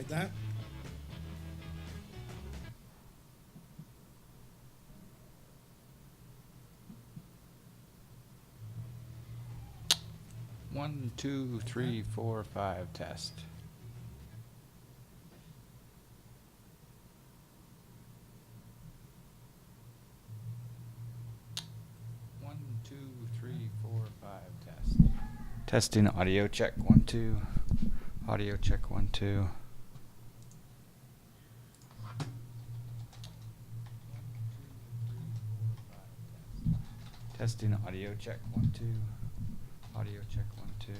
like that. One, two, three, 4, 5, test. One, two, three, 4, 5, test. Testing audio check 1, 2. Audio check 1, 2. Testing audio check 1, 2. Audio check 1, 2.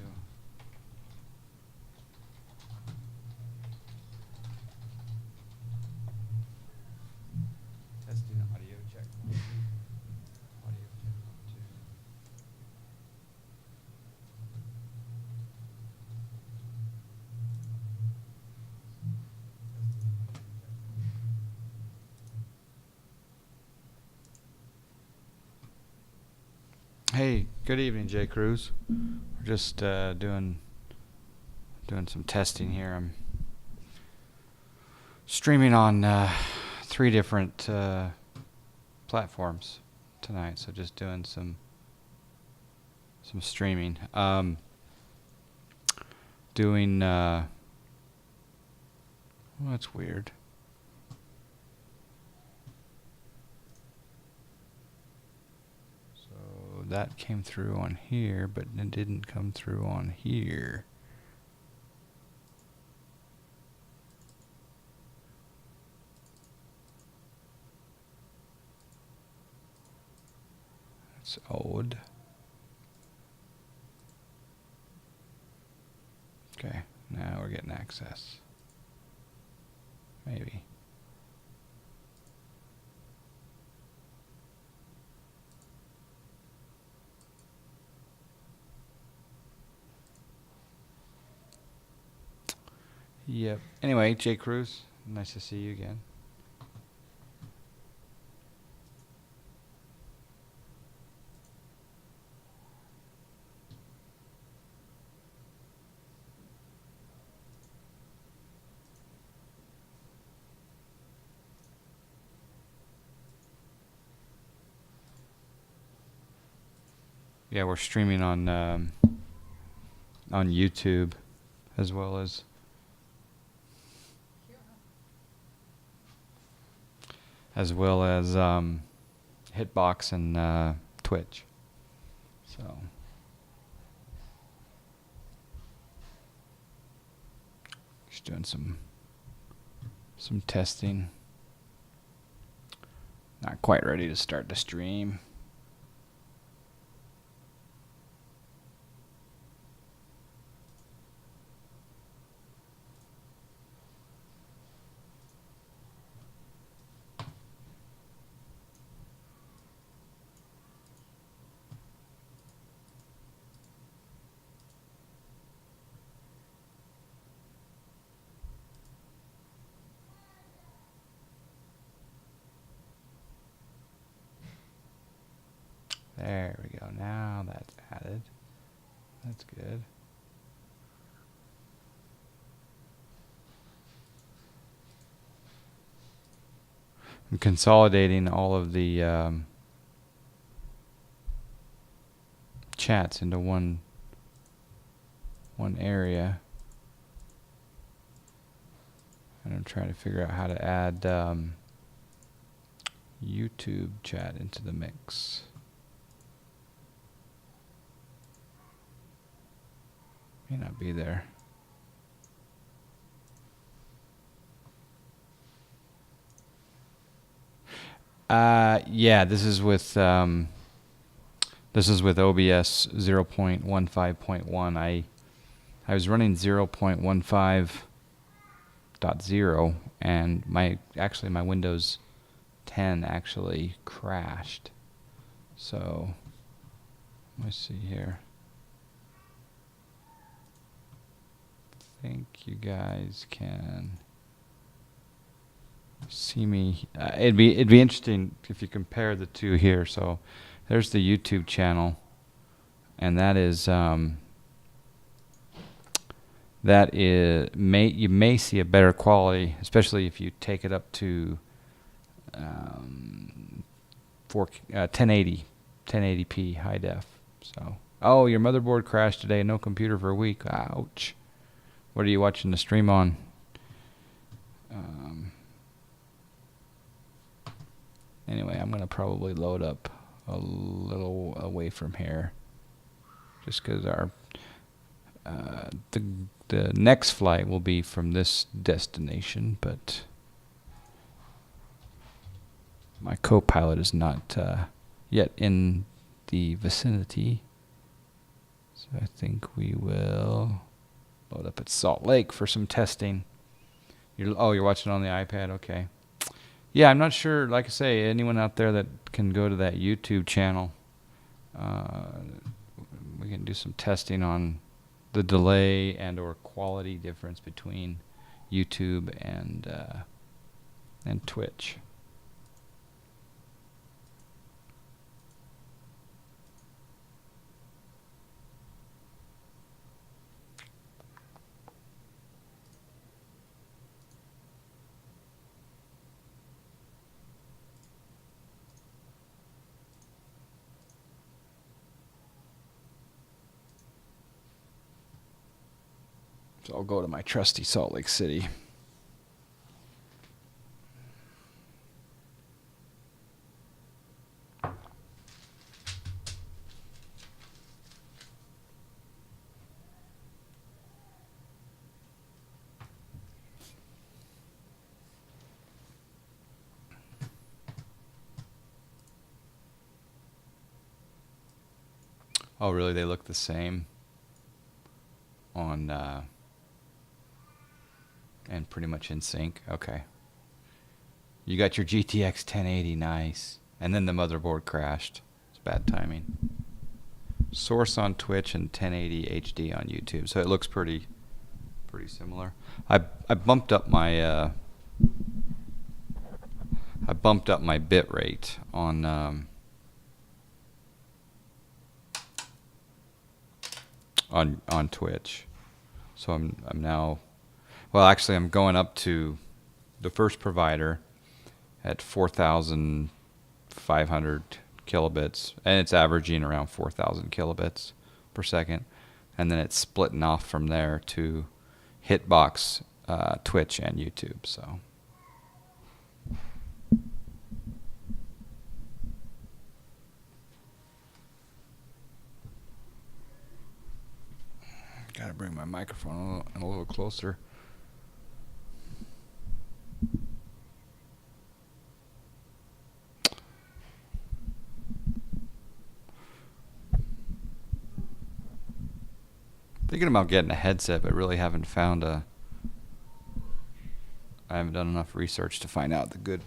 Testing audio check 1, 2. Audio check 1, 2. Hey, good evening, Jay Cruz. We're just doing some testing here. I'm streaming on 3 different platforms tonight, so just doing some streaming. Doing well, that's weird. So that came through on here, but it didn't come through on here. That's odd. Okay, now we're getting access. Maybe. Yep. Anyway, Jay Cruz, nice to see you again. Yeah, we're streaming on YouTube as well as Hitbox and Twitch. So just doing some testing. Not quite ready to start the stream. There we go. Now that's added. That's good. I'm consolidating all of the chats into one area. And I'm trying to figure out how to add YouTube chat into the mix. May not be there. Yeah, this is with OBS 0.15.1. I was running 0.15.0 and my Windows 10 actually crashed. So let me see here. I think you guys can see me. It'd be interesting if you compare the two here. So there's the YouTube channel, and that is that is you may see a better quality, especially if you take it up to 1080p high def. So, oh, your motherboard crashed today. No computer for a week. Ouch. What are you watching the stream on? Anyway, I'm gonna probably load up a little away from here, just because our the next flight will be from this destination, but my co-pilot is not yet in the vicinity, so I think we will load up at Salt Lake for some testing. You're watching on the iPad, okay. Yeah, I'm not sure, like I say, anyone out there that can go to that YouTube channel, we can do some testing on the delay and or quality difference between YouTube and Twitch. So I'll go to my trusty Salt Lake City. Oh, really? They look the same on and pretty much in sync. Okay. You got your GTX 1080, nice. And then the motherboard crashed. It's bad timing. Source on Twitch and 1080 HD on YouTube. So it looks pretty similar. I bumped up my bit rate on Twitch. So I'm now, well, actually I'm going up to the first provider at 4,500 kilobits, and it's averaging around 4,000 kilobits per second, and then it's splitting off from there to Hitbox, Twitch, and YouTube. So gotta bring my microphone a little closer. Thinking about getting a headset, but really haven't found I haven't done enough research to find out the good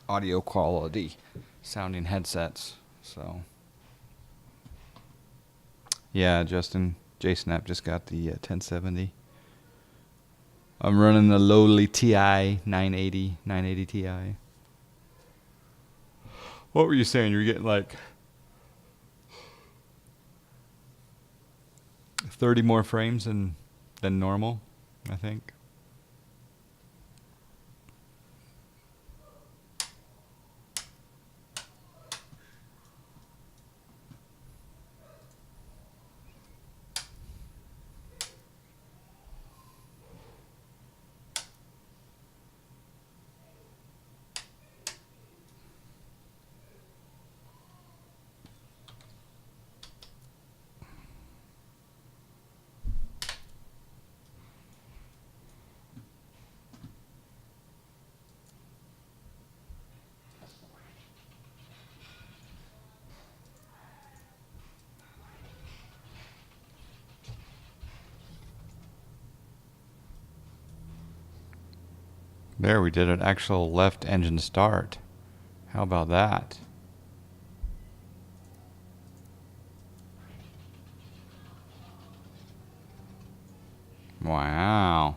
audio quality sounding headsets. So yeah, Justin, JSnap just got the 1070. I'm running the lowly TI 980 Ti. What were you saying? You're getting like 30 more frames than normal, I think. There, we did an actual left engine start. How about that? Wow.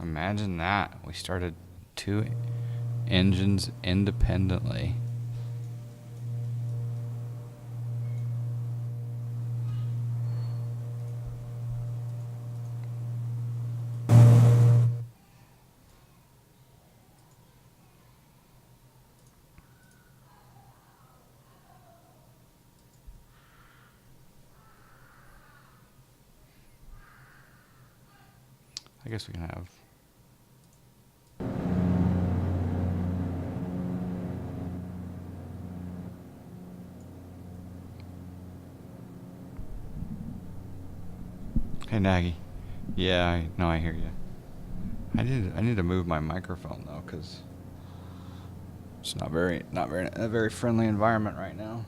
Imagine that. We started 2 engines independently. I guess we can have. Hey Nagy. Yeah, I hear you. I need to move my microphone though, because it's not very a very friendly environment right now.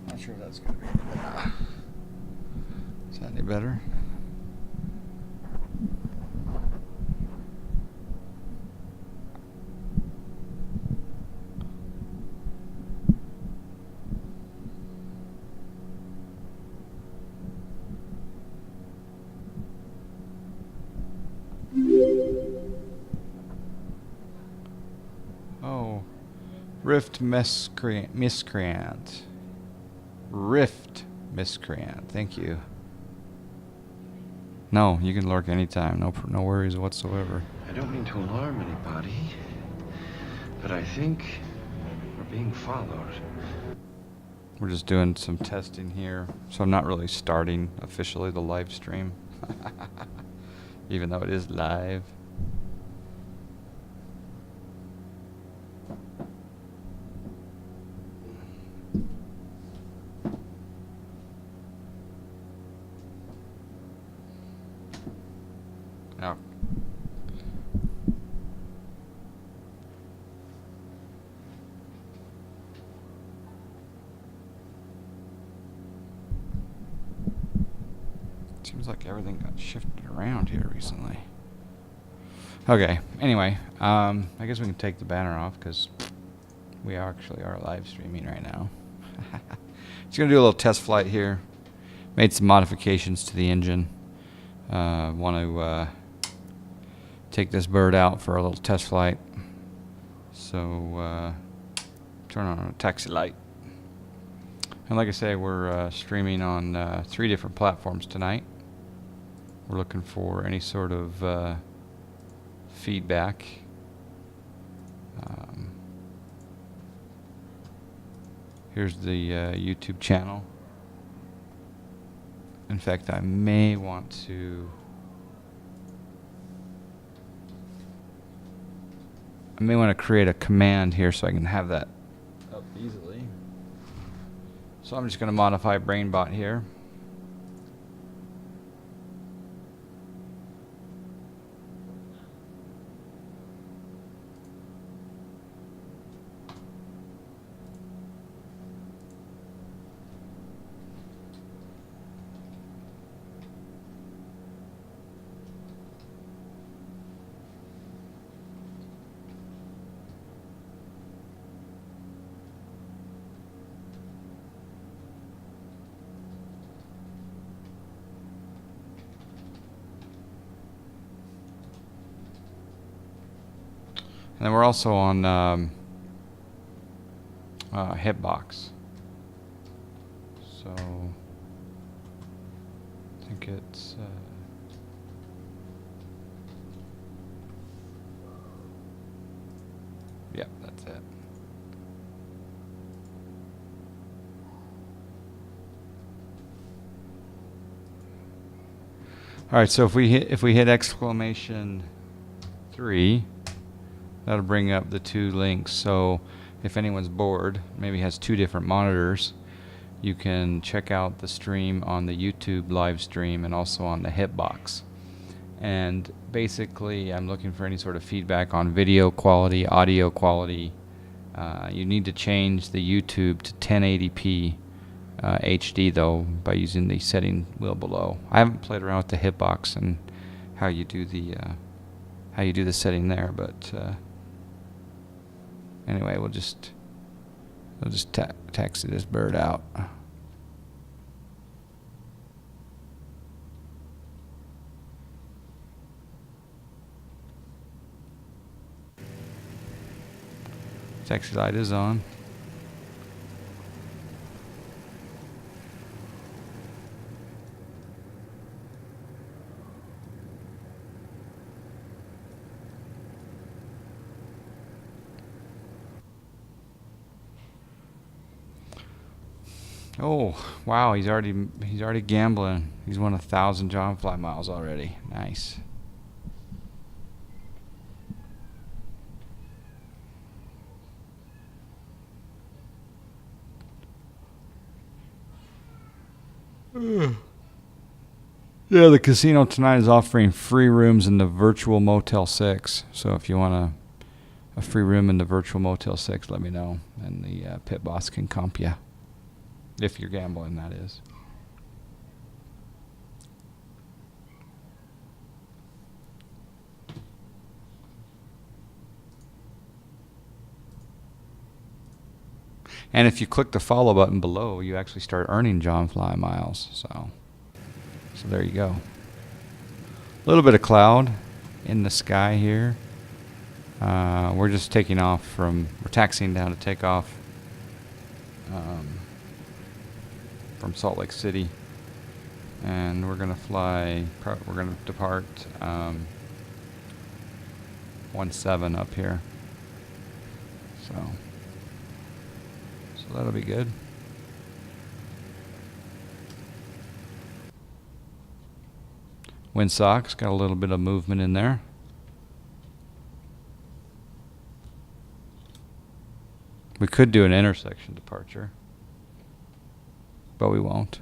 Not sure if that's gonna be. Is that any better? Oh, Rift miscreant. Rift miscreant. Thank you. No, you can lurk anytime. No worries whatsoever. I don't mean to alarm anybody, but I think we're being followed. We're just doing some testing here, so I'm not really starting officially the live stream, even though it is live. Oh. Seems like everything got shifted around here recently. Okay, anyway, I guess we can take the banner off because we actually are live streaming right now. Just going to do a little test flight here. Made some modifications to the engine. Want to take this bird out for a little test flight. So turn on a taxi light. And like I say, we're streaming on 3 different platforms tonight. We're looking for any sort of feedback. Here's the YouTube channel. In fact, I may want to create a command here so I can have that up easily. So I'm just going to modify BrainBot here. And then we're also on Hitbox. So I think it's yep, that's it. All right, so if we hit exclamation 3, that'll bring up the 2 links. So if anyone's bored, maybe has 2 different monitors, you can check out the stream on the YouTube live stream and also on the Hitbox. And basically, I'm looking for any sort of feedback on video quality, audio quality. You need to change the YouTube to 1080p HD though by using the setting wheel below. I haven't played around with the Hitbox and how you do the setting there, but anyway, we'll just taxi this bird out. Taxi light is on. Oh, wow, he's already gambling. He's won 1,000 John Fly miles already. Nice. Yeah, the casino tonight is offering free rooms in the virtual Motel 6. So if you want a free room in the virtual Motel 6, let me know, and the pit boss can comp you. If you're gambling, that is. And if you click the follow button below, you actually start earning John Fly miles. So there you go. A little bit of cloud in the sky here. We're just taking off we're taxiing down to take off from Salt Lake City. And we're going to depart 17 up here. So that'll be good. Windsock's got a little bit of movement in there. We could do an intersection departure, but we won't.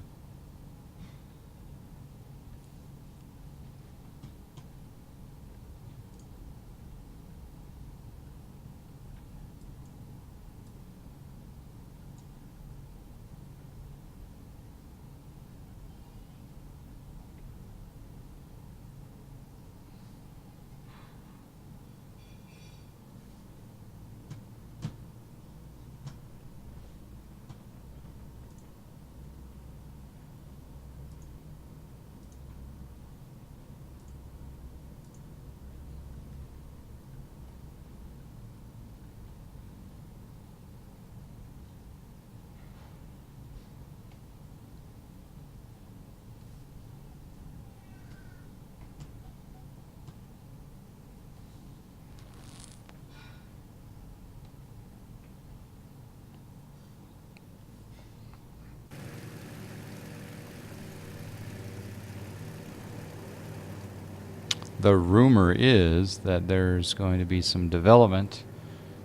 The rumor is that there's going to be some development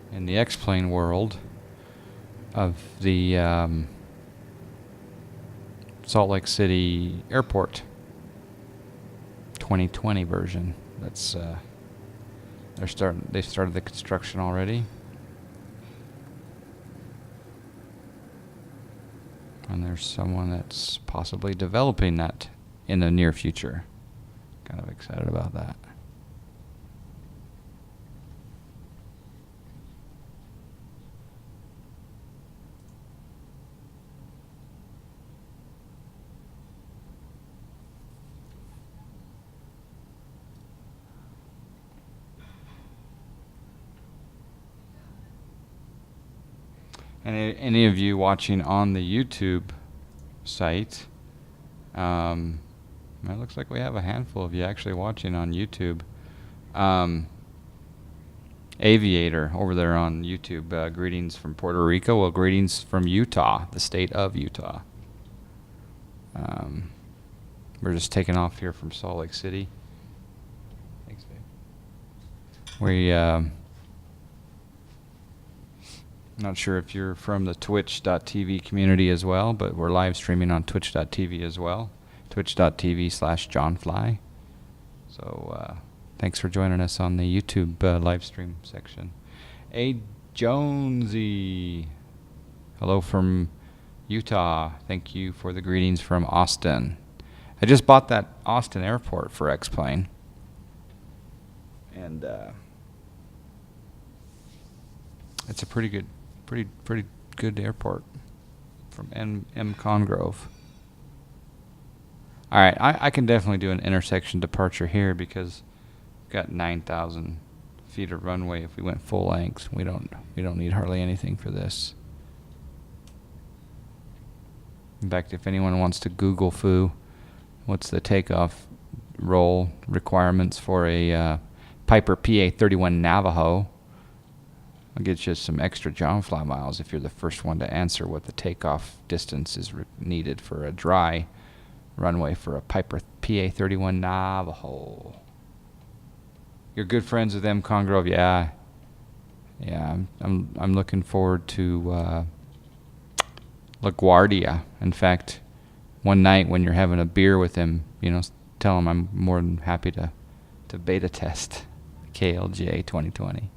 in the X-Plane world of the Salt Lake City Airport 2020 version. That's they've started the construction already. And there's someone that's possibly developing that in the near future. Kind of excited about that. And any of you watching on the YouTube site, it looks like we have a handful of you actually watching on YouTube. Aviator over there on YouTube, greetings from Puerto Rico. Well, greetings from Utah, the state of Utah. We're just taking off here from Salt Lake City. Thanks, babe. Not sure if you're from the twitch.tv community as well, but we're live streaming on twitch.tv as well. Twitch.tv/JohnFly. So thanks for joining us on the YouTube live stream section. A Jonesy, hello from Utah. Thank you for the greetings from Austin. I just bought that Austin airport for X-Plane, and it's a pretty good airport from M. Congrove. All right, I can definitely do an intersection departure here because we've got 9,000 feet of runway if we went full length. We don't need hardly anything for this. In fact, if anyone wants to Google foo, what's the takeoff roll requirements for a Piper PA-31 Navajo, I'll get you some extra John Fly miles if you're the first one to answer what the takeoff distance is needed for a dry runway for a Piper PA-31 Navajo. You're good friends with them, Congrove? Yeah. I'm looking forward to LaGuardia. In fact, one night when you're having a beer with him, tell him I'm more than happy to beta test KLJ 2020.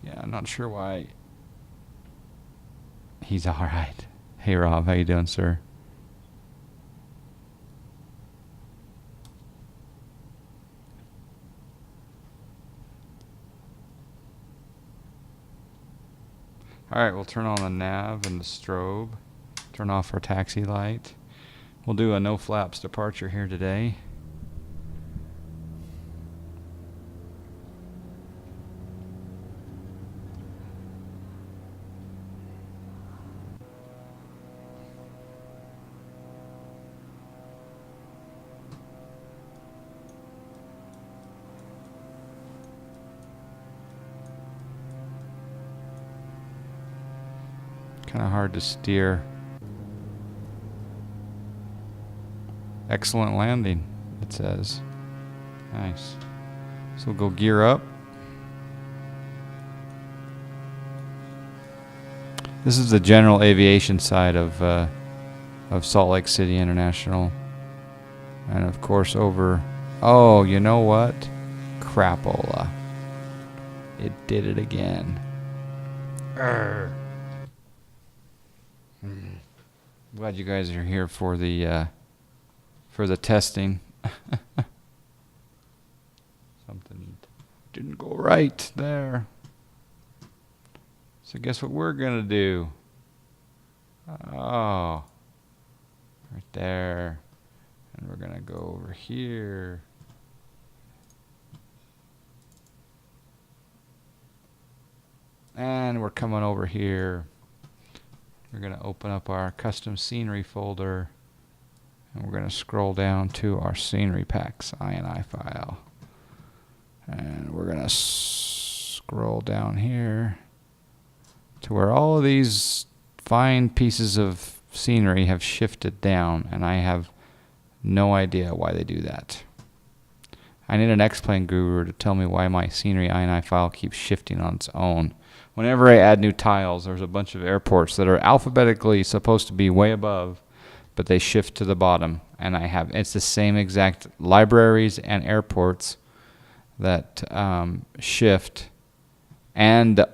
Yeah, I'm not sure why. He's all right. Hey, Rob, how you doing, sir? All right, we'll turn on the nav and the strobe. Turn off our taxi light. We'll do a no flaps departure here today. Kind of hard to steer. Excellent landing, it says. Nice. So we'll go gear up. This is the general aviation side of Salt Lake City International. And of course over... Oh, you know what? Crapola. It did it again. Glad you guys are here for the testing. Something didn't go right there. So guess what we're gonna do? Oh, right there. And we're gonna go over here. And we're coming over here. We're going to open up our custom scenery folder, and we're going to scroll down to our scenery packs INI file. And we're going to scroll down here to where all of these fine pieces of scenery have shifted down, and I have no idea why they do that. I need an X-Plane guru to tell me why my scenery INI file keeps shifting on its own. Whenever I add new tiles, there's a bunch of airports that are alphabetically supposed to be way above, but they shift to the bottom. And it's the same exact libraries and airports that shift, and the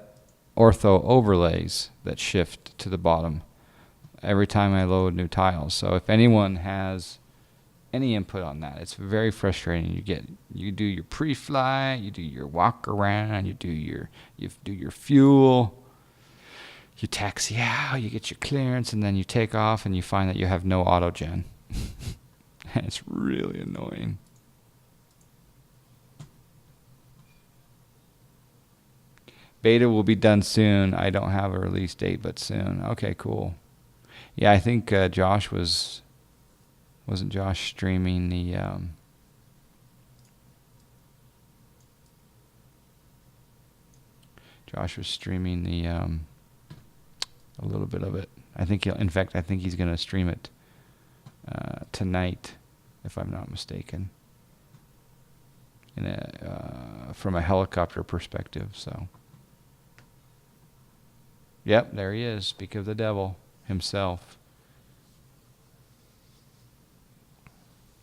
ortho overlays that shift to the bottom every time I load new tiles. So if anyone has any input on that, it's very frustrating. You do your pre-flight, you do your walk around, you do your fuel, you taxi out, you get your clearance, and then you take off and you find that you have no autogen. And it's really annoying. Beta will be done soon. I don't have a release date, but soon. Okay, cool. Yeah, I think Josh wasn't Josh streaming the Josh was streaming the a little bit of it. I think I think he's going to stream it tonight, if I'm not mistaken, from a helicopter perspective. So yep, there he is. Speak of the devil himself.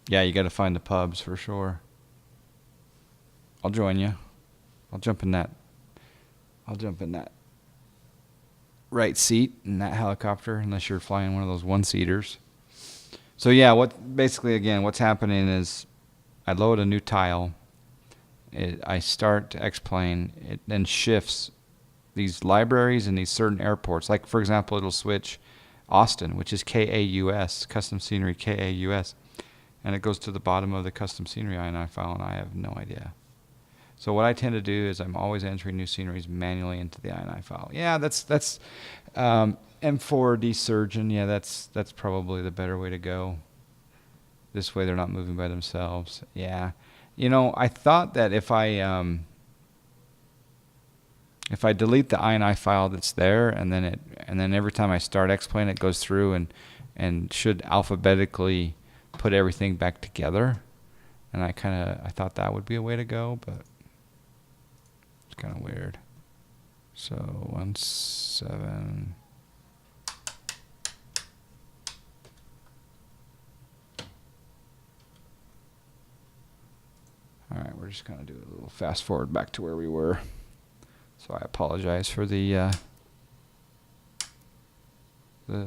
Yeah, you got to find the pubs for sure. I'll join you. I'll jump in that right seat in that helicopter, unless you're flying one of those one-seaters. So yeah, what's happening is I load a new tile. I start X-Plane. It then shifts these libraries and these certain airports. Like, for example, it'll switch Austin, which is KAUS, Custom Scenery KAUS. and it goes to the bottom of the custom scenery INI file, and I have no idea. So what I tend to do is I'm always entering new sceneries manually into the INI file. Yeah, that's M4D surgeon. Yeah, that's probably the better way to go. This way they're not moving by themselves. Yeah, you know, I thought that if I delete the INI file that's there, and then every time I start X-Plane, it goes through and should alphabetically put everything back together. And I thought that would be a way to go, but it's kind of weird. So 17. All right, we're just going to do a little fast forward back to where we were. So I apologize for the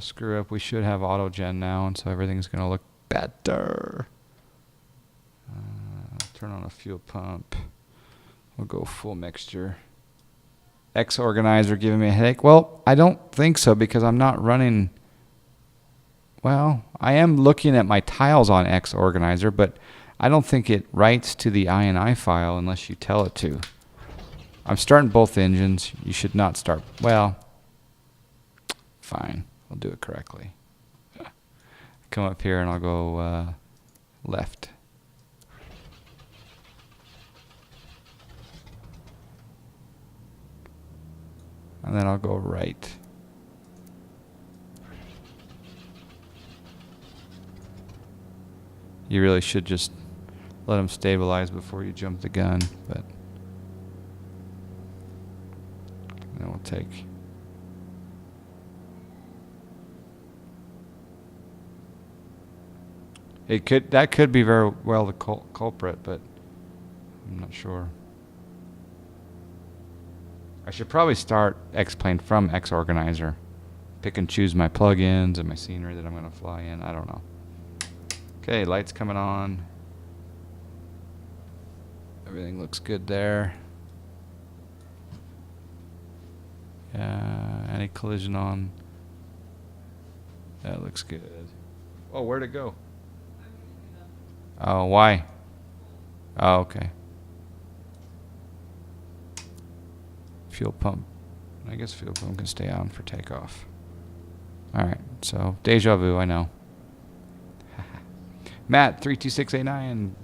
screw up. We should have auto gen now, and so everything's going to look better. Turn on a fuel pump. We'll go full mixture. X organizer giving me a headache. Well, I don't think so, because I'm not running. Well, I am looking at my tiles on X organizer, but I don't think it writes to the INI file unless you tell it to. I'm starting both engines. You should not start. Well, fine. I'll do it correctly. Come up here and I'll go left. And then I'll go right. You really should just let them stabilize before you jump the gun, but then we'll take. That could be very well the culprit, but I'm not sure. I should probably start X-Plane from X organizer. Pick and choose my plugins and my scenery that I'm going to fly in. I don't know. Okay, lights coming on. Everything looks good there. Any collision on? That looks good. Oh, where'd it go? Oh, why? Oh, okay. Fuel pump. I guess fuel pump can stay on for takeoff. Alright, so deja vu, I know. Matt, 32689.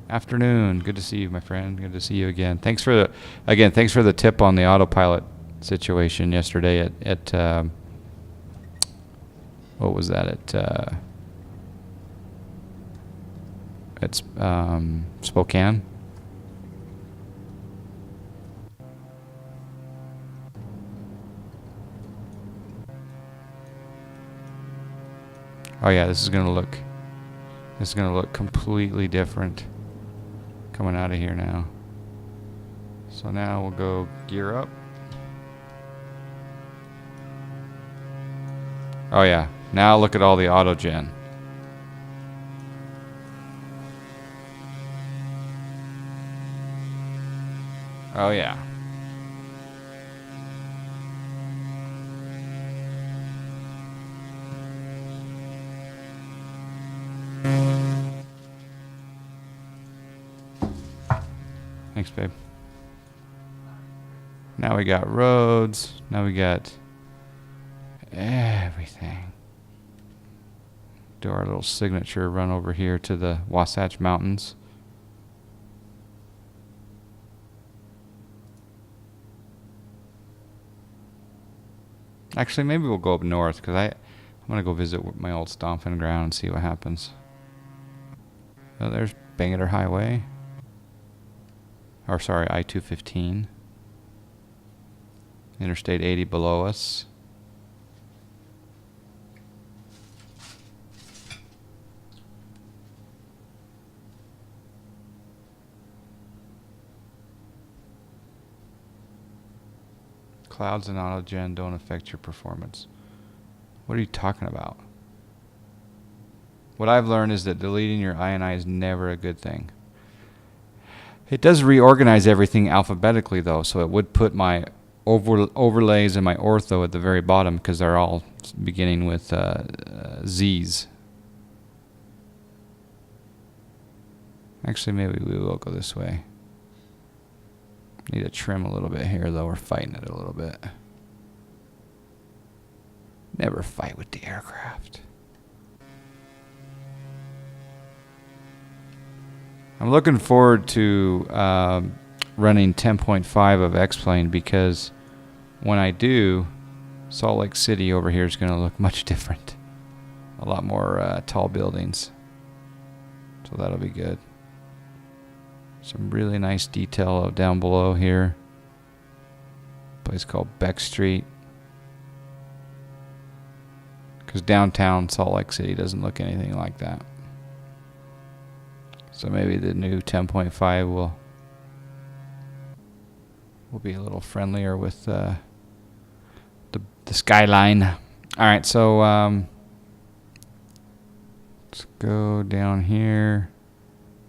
Afternoon. Good to see you, my friend. Good to see you again. Thanks for the tip on the autopilot situation yesterday at what was that at Spokane. Oh yeah, this is gonna look completely different coming out of here now. So now we'll go gear up. Oh yeah, now look at all the auto gen. Oh yeah. Thanks, babe. Now we got roads. Now we got everything. Do our little signature run over here to the Wasatch Mountains. Actually, maybe we'll go up north, because I'm going to go visit my old stomping ground and see what happens. Oh, there's Bangor Highway. Or sorry, I-215. Interstate 80 below us. Clouds and autogen don't affect your performance. What are you talking about? What I've learned is that deleting your INI is never a good thing. It does reorganize everything alphabetically, though, so it would put my overlays and my ortho at the very bottom, because they're all beginning with Z's. Actually, maybe we will go this way. Need to trim a little bit here, though. We're fighting it a little bit. Never fight with the aircraft. I'm looking forward to running 10.5 of X-Plane, because when I do, Salt Lake City over here is going to look much different. A lot more tall buildings. So that'll be good. Some really nice detail down below here. Place called Beck Street. Because downtown Salt Lake City doesn't look anything like that. So maybe the new 10.5 will be a little friendlier with the skyline. All right, so let's go down here.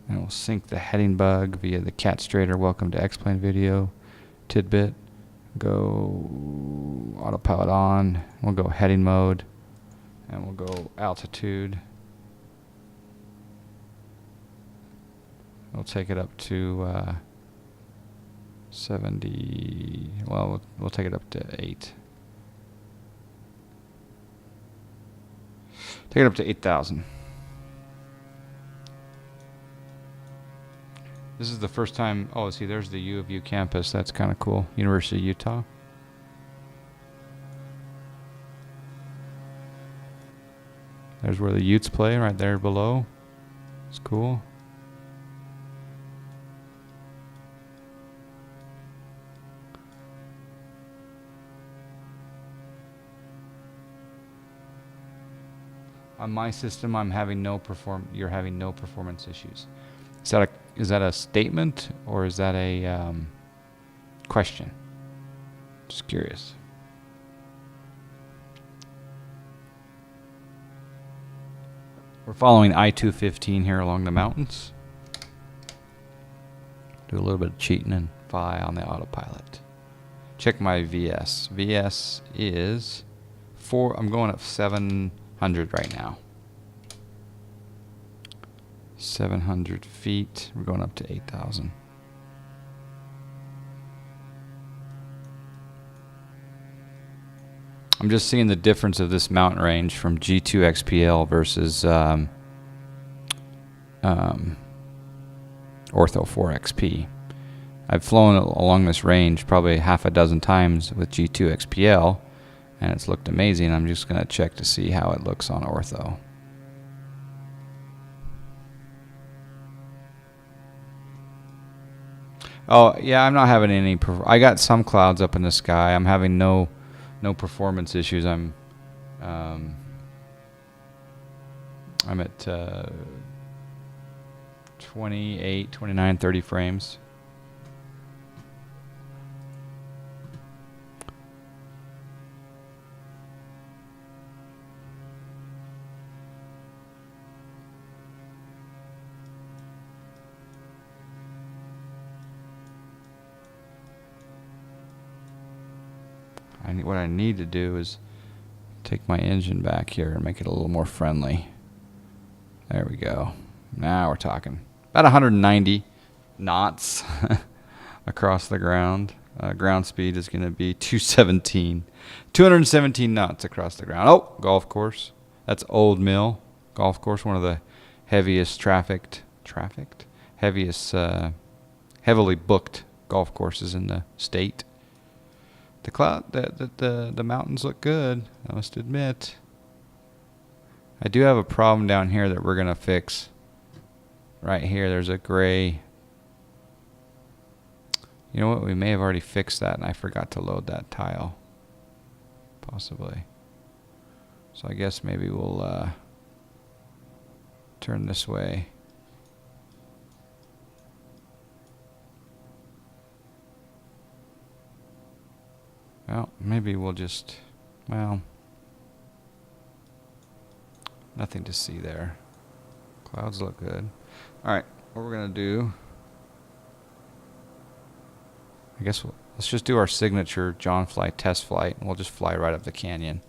And we'll sync the heading bug via the cat straighter. Welcome to X-Plane video. Tidbit. Go autopilot on. We'll go heading mode. And we'll go altitude. We'll take it up to 70. Well, we'll take it up to 8. Take it up to 8,000. This is the first time. Oh, see, there's the U of U campus. That's kind of cool. University of Utah. There's where the Utes play, right there below. It's cool. On my system, I'm having you're having no performance issues. Is that a statement, or is that a question? Just curious. We're following I-215 here along the mountains. Do a little bit of cheating and fly on the autopilot. Check my VS. VS is 4. I'm going up 700 right now. 700 feet. We're going up to 8,000. I'm just seeing the difference of this mountain range from G2 XPL versus Ortho 4XP. I've flown along this range probably half a dozen times with G2 XPL, and it's looked amazing. I'm just going to check to see how it looks on Ortho. Oh, yeah, I'm not having any... I got some clouds up in the sky. I'm having no performance issues. I'm at 28, 29, 30 frames. What I need to do is take my engine back here and make it a little more friendly. There we go. Now we're talking. About 190 knots across the ground. Ground speed is going to be 217 knots across the ground. Oh, golf course. That's Old Mill Golf Course, one of the heaviest heavily booked golf courses in the state. The mountains look good, I must admit. I do have a problem down here that we're going to fix. Right here, there's a gray. You know what? We may have already fixed that, and I forgot to load that tile. Possibly. So I guess maybe we'll turn this way. Well, maybe we'll just, well, nothing to see there. Clouds look good. All right, what we're going to do, I guess let's just do our signature John flight test flight, and we'll just fly right up the canyon.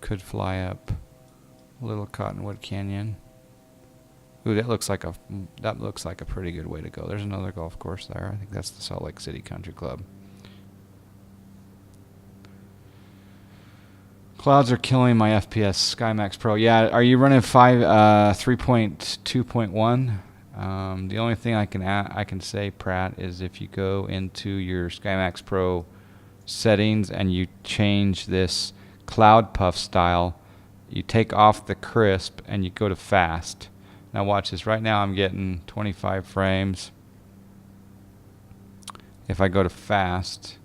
could fly up Little Cottonwood Canyon. Ooh, that looks like a pretty good way to go. There's another golf course there. I think that's the Salt Lake City Country Club. Clouds are killing my FPS. SkyMax Pro. Yeah, are you running 3.2.1? The only thing I can say, Pratt, is if you go into your SkyMax Pro settings and you change this cloud puff style, you take off the crisp and you go to fast. Now watch this. Right now I'm getting 25 frames. If I go to fast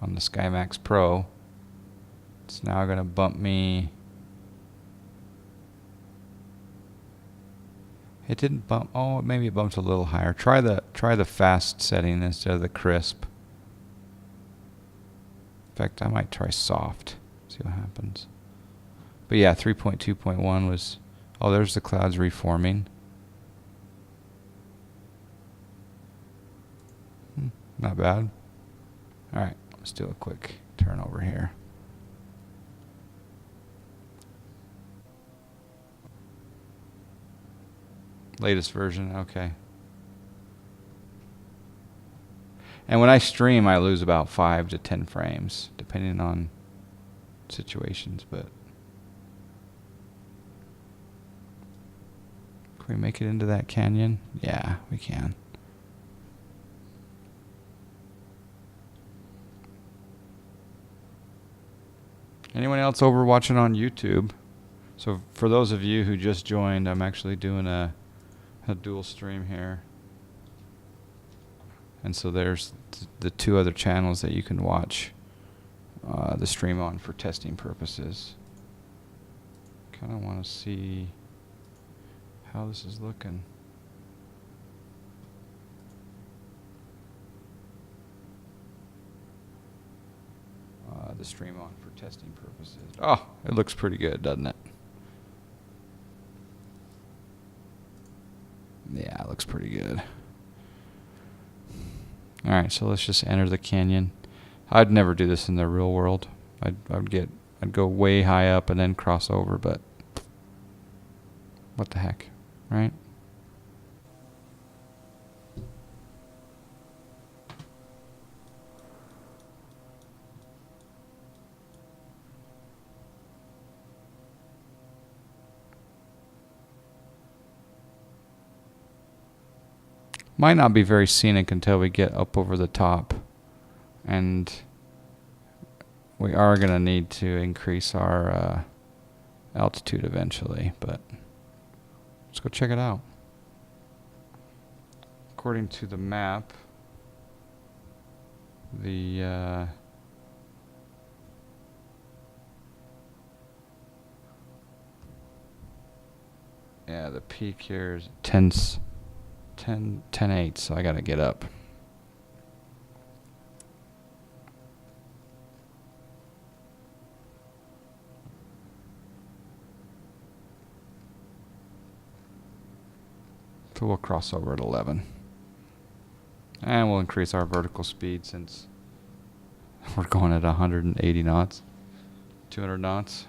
on the SkyMax Pro, it's now going to bump me. It didn't bump. Oh, maybe it bumped a little higher. Try the fast setting instead of the crisp. In fact, I might try soft. See what happens. But yeah, 3.2.1 was. Oh, there's the clouds reforming. Not bad. All right, let's do a quick turn over here. Latest version, okay. And when I stream, I lose about 5 to 10 frames, depending on situations, but can we make it into that canyon? Yeah, we can. Anyone else over watching on YouTube? So for those of you who just joined, I'm actually doing a dual stream here. And so there's the two other channels that you can watch the stream on for testing purposes. Kind of want to see how this is looking. The stream on for testing purposes. Oh, it looks pretty good, doesn't it? Yeah, it looks pretty good. All right, so let's just enter the canyon. I'd never do this in the real world. I'd go way high up and then cross over, but what the heck, right? Might not be very scenic until we get up over the top, and we are going to need to increase our altitude eventually, but let's go check it out. According to the map, the peak here is 10:8, so I gotta get up. So we'll cross over at 11. And we'll increase our vertical speed since we're going at 180 knots, 200 knots.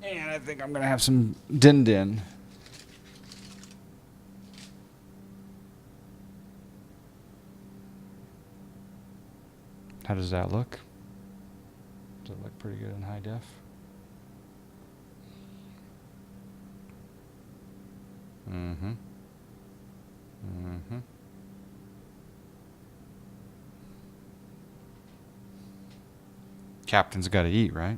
And I think I'm going to have some din-din. How does that look? Does it look pretty good in high def? Mm-hmm. Mm-hmm. Captain's got to eat, right?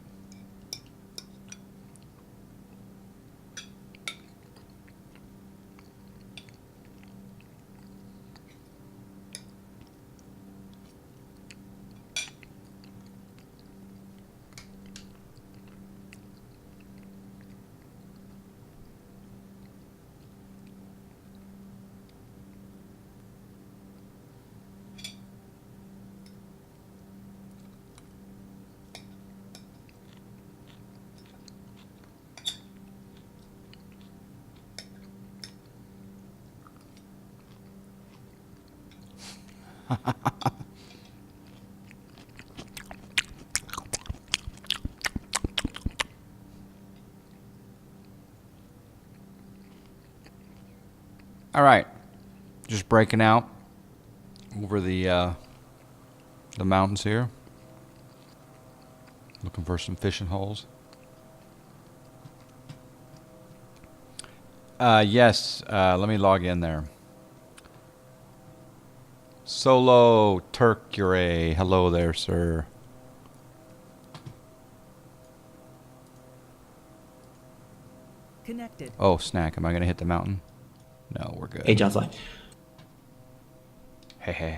All right, just breaking out over the mountains here, looking for some fishing holes. Yes, let me log in there. Solo Turkure, hello there, sir. Connected. Oh, snack, am I going to hit the mountain? No, we're good. Hey, John's line. Hey, hey.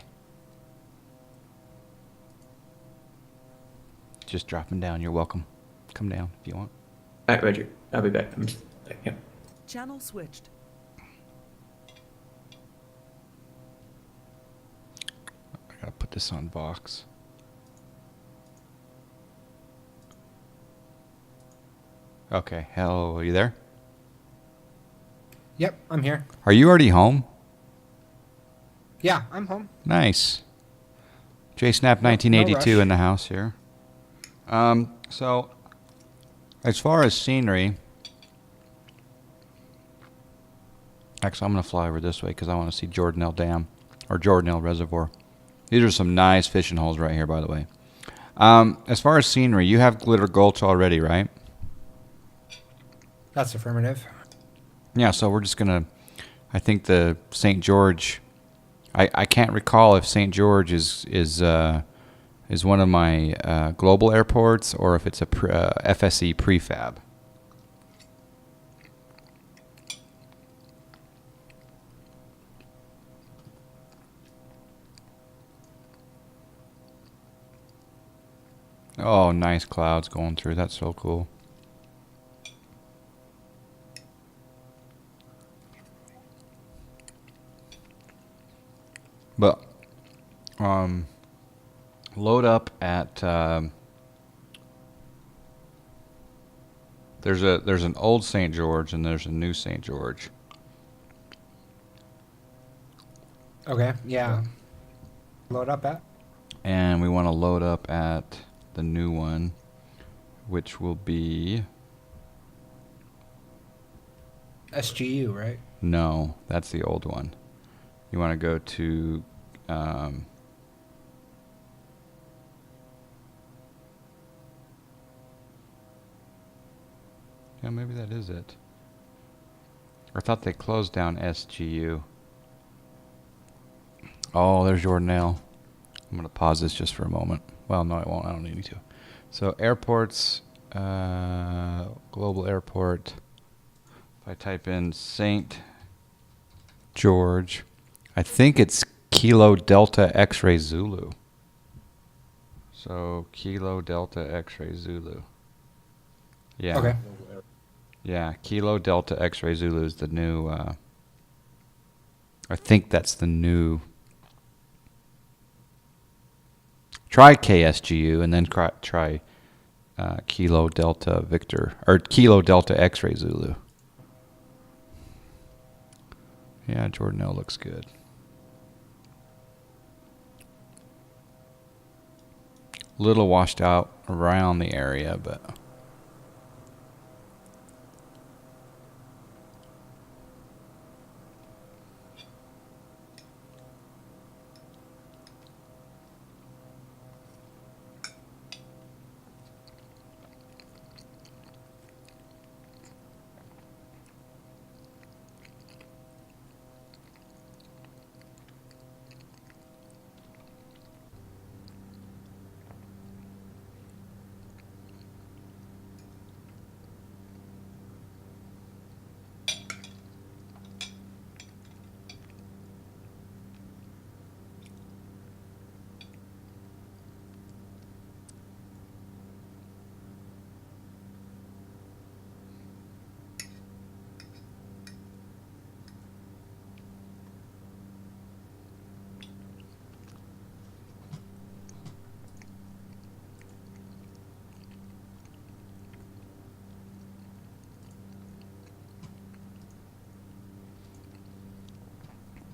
Just dropping down, you're welcome. Come down if you want. All right, Roger. I'll be back. I'm just, yeah. Channel switched. I gotta put this on Vox. Okay, hello, are you there? Yep, I'm here. Are you already home? Yeah, I'm home. Nice. JSnap No 1982 rush. in the house here. So, as far as scenery, actually, I'm going to fly over this way because I want to see Jordanelle Dam, or Jordanelle Reservoir. These are some nice fishing holes right here, by the way. As far as scenery, you have Glitter Gulch already, right? That's affirmative. Yeah, so we're just going to, I think the St. George, I can't recall if St. George is one of my global airports or if it's a FSE prefab. Oh, nice clouds going through. That's so cool. But load up at there's an old St. George and there's a new St. George. Okay, yeah. Load up at? And we want to load up at the new one, which will be SGU, right? no, that's the old one. You want to go to yeah, maybe that is it. I thought they closed down SGU. Oh, there's Jordanelle. I'm going to pause this just for a moment. Well, no, I won't. I don't need to. So airports, global airport. If I type in St. George, I think it's Kilo Delta X-Ray Zulu. So Kilo Delta X-Ray Zulu. Yeah. Okay. Yeah, Kilo Delta X-Ray Zulu is the new, I think that's the new. Try KSGU and then try Kilo Delta Victor, or Kilo Delta X-Ray Zulu. Yeah, Jordanelle looks good. Little washed out around the area, but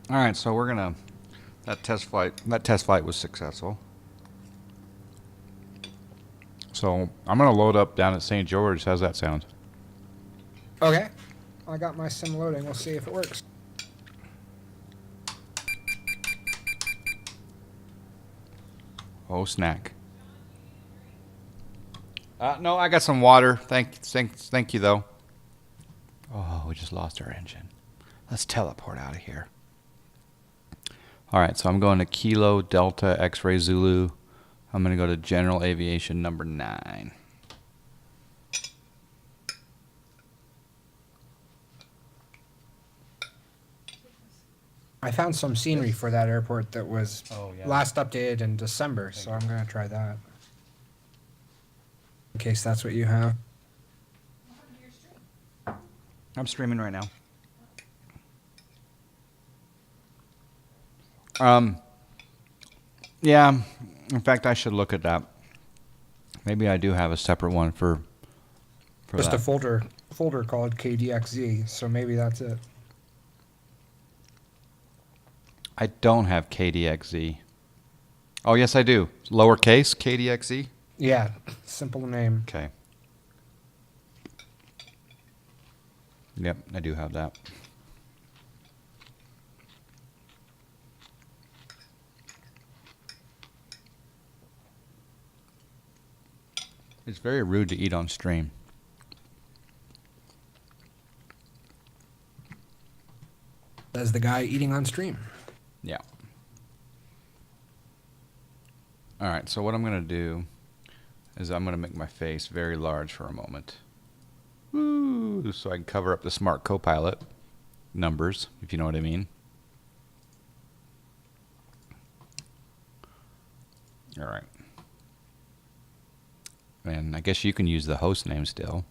all right, so we're gonna That test flight was successful. So I'm gonna load up down at St. George. How's that sound? Okay. I got my sim loading. We'll see if it works. Oh, snack. No, I got some water. Thank you though. Oh, we just lost our engine. Let's teleport out of here. All right, so I'm going to Kilo Delta X-Ray Zulu. I'm going to go to General Aviation number 9. I found some scenery for that airport that was yeah. last updated in December, so I'm going to try that. In case that's what you have. I'm streaming right now. Yeah, in fact, I should look at that. Maybe I do have a separate one for Just that. a folder called KDXZ, so maybe that's it. I don't have KDXZ. Oh, yes, I do. Lowercase KDXZ? Yeah, simple name. Okay. Yep, I do have that. It's very rude to eat on stream. As the guy eating on stream. Yeah. All right, so what I'm going to do is I'm going to make my face very large for a moment. Woo! So I can cover up the Smart Copilot numbers, if you know what I mean. All right. And I guess you can use the host name still.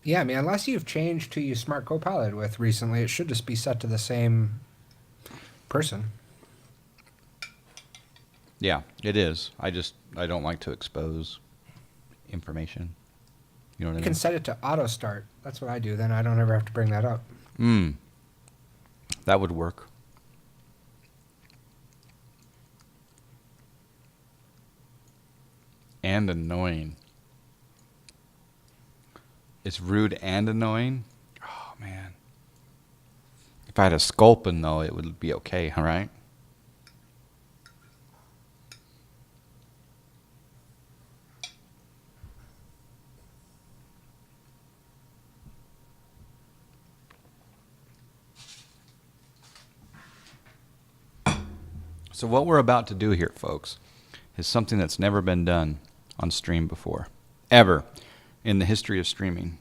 Yeah, I mean, unless you've changed who you Smart Copilot with recently, it should just be set to the same person. Yeah, it is. I don't like to expose information. You know what I You mean? can set it to auto start. That's what I do. Then I don't ever have to bring that up. That would work. And annoying. It's rude and annoying. Oh, man. If I had a Sculpin, though, it would be okay, all right? So what we're about to do here, folks, is something that's never been done on stream before. Ever. In the history of streaming.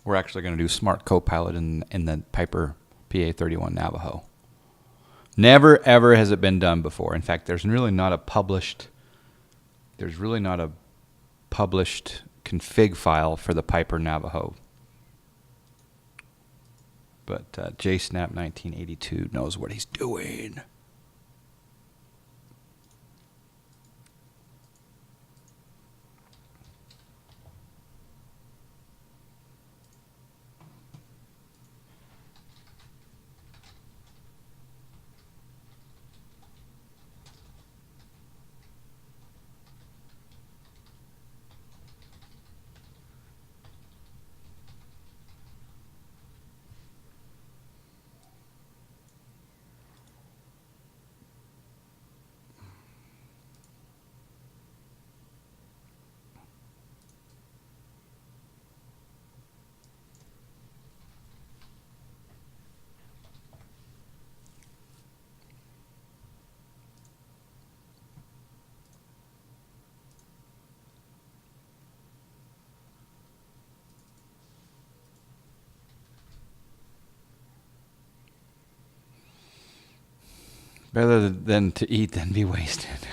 We're actually going to do Smart Copilot in the Piper PA-31 Navajo. Never, ever has it been done before. In fact, there's really not a published config file for the Piper Navajo. But JSnap1982 knows what he's doing. Better than to eat than be wasted.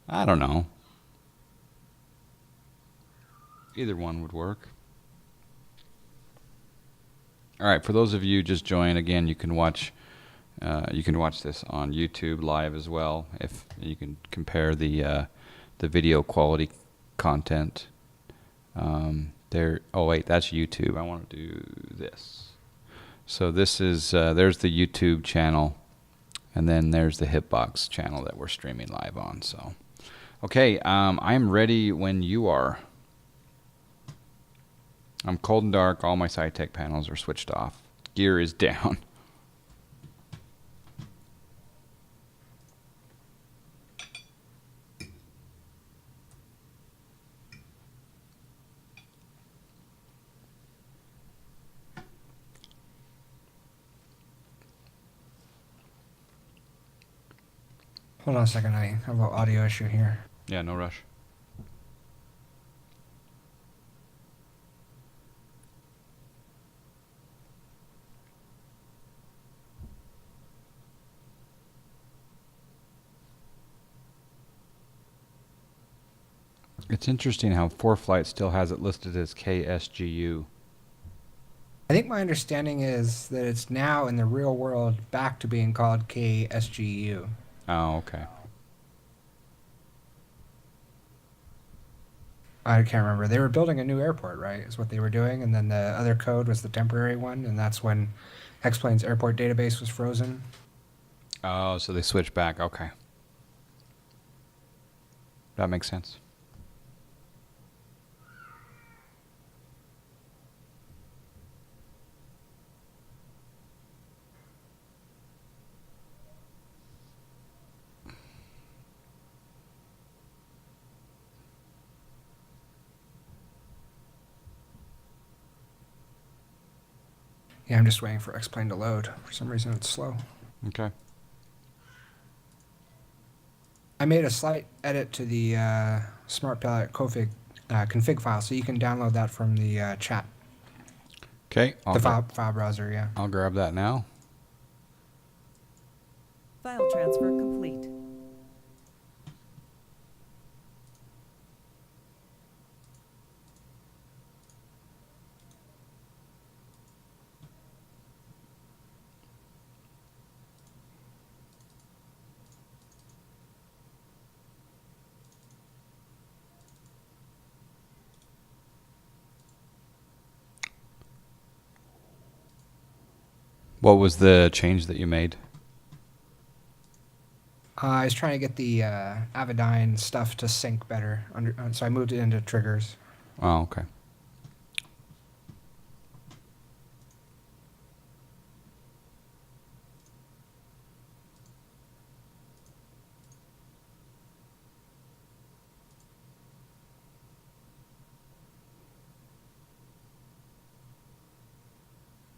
I don't know. Either one would work. All right, for those of you just joined, again, you can watch this on YouTube live as well. If you can compare the video quality content to There. Oh wait, that's YouTube. I want to do this. So this is there's the YouTube channel, and then there's the Hitbox channel that we're streaming live on. So, okay, I'm ready when you are. I'm cold and dark. All my SciTech panels are switched off. Gear is down. Hold on a second, I have an audio issue here. Yeah, no rush. It's interesting how ForeFlight still has it listed as KSGU. I think my understanding is that it's now in the real world back to being called KSGU. Oh, okay. I can't remember. They were building a new airport, right? Is what they were doing, and then the other code was the temporary one, and that's when X-Plane's airport database was frozen. Oh, so they switched back. Okay. That makes sense. Yeah, I'm just waiting for X-Plane to load. For some reason, it's slow. Okay. I made a slight edit to the Smart Palette config file, so you can download that from the chat. Okay. The file browser, yeah. I'll grab that now. File transfer complete. What was the change that you made? I was trying to get the Avidyne stuff to sync better, so I moved it into triggers. Oh, okay.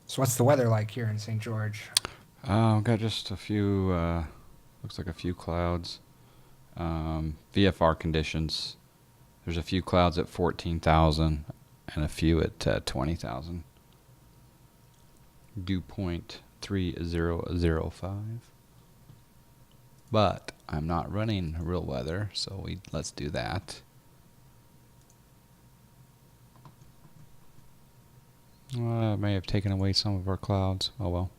So what's the weather like here in St. George? I've got just a few, looks like a few clouds. VFR conditions. There's a few clouds at 14,000 and a few at 20,000. Dew point 3005. But I'm not running real weather, so let's do that. It may have taken away some of our clouds. Oh well.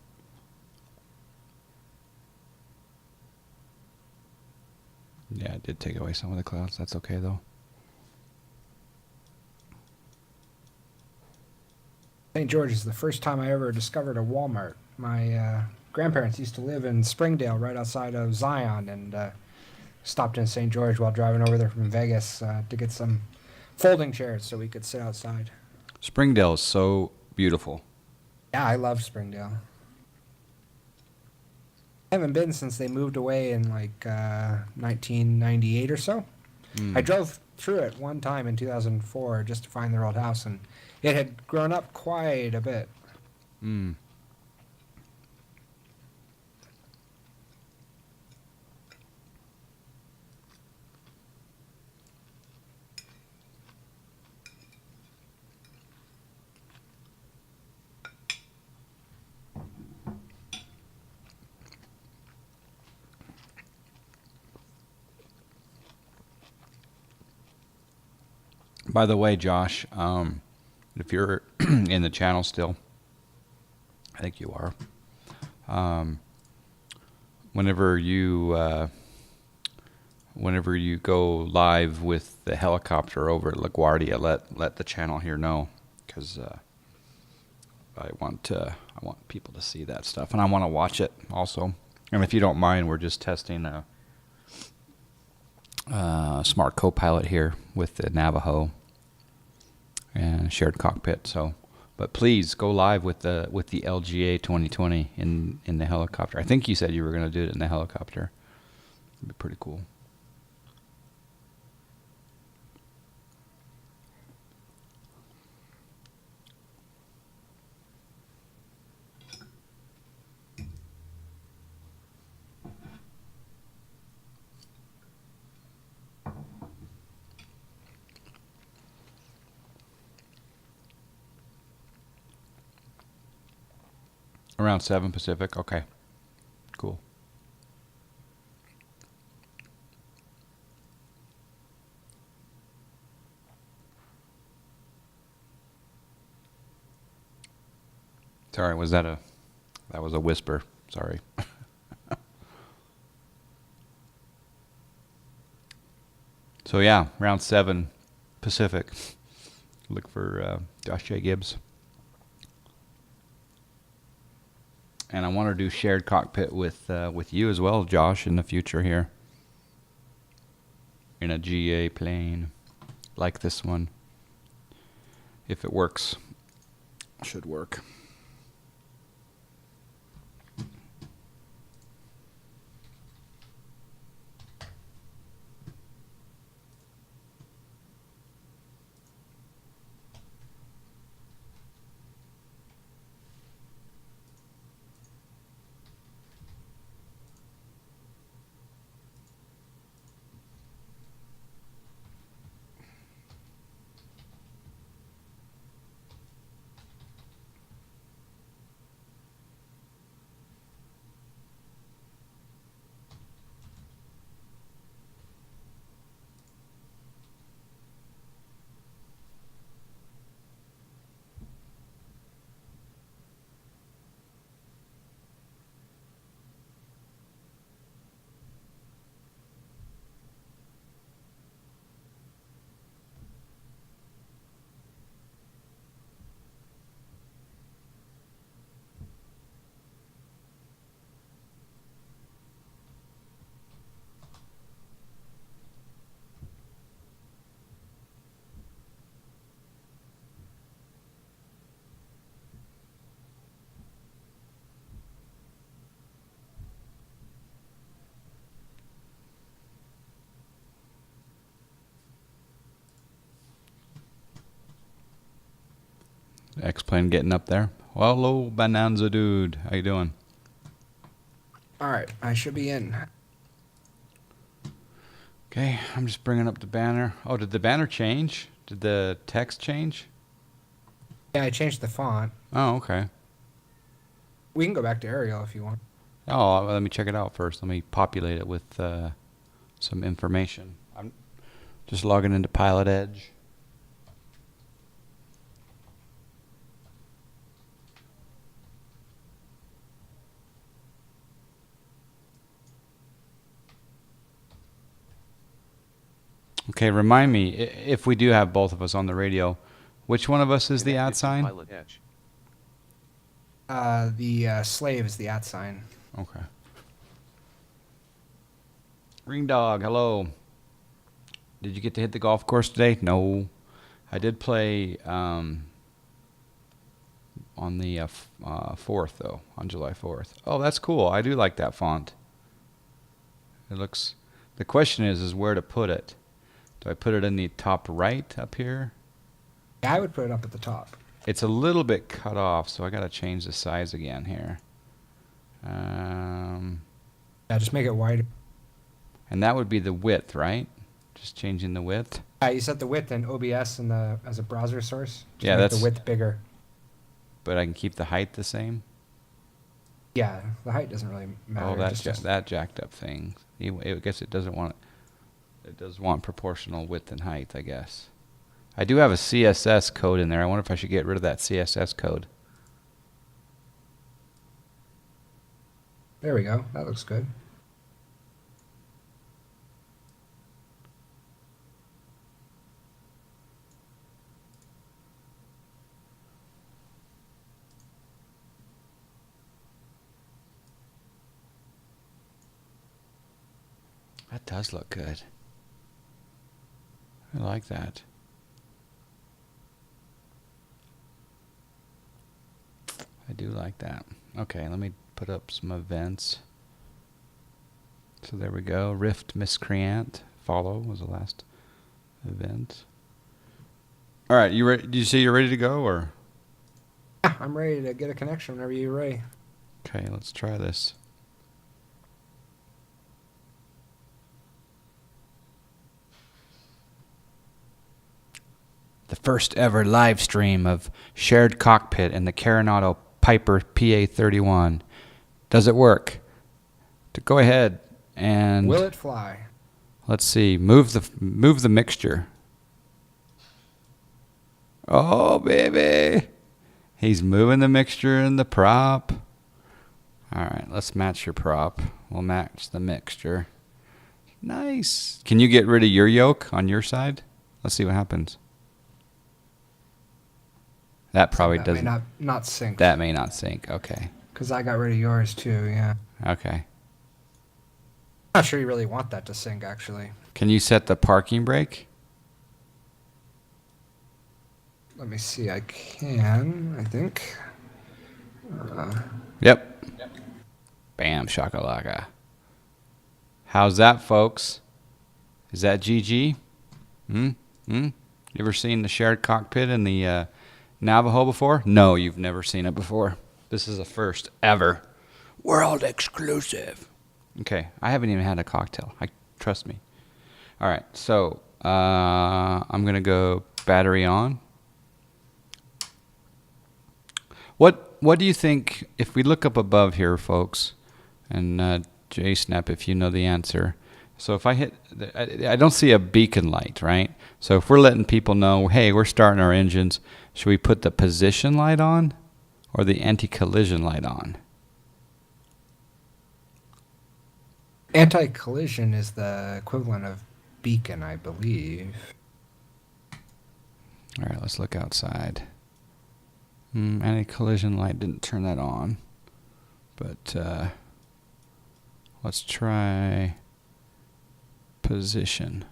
Yeah, it did take away some of the clouds. That's okay though. St. George is the first time I ever discovered a Walmart. My grandparents used to live in Springdale, right outside of Zion, and stopped in St. George while driving over there from Vegas to get some folding chairs so we could sit outside. Springdale is so beautiful. Yeah, I love Springdale. I haven't been since they moved away in like 1998 or so. I drove through it one time in 2004 just to find their old house, and it had grown up quite a bit. By the way, Josh, if you're in the channel still, I think you are. Whenever you whenever you go live with the helicopter over at LaGuardia, let the channel here know, because I want people to see that stuff, and I want to watch it also. And if you don't mind, we're just testing a smart co-pilot here with the Navajo and shared cockpit. So, but please go live with the LGA 2020 in the helicopter. I think you said you were going to do it in the helicopter. It'd be pretty cool. Around 7 Pacific. Okay. Cool. Sorry, that was a whisper. Sorry. So yeah, round 7 Pacific. Look for Josh J. Gibbs. And I want to do shared cockpit with you as well, Josh, in the future here. In a GA plane like this one. If it works. Should work. X-plane getting up there. Well, hello, Bonanza dude. How you doing? All right, I should be in. Okay, I'm just bringing up the banner. Oh, did the banner change? Did the text change? Yeah, I changed the font. Oh, okay. We can go back to Arial if you want. Oh, let me check it out first. Let me populate it with some information. I'm just logging into Pilot Edge. Okay, remind me, if we do have both of us on the radio, which one of us is the @ sign? Pilot Edge. The slave is the @ sign. Okay. Ring Dog, hello. Did you get to hit the golf course today? No. I did play on the 4th, though, on July 4th. Oh, that's cool. I do like that font. It looks... The question is where to put it. Do I put it in the top right up here? Yeah, I would put it up at the top. It's a little bit cut off, so I got to change the size again here. Yeah, just make it wider. And that would be the width, right? Just changing the width. Yeah, you set the width in OBS as a browser source. Just Yeah, make that's... the width bigger. But I can keep the height the same? Yeah, the height doesn't really matter. Oh, that jacked up thing. I guess it doesn't want... It does want proportional width and height, I guess. I do have a CSS code in there. I wonder if I should get rid of that CSS code. There we go. That looks good. That does look good. I like that. I do like that. Okay, let me put up some events. So there we go. Rift Miscreant. Follow was the last event. All right, you ready? Do you say you're ready to go, or? Yeah, I'm ready to get a connection whenever you're ready. Okay, let's try this. The first ever live stream of shared cockpit in the Coronado Piper PA-31. Does it work? Go ahead and Will it fly? let's see. Move the mixture. Oh baby, he's moving the mixture and the prop. All right, let's match your prop. We'll match the mixture. Nice. Can you get rid of your yoke on your side? Let's see what happens. That probably doesn't. May not sync. That may not sync. Okay. Because I got rid of yours too, yeah. Okay. Not sure you really want that to sync, actually. Can you set the parking brake? Let me see, I can, I think. Yep. Bam, shakalaka. How's that, folks? Is that GG? You ever seen the shared cockpit in the Navajo before? No, you've never seen it before. This is a first ever. World exclusive. Okay, I haven't even had a cocktail. Trust me. All right, so I'm going to go battery on. What do you think, if we look up above here, folks, and JSnap, if you know the answer. So if I hit, I don't see a beacon light, right? So if we're letting people know, hey, we're starting our engines, should we put the position light on or the anti-collision light on? Anti-collision is the equivalent of beacon, I believe. All right, let's look outside. Anti-collision light didn't turn that on, but let's try position.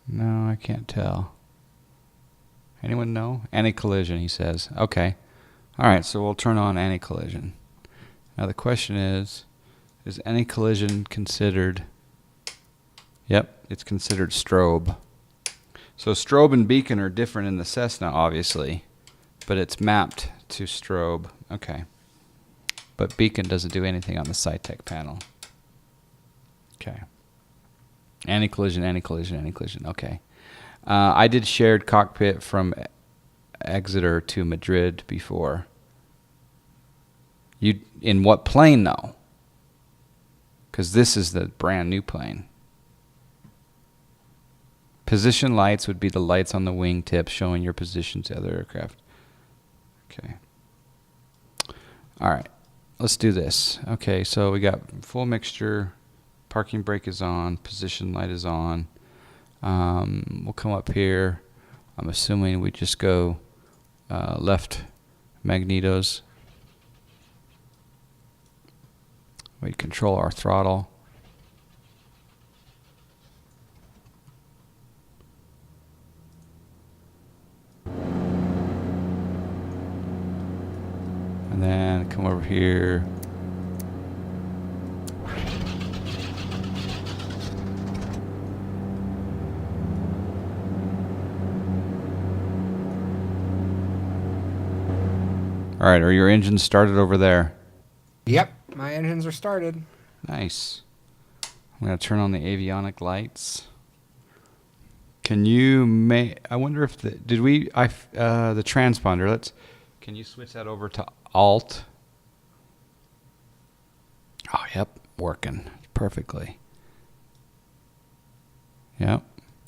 No, I can't tell. Anyone know? Anti-collision, he says. Okay. All right, so we'll turn on anti-collision. Now the question is anti-collision considered? Yep, it's considered strobe. So strobe and beacon are different in the Cessna, obviously, but it's mapped to strobe. Okay. But beacon doesn't do anything on the SciTech panel. Okay. Anti-collision, anti-collision, anti-collision. Okay. I did shared cockpit from Exeter to Madrid before. You in what plane though? Because this is the brand new plane. Position lights would be the lights on the wingtip showing your position to other aircraft. Okay. All right. Let's do this. Okay, so we got full mixture. Parking brake is on. Position light is on. We'll come up here. I'm assuming we just go left magnetos. We control our throttle. And then come over here. All right, are your engines started over there? Yep, my engines are started. Nice. I'm going to turn on the avionic lights. Can you I wonder if the transponder, can you switch that over to alt? Oh, yep, working perfectly. Yep.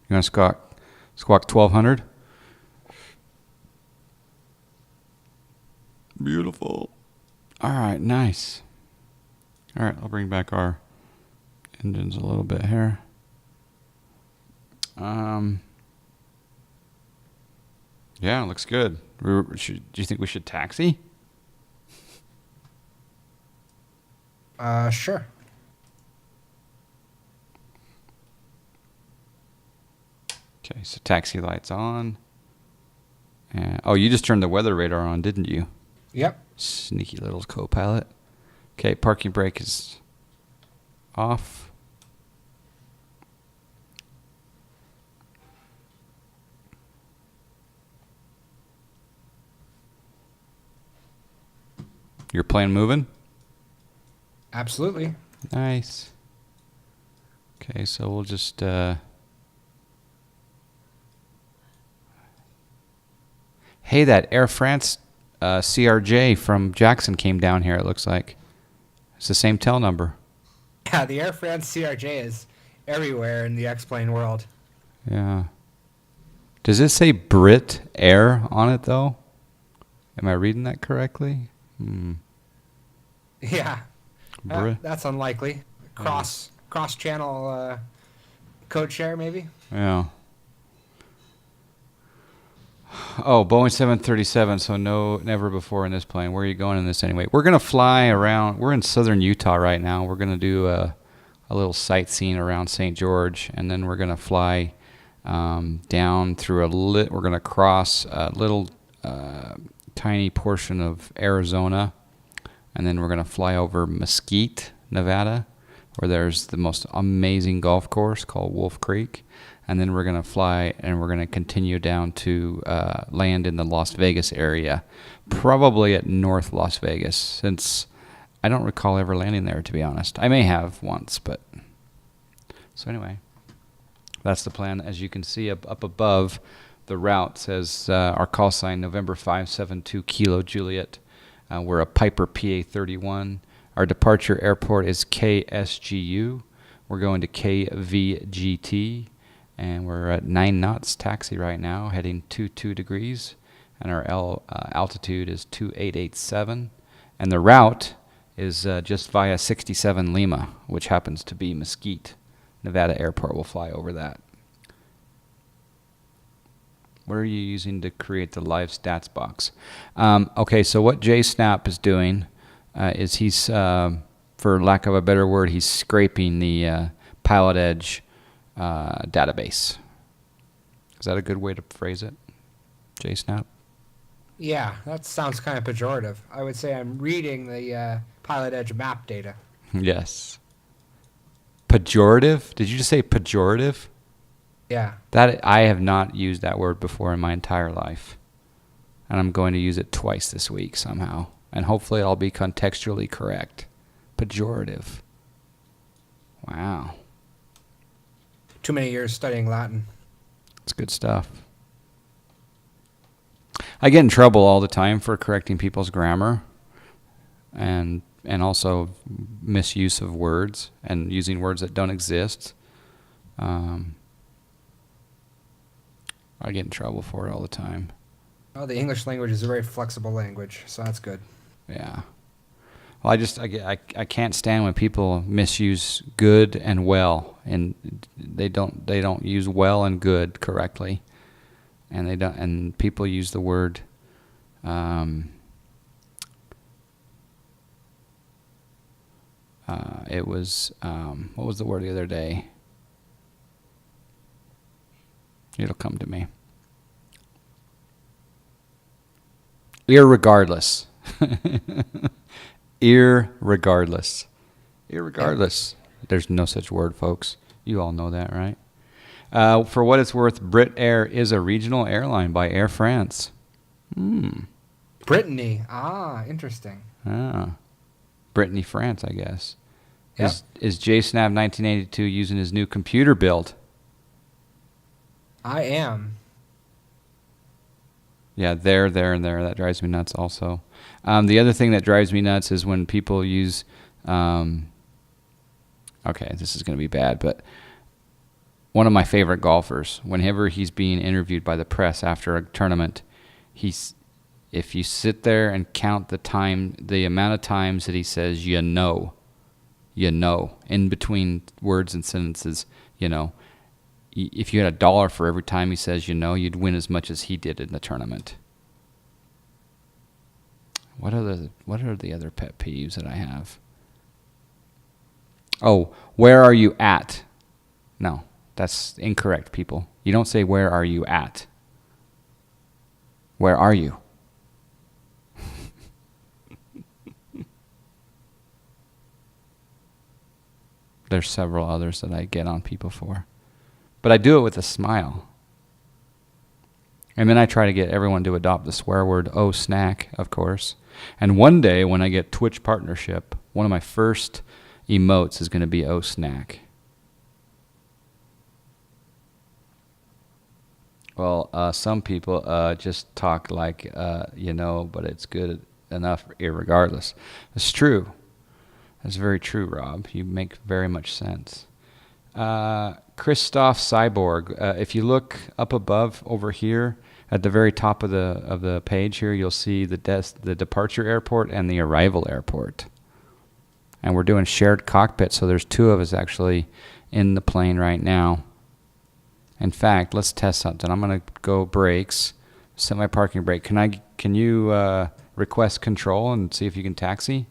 You want to squawk 1200? Beautiful. All right, nice. All right, I'll bring back our engines a little bit here. Yeah, looks good. Do you think we should taxi? Sure. Okay, so taxi lights on. And, oh, you just turned the weather radar on, didn't you? Yep. Sneaky little co-pilot. Okay, parking brake is off. Your plane moving? Absolutely. Nice. Okay, so we'll just hey, that Air France CRJ from Jackson came down here, it looks like. It's the same tail number. Yeah, the Air France CRJ is everywhere in the X-Plane world. Yeah. Does it say Brit Air on it, though? Am I reading that correctly? Yeah. Brit. That's unlikely. Cross-channel code share, maybe? Yeah. Oh, Boeing 737, so never before in this plane. Where are you going in this anyway? We're going to fly around. We're in southern Utah right now. We're going to do a little sightseeing around St. George, and then we're going to fly down through we're going to cross a little tiny portion of Arizona, and then we're going to fly over Mesquite, Nevada, where there's the most amazing golf course called Wolf Creek. And then we're going to fly and we're going to continue down to land in the Las Vegas area, probably at North Las Vegas, since I don't recall ever landing there, to be honest. I may have once, but... So anyway, that's the plan. As you can see up above, the route says our call sign November 572 Kilo Juliet. We're a Piper PA-31. Our departure airport is KSGU. We're going to KVGT. And we're at 9 knots taxi right now, heading 22 degrees. And our altitude is 2887. And the route is just via 67 Lima, which happens to be Mesquite, Nevada Airport. We'll fly over that. What are you using to create the live stats box? Okay, so what JSnap is doing is he's, for lack of a better word, he's scraping the Pilot Edge database. Is that a good way to phrase it? JSnap? Yeah, that sounds kind of pejorative. I would say I'm reading the Pilot Edge map data. Yes. Pejorative? Did you just say pejorative? Yeah. That I have not used that word before in my entire life. And I'm going to use it twice this week somehow. And hopefully I'll be contextually correct. Pejorative. Wow. Too many years studying Latin. It's good stuff. I get in trouble all the time for correcting people's grammar and also misuse of words and using words that don't exist. I get in trouble for it all the time. Oh, the English language is a very flexible language, so that's good. Yeah. Well, I can't stand when people misuse good and well, and they don't use well and good correctly, and people use the word it was what was the word the other day? It'll come to me. Irregardless. Irregardless. Irregardless. There's no such word, folks. You all know that, right? For what it's worth, Brit Air is a regional airline by Air France. Brittany. Ah, interesting. Brittany, France, I guess. Yep. Is JSnap 1982 using his new computer build? I am. Yeah, there, and there. That drives me nuts also. The other thing that drives me nuts is when people use... okay, this is going to be bad, but one of my favorite golfers, whenever he's being interviewed by the press after a tournament, if you sit there and count the amount of times that he says, you know, in between words and sentences, if you had $1 for every time he says, you'd win as much as he did in the tournament. What are the other pet peeves that I have? Oh, where are you at? No, that's incorrect, people. You don't say where are you at. Where are you? There's several others that I get on people for. But I do it with a smile. And then I try to get everyone to adopt the swear word, oh, snack, of course. And one day when I get Twitch partnership, one of my first emotes is going to be, oh, snack. Well, some people just talk like, but it's good enough irregardless. It's true. That's very true, Rob. You make very much sense. Christoph Cyborg, if you look up above over here at the very top of the page here, you'll see the departure airport and the arrival airport. And we're doing shared cockpit, so there's two of us actually in the plane right now. In fact, let's test something. I'm going to go brakes, set my parking brake. Can you request control and see if you can taxi?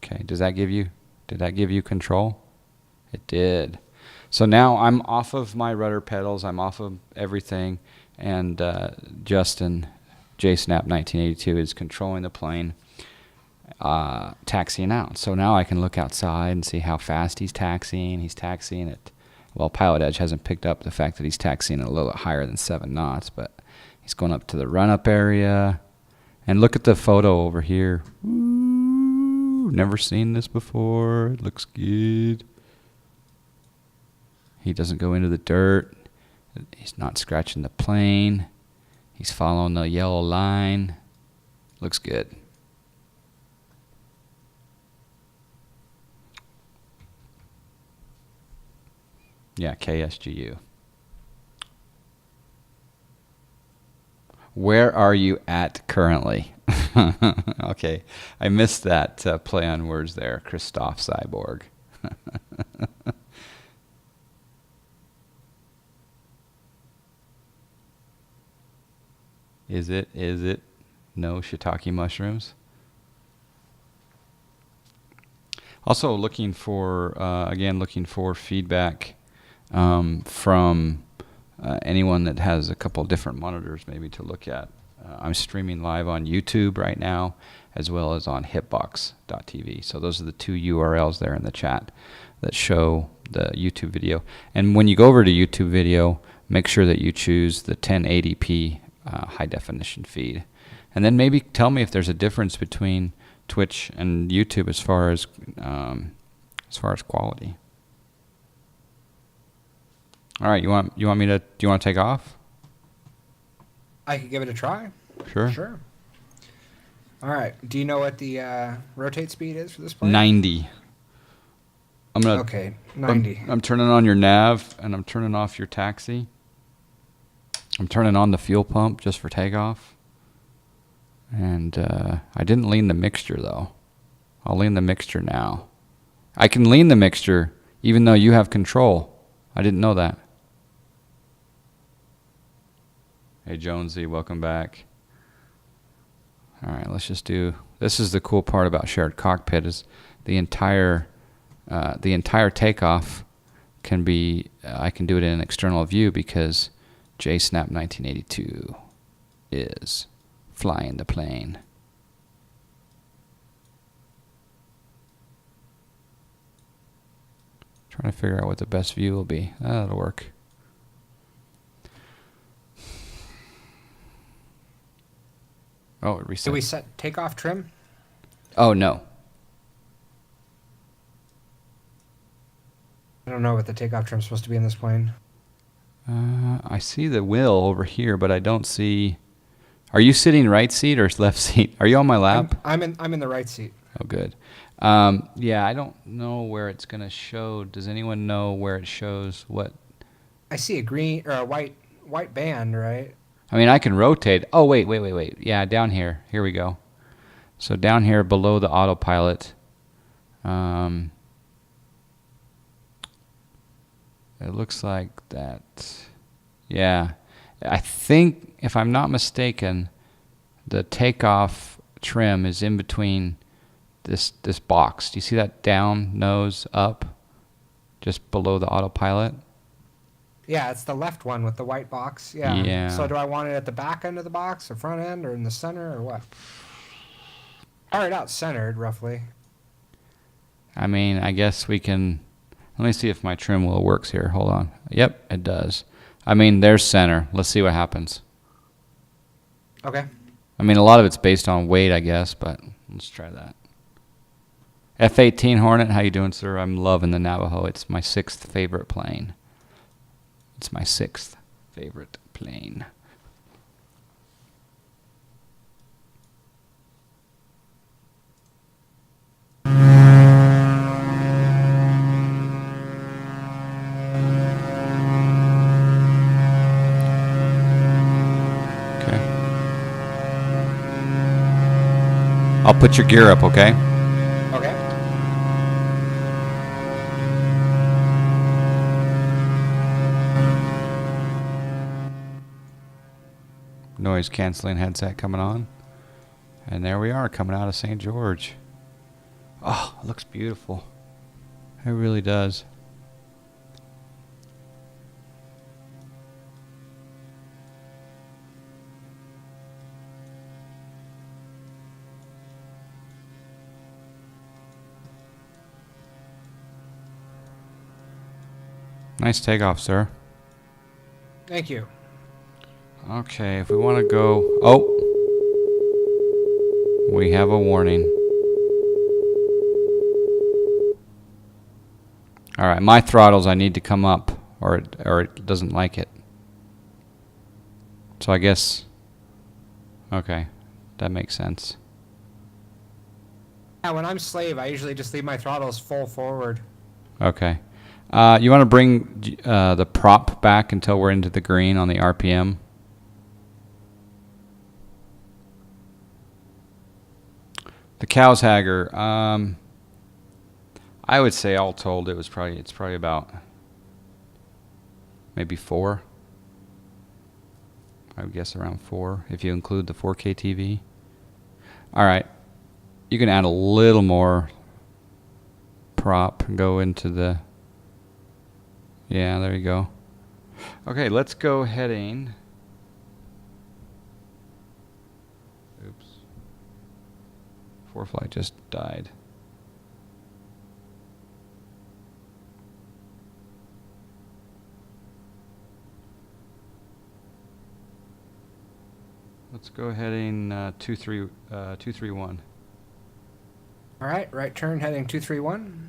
Okay, did that give you control? It did. So now I'm off of my rudder pedals, I'm off of everything, and Justin, JSnap 1982, is controlling the plane, taxiing out. So now I can look outside and see how fast he's taxiing. He's taxiing at, well, Pilot Edge hasn't picked up the fact that he's taxiing a little higher than 7 knots, but he's going up to the run-up area. And look at the photo over here. Ooh, never seen this before. It looks good. He doesn't go into the dirt. He's not scratching the plane. He's following the yellow line. Looks good. Yeah, KSGU. Where are you at currently? Okay, I missed that play on words there, Christoph Cyborg. Is it no shiitake mushrooms? Also looking for, looking for feedback from anyone that has a couple different monitors maybe to look at. I'm streaming live on YouTube right now, as well as on hitbox.tv. So those are the two URLs there in the chat that show the YouTube video. And when you go over to YouTube video, make sure that you choose the 1080p high definition feed. And then maybe tell me if there's a difference between Twitch and YouTube as far as quality. All right, you want me to? Do you want to take off? I could give it a try. Sure. Sure. All right. Do you know what the rotate speed is for this plane? 90. I'm gonna. Okay, 90. I'm turning on your nav and I'm turning off your taxi. I'm turning on the fuel pump just for takeoff. And I didn't lean the mixture though. I'll lean the mixture now. I can lean the mixture even though you have control. I didn't know that. Hey Jonesy, welcome back. All right, let's just do. This is the cool part about shared cockpit is the entire takeoff can be. I can do it in an external view because JSnap 1982 is flying the plane. Trying to figure out what the best view will be. That'll work. Oh, it reset. Did we set takeoff trim? Oh, no. I don't know what the takeoff trim's supposed to be in this plane. I see the wheel over here, but I don't see. Are you sitting right seat or left seat? Are you on my lap? I'm in the right seat. Oh, good. Yeah, I don't know where it's going to show. Does anyone know where it shows what? I see a green or a white band, right? I mean, I can rotate. Oh, wait. Yeah, down here. Here we go. So down here below the autopilot, it looks like that. Yeah, I think, if I'm not mistaken, the takeoff trim is in between this box. Do you see that down, nose, up, just below the autopilot? Yeah, it's the left one with the white box. Yeah. Yeah. So do I want it at the back end of the box, the front end, or in the center, or what? I already out centered, roughly. I mean, I guess we can... Let me see if my trim wheel works here. Hold on. Yep, it does. I mean, there's center. Let's see what happens. Okay. I mean, a lot of it's based on weight, I guess, but let's try that. F-18 Hornet, how you doing, sir? I'm loving the Navajo. It's my 6th favorite plane. It's my 6th favorite plane. I'll put your gear up, okay? Okay. Noise canceling headset coming on. And there we are, coming out of St. George. Oh, it looks beautiful. It really does. Nice takeoff, sir. Thank you. Okay, if we want to go... Oh! We have a warning. Alright, my throttles I need to come up, or it doesn't like it. So I guess... Okay, that makes sense. Yeah, when I'm slave, I usually just leave my throttles full forward. Okay. You want to bring the prop back until we're into the green on the RPM? The Cow's Hagger. I would say all told it's probably about maybe 4. I would guess around 4 if you include the 4K TV. All right. You can add a little more prop and go into the... Yeah, there you go. Okay, let's go heading. Oops. ForeFlight just died. Let's go heading 231. All right, right turn heading 231.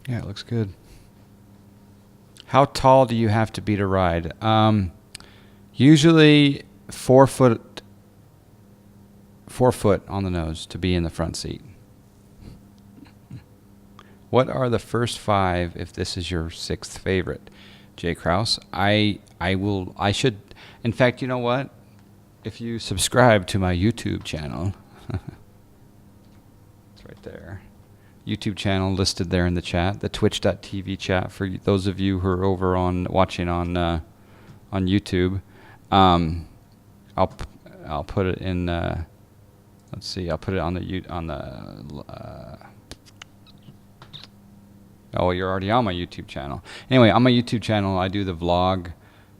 Yeah, it looks good. How tall do you have to be to ride? Usually 4 foot on the nose to be in the front seat. What are the first 5 if this is your 6th favorite? Jay Krause. I should, in fact, you know what? If you subscribe to my YouTube channel, it's right there. YouTube channel listed there in the chat, the twitch.tv chat for those of you who are over on watching on YouTube. I'll put it in. Let's see. I'll put it on the oh, you're already on my YouTube channel. Anyway, on my YouTube channel, I do the vlog.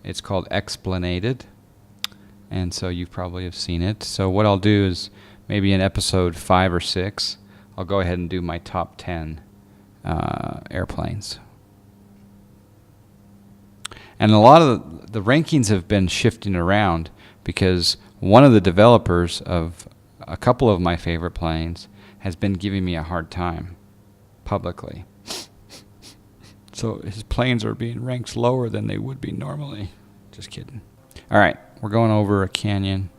It's called Explanated, and so you probably have seen it. So what I'll do is maybe in episode 5 or 6. I'll go ahead and do my top 10 airplanes. And a lot of the rankings have been shifting around because one of the developers of a couple of my favorite planes has been giving me a hard time publicly. So his planes are being ranked lower than they would be normally. Just kidding. All right, we're going over a canyon.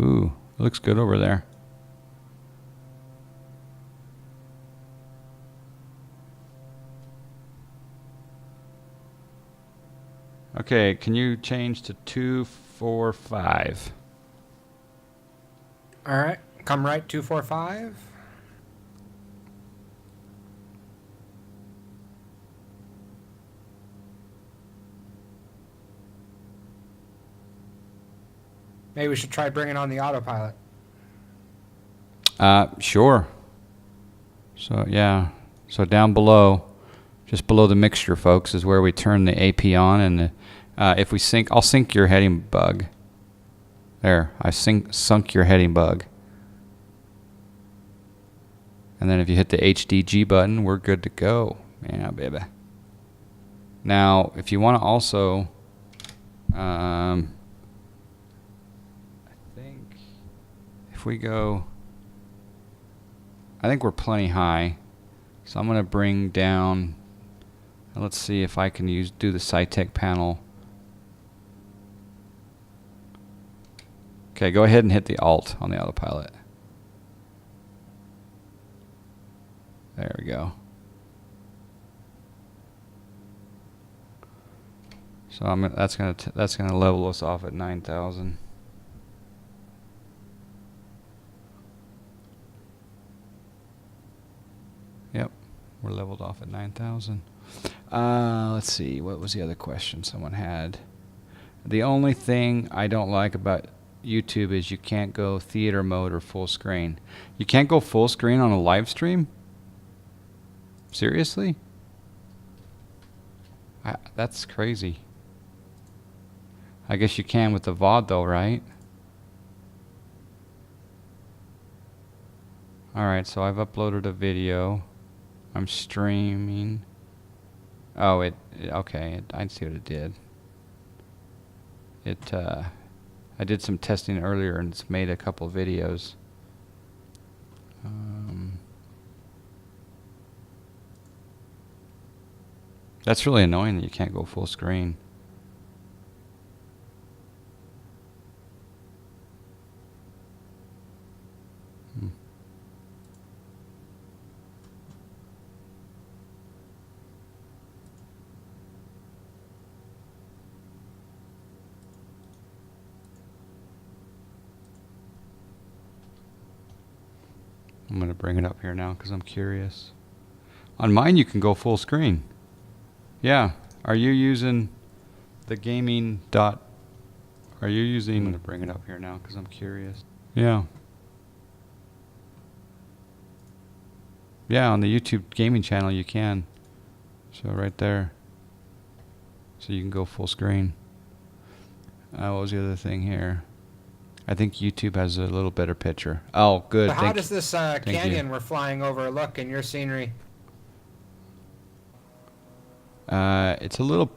Ooh, it looks good over there. Okay, can you change to 245? All right. Come right 245. Maybe we should try bringing on the autopilot. Sure. So yeah, so down below, just below the mixture, folks, is where we turn the AP on, and if we sync, I'll sync your heading bug. There, I sunk your heading bug. And then if you hit the HDG button, we're good to go. Yeah, baby. Now, if you want to also, I think if we go, I think we're plenty high. So I'm going to bring down, let's see if I can do the SciTech panel. Okay, go ahead and hit the Alt on the autopilot. There we go. So that's gonna level us off at 9,000. Yep, we're leveled off at 9,000. Let's see, what was the other question someone had? The only thing I don't like about YouTube is you can't go theater mode or full screen. You can't go full screen on a live stream? Seriously? That's crazy. I guess you can with the VOD though, right? Alright, so I've uploaded a video. I'm streaming. Oh, okay, I see what it did. I did some testing earlier and it's made a couple videos. That's really annoying that you can't go full screen. I'm going to bring it up here now because I'm curious. On mine you can go full screen. Yeah. Are you using the gaming dot? Are you using? I'm going to bring it up here now because I'm curious. Yeah. Yeah, on the YouTube gaming channel you can. So right there. So you can go full screen. What was the other thing here? I think YouTube has a little better picture. Oh, good. So how does this canyon we're flying over look in your scenery? It's a little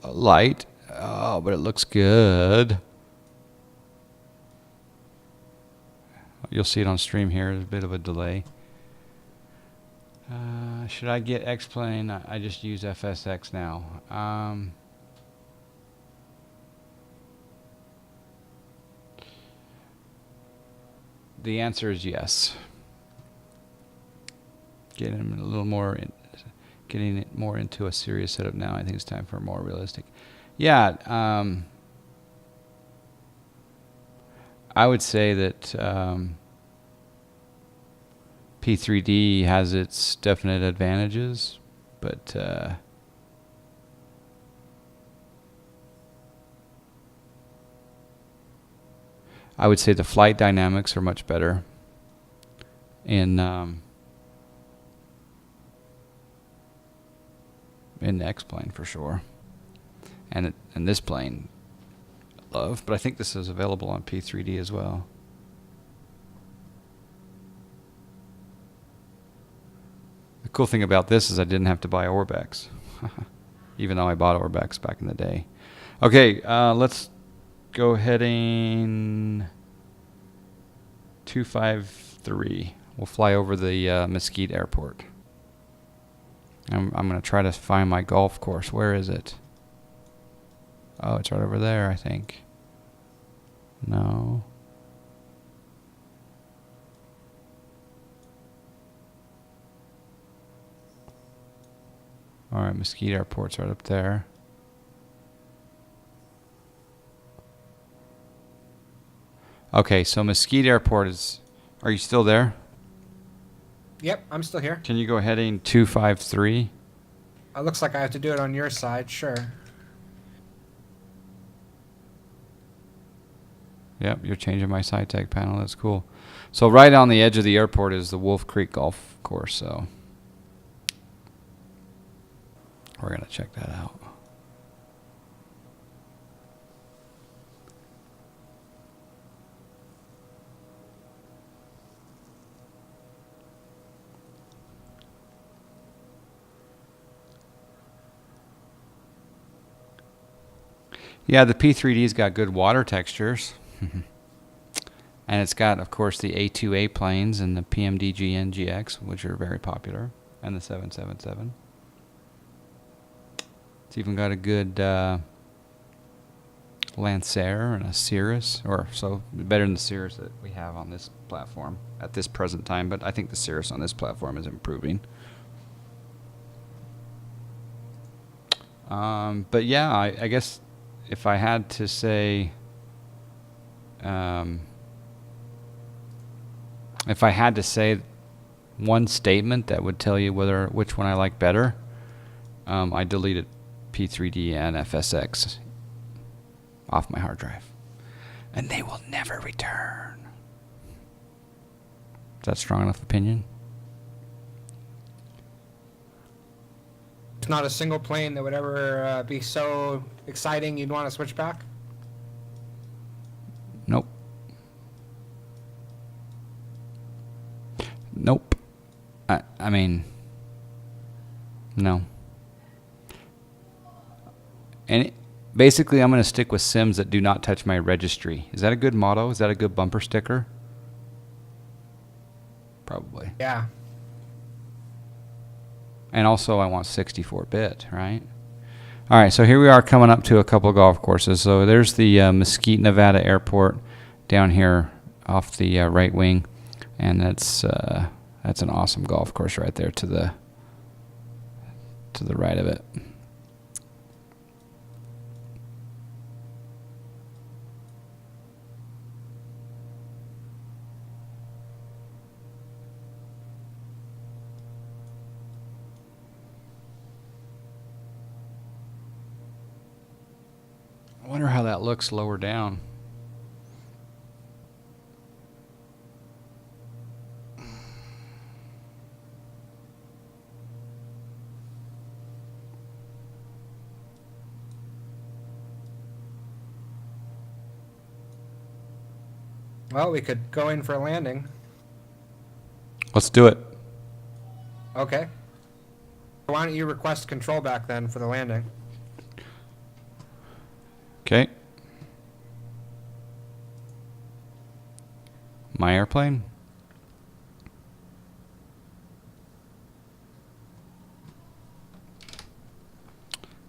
light. Oh, but it looks good. You'll see it on stream here. There's a bit of a delay. Should I get X-Plane? I just use FSX now. The answer is yes. Getting a little more, getting it more into a serious setup now. I think it's time for more realistic. Yeah, I would say that P3D has its definite advantages, but I would say the flight dynamics are much better in the X-Plane for sure, and this plane I love, but I think this is available on P3D as well. The cool thing about this is I didn't have to buy Orbex, even though I bought Orbex back in the day. Okay, let's go heading 253. We'll fly over the Mesquite Airport. I'm going to try to find my golf course. Where is it? Oh, it's right over there, I think. No. All right, Mesquite Airport's right up there. Okay, so Mesquite Airport is... Are you still there? Yep, I'm still here. Can you go heading 253? It looks like I have to do it on your side, sure. Yep, you're changing my side tag panel. That's cool. So right on the edge of the airport is the Wolf Creek Golf Course, so we're going to check that out. Yeah, the P3D's got good water textures. And it's got, of course, the A2A planes and the PMDG NGX, which are very popular, and the 777. It's even got a good Lancer and a Cirrus, or so better than the Cirrus that we have on this platform at this present time, but I think the Cirrus on this platform is improving. But yeah, I guess if I had to say... if I had to say one statement that would tell you which one I like better, I deleted P3D and FSX off my hard drive. And they will never return. Is that strong enough opinion? There's not a single plane that would ever be so exciting you'd want to switch back? Nope. Nope. I mean, no. And basically, I'm going to stick with sims that do not touch my registry. Is that a good motto? Is that a good bumper sticker? Probably. Yeah. And also, I want 64-bit, right? All right, so here we are coming up to a couple of golf courses. So there's the Mesquite, Nevada airport down here off the right wing. And that's an awesome golf course right there to the right of it. I wonder how that looks lower down. Well, we could go in for a landing. Let's do it. Okay. Why don't you request control back then for the landing? Okay. My airplane.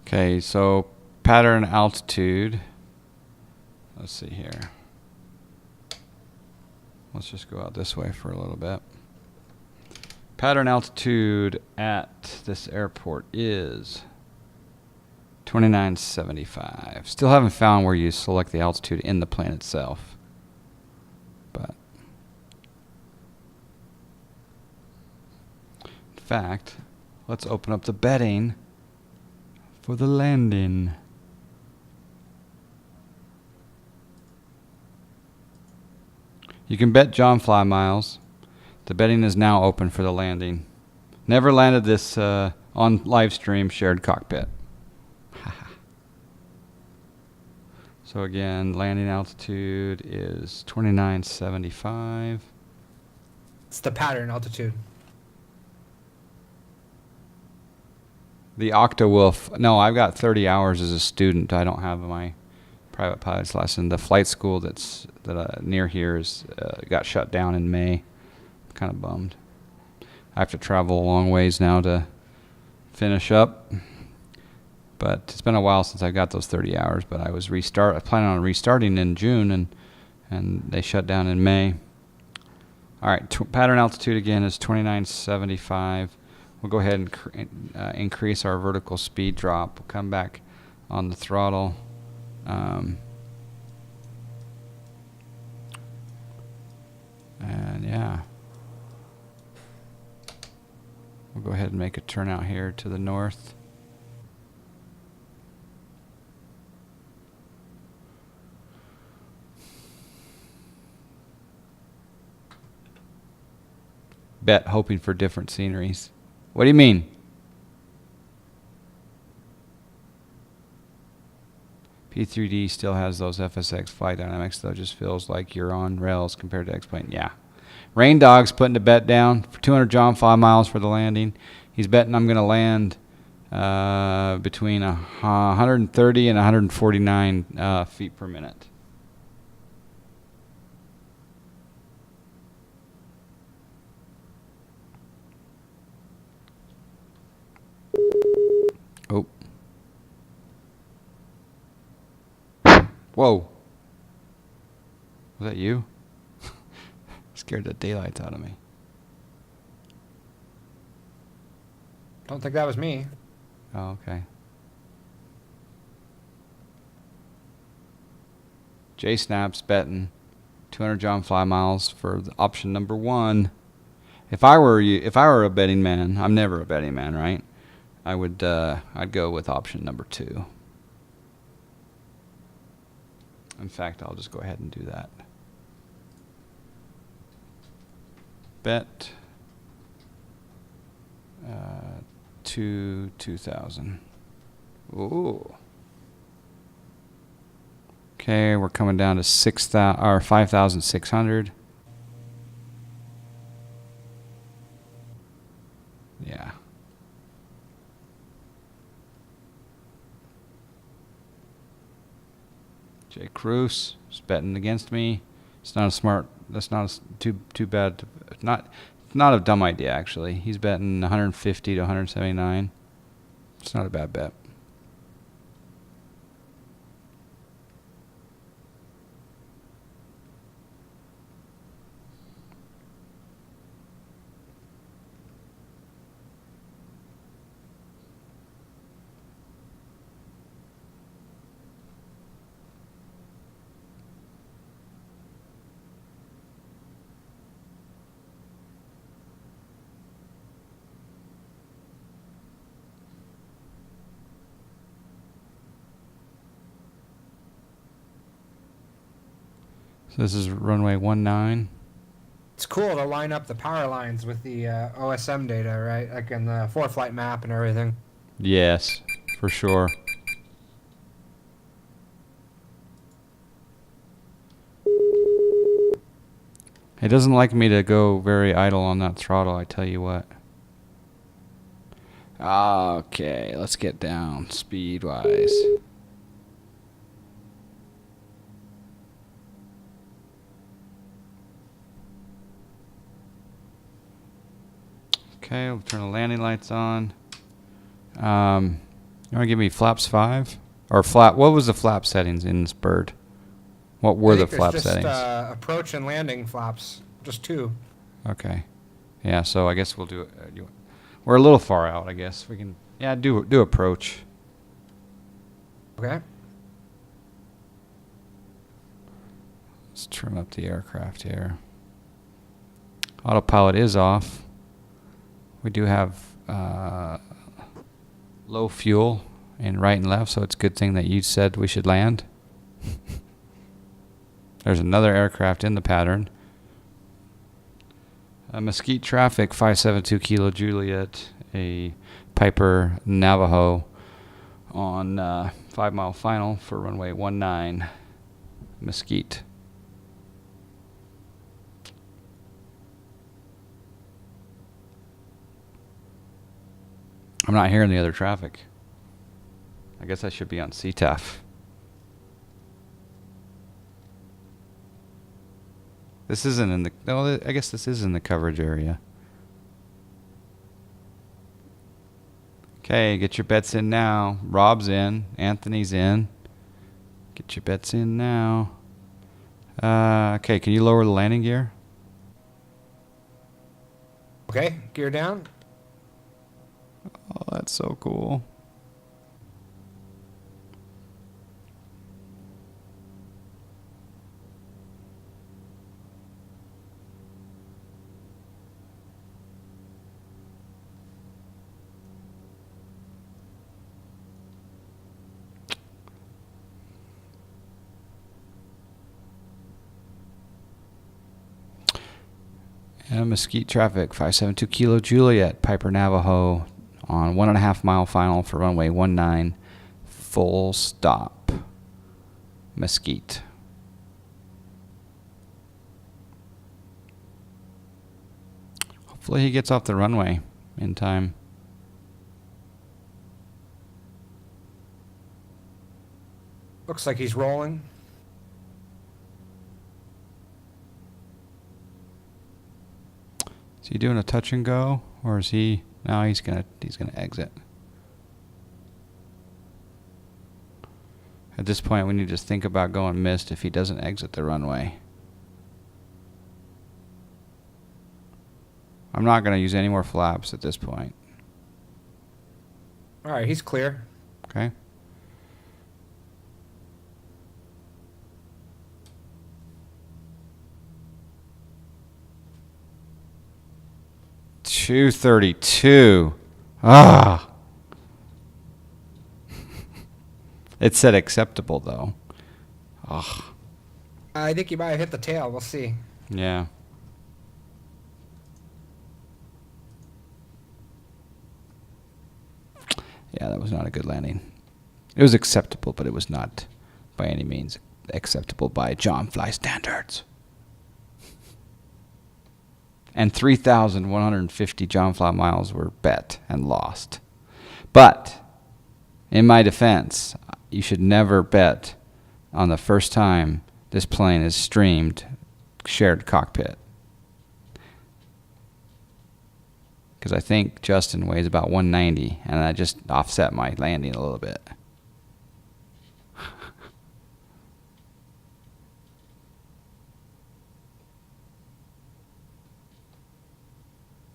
Okay, so pattern altitude. Let's see here. Let's just go out this way for a little bit. Pattern altitude at this airport is 2975. Still haven't found where you select the altitude in the plane itself. But in fact, let's open up the betting for the landing. You can bet John Fly Miles. The betting is now open for the landing. Never landed this on live stream shared cockpit. So again, landing altitude is 2975. It's the pattern altitude. The Octawolf. No, I've got 30 hours as a student. I don't have my private pilot's lesson. The flight school that's near here is got shut down in May. I'm kind of bummed. I have to travel a long ways now to finish up. But it's been a while since I got those 30 hours. But I was planning on restarting in June, and they shut down in May. All right, pattern altitude again is 2975. We'll go ahead and increase our vertical speed drop. We'll come back on the throttle. Yeah. We'll go ahead and make a turn out here to the north. Bet, hoping for different sceneries. What do you mean? P3D still has those FSX flight dynamics, though. Just feels like you're on rails compared to X-Plane. Yeah. Rain Dog's putting a bet down for 200 John, 5 miles for the landing. He's betting I'm going to land between 130 and 149 feet per minute. Oh. Whoa. Was that you? Scared the daylights out of me. Don't think that was me. Oh, okay. J Snap's betting 200 John fly miles for the option number 1. If I were a betting man, I'm never a betting man, right? I'd go with option number 2. In fact, I'll just go ahead and do that. Bet 2,000. Ooh. Okay, we're coming down to 6,000 or 5,600. Yeah. Jay Cruz is betting against me. It's not a smart. That's not too bad. Not a dumb idea actually. He's betting 150 to 179. It's not a bad bet. So this is runway 19. It's cool to line up the power lines with the OSM data, right? Like in the four-flight map and everything. Yes, for sure. It doesn't like me to go very idle on that throttle, I tell you what. Okay, let's get down speed-wise. Okay, we'll turn the landing lights on. You want to give me flaps 5? Or flap, what was the flap settings in this bird? What were the flap settings? Approach and landing flaps, just 2. Okay. Yeah, so I guess we'll do it. We're a little far out, I guess. We can, yeah, do approach. Okay. Let's trim up the aircraft here. Autopilot is off. We do have low fuel in right and left, so it's a good thing that you said we should land. There's another aircraft in the pattern. Mesquite traffic, 572 Kilo Juliet, a Piper Navajo on 5 mile final for runway 19, Mesquite. I'm not hearing the other traffic. I guess I should be on CTAF. This isn't in the... No, I guess this is in the coverage area. Okay, get your bets in now. Rob's in. Anthony's in. Get your bets in now. Okay, can you lower the landing gear? Okay, gear down. Oh, that's so cool. And Mesquite traffic, 572 Kilo Juliet, Piper Navajo on 1.5 mile final for runway 19, full stop. Mesquite. Hopefully he gets off the runway in time. Looks like he's rolling. Is he doing a touch and go, or is he? No, he's gonna exit. At this point, we need to just think about going missed if he doesn't exit the runway. I'm not gonna use any more flaps at this point. All right, he's clear. Okay. $232. Ah. It said acceptable though. Ugh. I think he might have hit the tail. We'll see. Yeah. Yeah, that was not a good landing. It was acceptable, but it was not by any means acceptable by John Fly standards. And 3,150 John Fly miles were bet and lost. But, in my defense, you should never bet on the first time this plane is streamed shared cockpit. Because I think Justin weighs about 190, and I just offset my landing a little bit.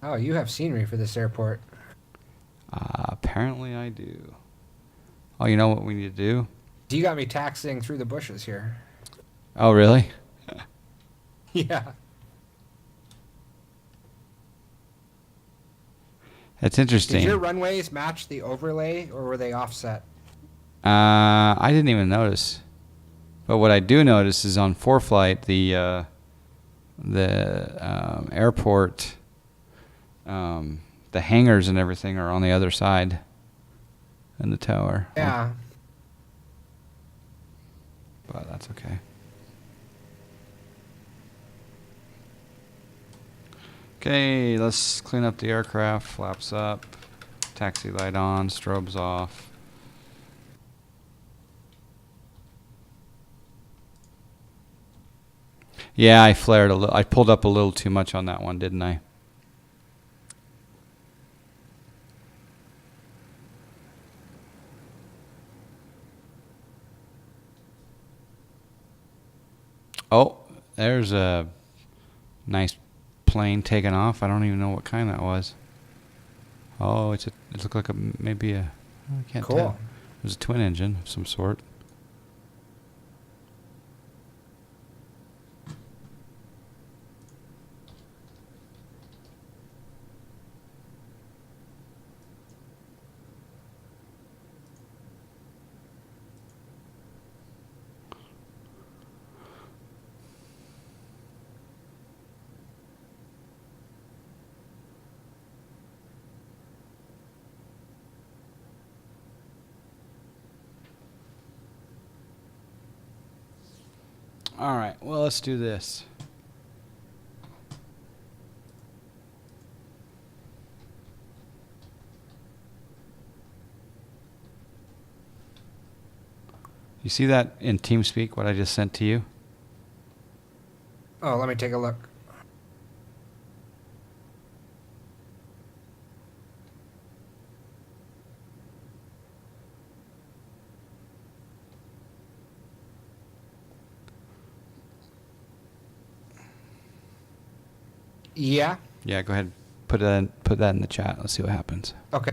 Oh, you have scenery for this airport. Apparently I do. Oh, you know what we need to do? You got me taxiing through the bushes here. Oh, really? Yeah. That's interesting. Did your runways match the overlay, or were they offset? I didn't even notice. But what I do notice is on ForeFlight, the airport, the hangars and everything are on the other side in the tower. Yeah. But that's okay. Okay, let's clean up the aircraft. Flaps up. Taxi light on. Strobes off. Yeah, I flared a little. I pulled up a little too much on that one, didn't I? Oh, there's a nice plane taking off. I don't even know what kind that was. Oh, it looked like maybe a, I can't Cool. tell. It was a twin engine of some sort. All right, well, let's do this. You see that in TeamSpeak, what I just sent to you? Oh, let me take a look. Yeah. Yeah, go ahead. Put that in the chat. Let's see what happens. Okay.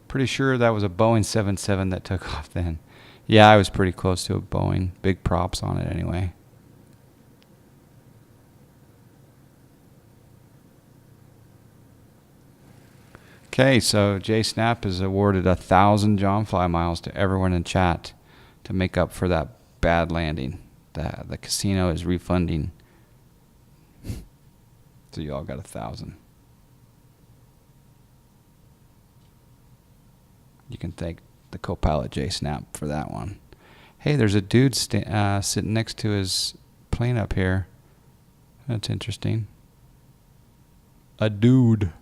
Pretty sure that was a Boeing 77 that took off then. Yeah, I was pretty close to a Boeing. Big props on it anyway. Okay, so JSnap has awarded 1,000 John Fly miles to everyone in chat to make up for that bad landing. The casino is refunding So you all got 1,000. You can thank the co-pilot JSnap for that one. Hey, there's a dude sitting next to his plane up here. That's interesting. A dude.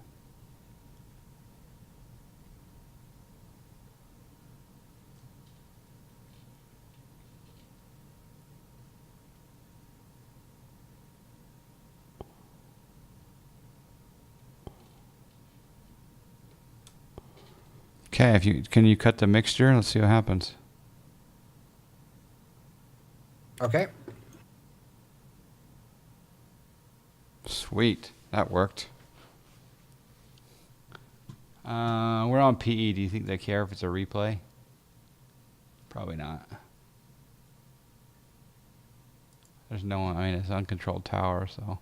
Okay, can you cut the mixture? Let's see what happens. Okay. Sweet, that worked. We're on PE. Do you think they care if it's a replay? Probably not. There's no one. I mean, it's an uncontrolled tower, so.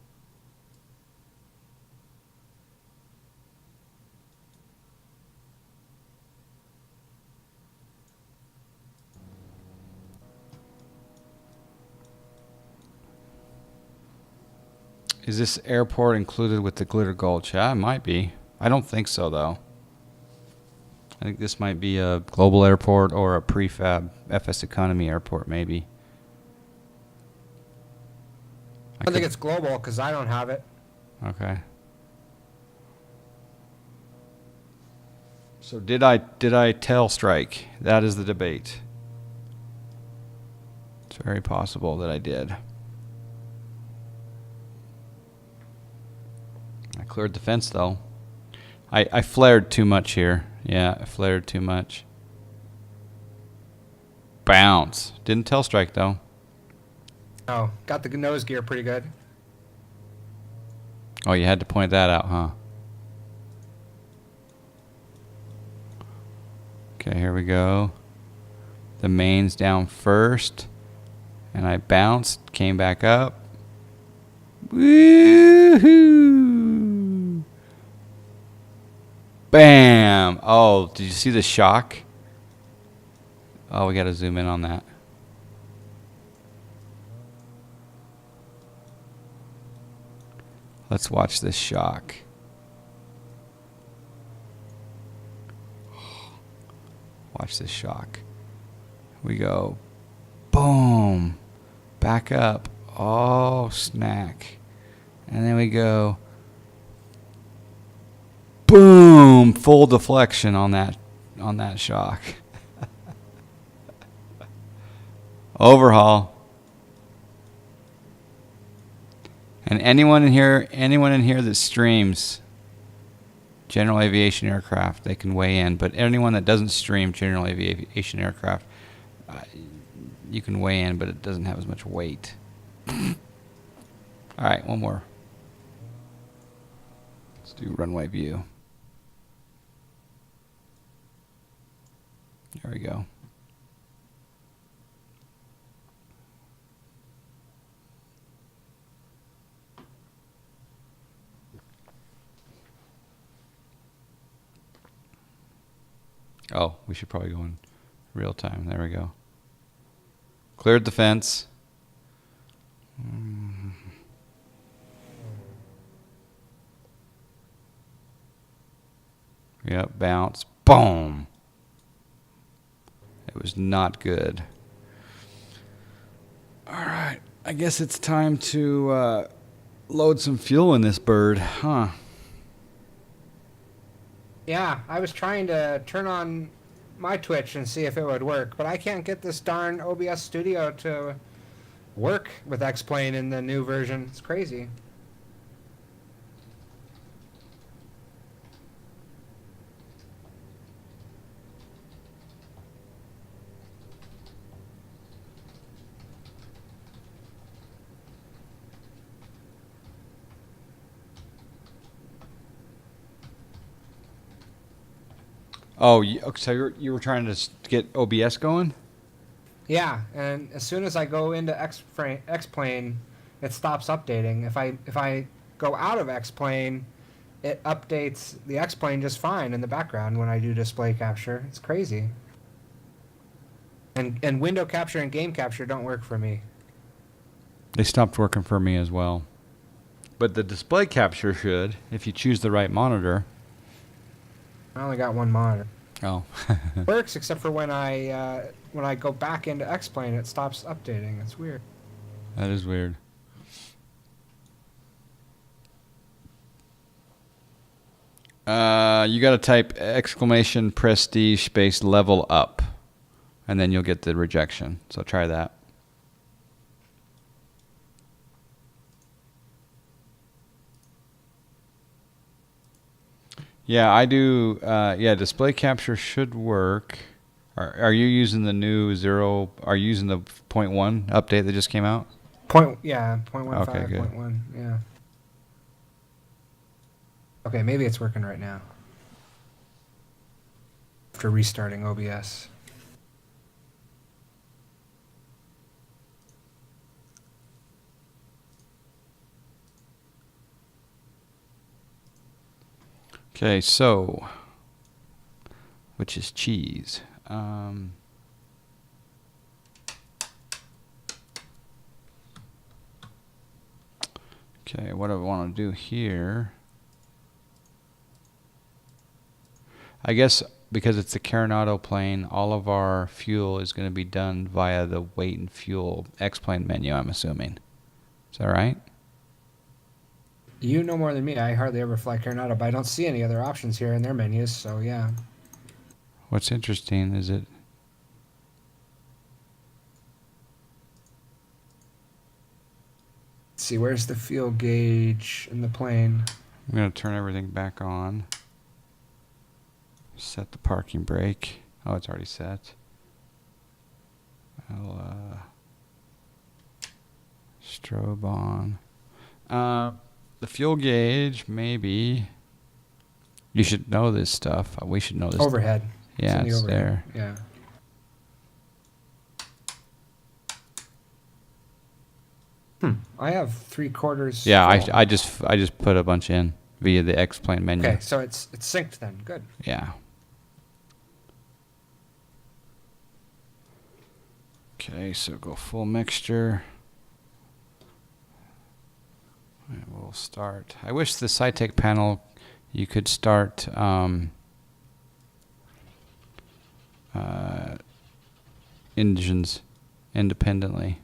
Is this airport included with the Glitter Gulch? Yeah, it might be. I don't think so, though. I think this might be a global airport or a prefab FS Economy airport, maybe. I think it's global because I don't have it. Okay. So did I tail strike? That is the debate. It's very possible that I did. I cleared the fence though. I flared too much here. Yeah, I flared too much. Bounce. Didn't tail strike though. Oh, got the nose gear pretty good. Oh, you had to point that out, huh? Okay, here we go. The main's down first. And I bounced, came back up. Woohoo! Bam! Oh, did you see the shock? Oh, we gotta zoom in on that. Let's watch this shock. Watch this shock. We go. Boom. Back up. Oh, snack. And then we go. Boom. Full deflection on that shock. Overhaul. And anyone in here that streams general aviation aircraft, they can weigh in. But anyone that doesn't stream general aviation aircraft, you can weigh in, but it doesn't have as much weight. All right, one more. Let's do runway view. There we go. Oh, we should probably go in real time. There we go. Cleared the fence. Yep, bounce. Boom. It was not good. All right. I guess it's time to load some fuel in this bird, huh? Yeah, I was trying to turn on my Twitch and see if it would work, but I can't get this darn OBS Studio to work with X-Plane in the new version. It's crazy. Oh, so you were trying to get OBS going? Yeah, and as soon as I go into X-Plane, it stops updating. If I go out of X-Plane, it updates the X-Plane just fine in the background when I do display capture. It's crazy. And window capture and game capture don't work for me. They stopped working for me as well. But the display capture should, if you choose the right monitor. I only got one monitor. Oh. Works except for when I go back into X-Plane, it stops updating. It's weird. That is weird. You got to type exclamation prestige space level up, and then you'll get the rejection. So try that. Yeah, I do. Yeah, display capture should work. Are you using the new 0? Are you using the 0.1 update that just came out? 0.15, Okay, good. 0.1, yeah. Okay, maybe it's working right now. After restarting OBS. Okay, so which is cheese. Okay, what do I want to do here? I guess because it's the Coronado plane, all of our fuel is going to be done via the weight and fuel X-plane menu, I'm assuming. Is that right? You know more than me. I hardly ever fly Coronado, but I don't see any other options here in their menus, so yeah. What's interesting is it... Let's see, where's the fuel gauge in the plane? I'm going to turn everything back on. Set the parking brake. Oh, it's already set. I'll strobe on. The fuel gauge, maybe. You should know this stuff. We should know this. Overhead. Yeah, it's there. Yeah. I have 3/4. Yeah, full. I just put a bunch in via the X-plane menu. Okay, so it's synced then. Good. Yeah. Okay, so go full mixture. And we'll start. I wish the SciTech panel you could start engines independently.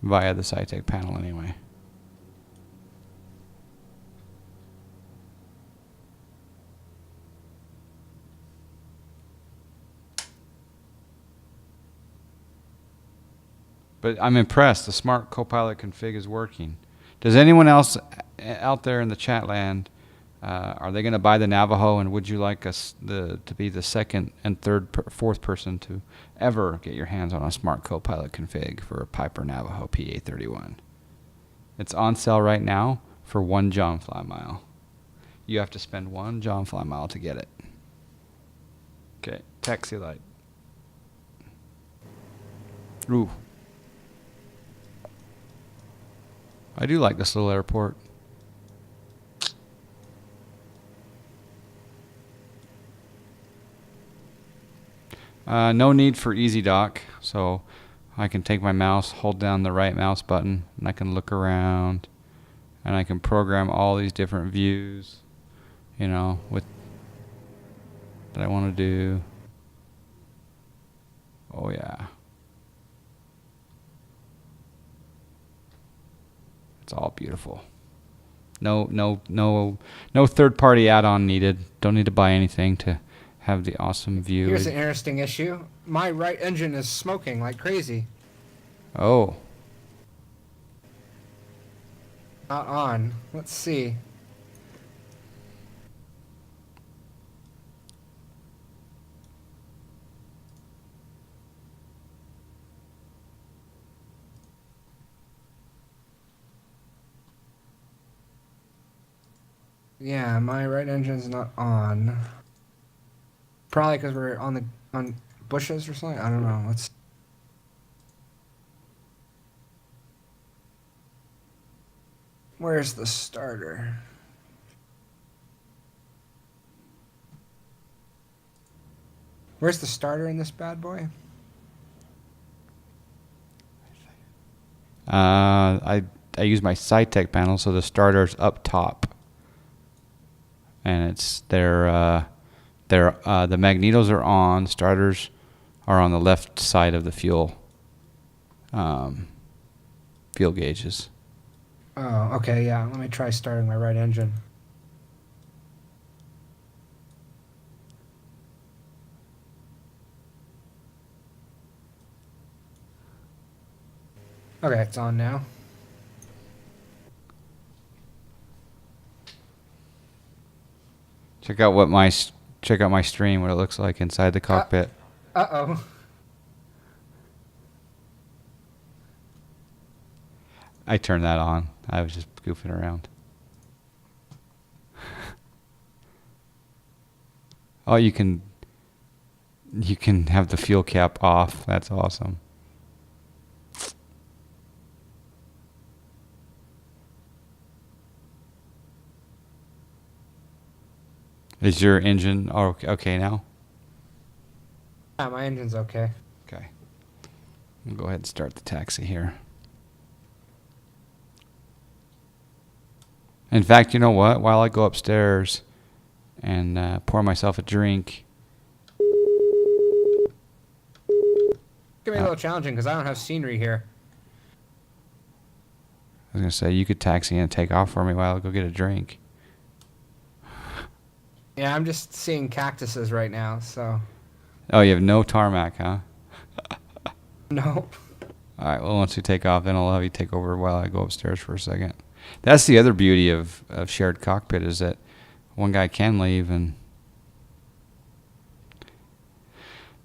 Via the SciTech panel anyway. But I'm impressed. The smart Copilot config is working. Does anyone else out there in the chat land, are they going to buy the Navajo, and would you like us to be the second and fourth person to ever get your hands on a smart Copilot config for a Piper Navajo PA-31? It's on sale right now for 1 John Fly Mile. You have to spend 1 John Fly Mile to get it. Okay, taxi light. Ooh. I do like this little airport. No need for easy dock, so I can take my mouse, hold down the right mouse button, and I can look around, and I can program all these different views, you know, with that I want to do. Oh yeah. It's all beautiful. No third-party add-on needed. Don't need to buy anything to have the awesome view. Here's an interesting issue. My right engine is smoking like crazy. Oh. Not on. Let's see. Yeah, my right engine's not on. Probably because we're on bushes or something. I don't know. Let's. Where's the starter? Where's the starter in this bad boy? I use my SciTech panel, so the starter's up top, and it's the magnetos are on. Starters are on the left side of the fuel gauges. Oh, okay, yeah. Let me try starting my right engine. Okay, it's on now. Check out my stream, what it looks like inside the cockpit. Uh-oh. I turned that on. I was just goofing around. Oh, you can have the fuel cap off. That's awesome. Is your engine okay now? Yeah, my engine's okay. Okay. We'll go ahead and start the taxi here. In fact, you know what? While I go upstairs and pour myself a drink. It's gonna be a little challenging because I don't have scenery here. I was going to say, you could taxi and take off for me while I go get a drink. Yeah, I'm just seeing cactuses right now, so. Oh, you have no tarmac, huh? Nope. All right, well, once you take off, then I'll have you take over while I go upstairs for a second. That's the other beauty of shared cockpit, is that one guy can leave, and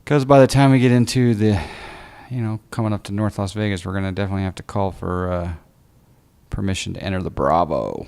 because by the time we get into the, coming up to North Las Vegas, we're going to definitely have to call for permission to enter the Bravo.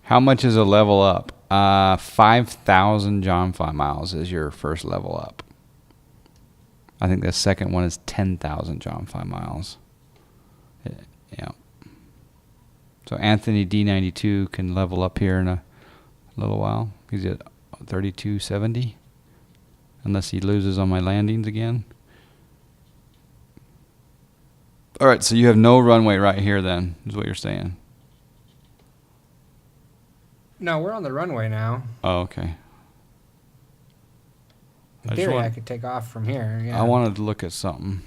How much is a level up? 5,000 John Fly miles is your first level up. I think the second one is 10,000 John Fly miles. Yeah. So Anthony D92 can level up here in a little while. He's at 3270, unless he loses on my landings again. All right, so you have no runway right here then, is what you're saying. No, we're on the runway now. Oh, okay. In theory, I could take off from here. Yeah. I wanted to look at something.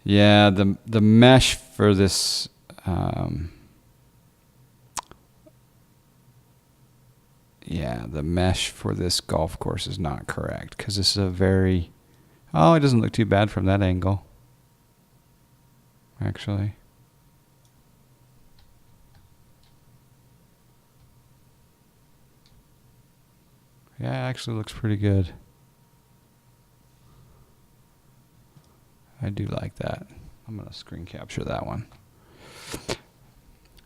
Yeah, the mesh for this the mesh for this golf course is not correct, because this is a very... Oh, it doesn't look too bad from that angle, actually. Yeah, it actually looks pretty good. I do like that. I'm going to screen capture that one.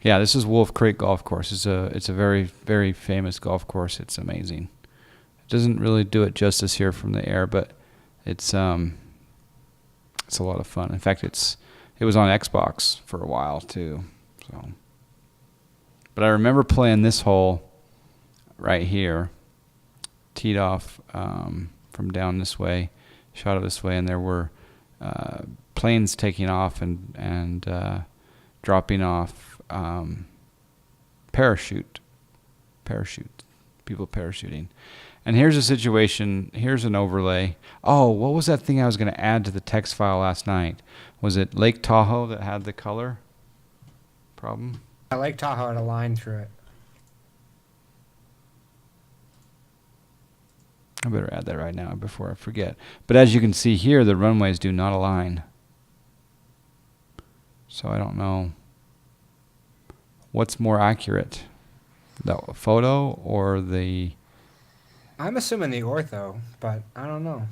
Yeah, this is Wolf Creek Golf Course. It's a very, very famous golf course. It's amazing. It doesn't really do it justice here from the air, but it's a lot of fun. In fact, it was on Xbox for a while too. So, but I remember playing this hole right here, teed off from down this way, shot it this way, and there were planes taking off and dropping off people parachuting. And here's a situation, here's an overlay. Oh, what was that thing I was going to add to the text file last night? Was it Lake Tahoe that had the color problem? Lake Tahoe had a line through it. I better add that right now before I forget. But as you can see here, the runways do not align. So I don't know What's more accurate? The photo or the... I'm assuming the ortho, but I don't know.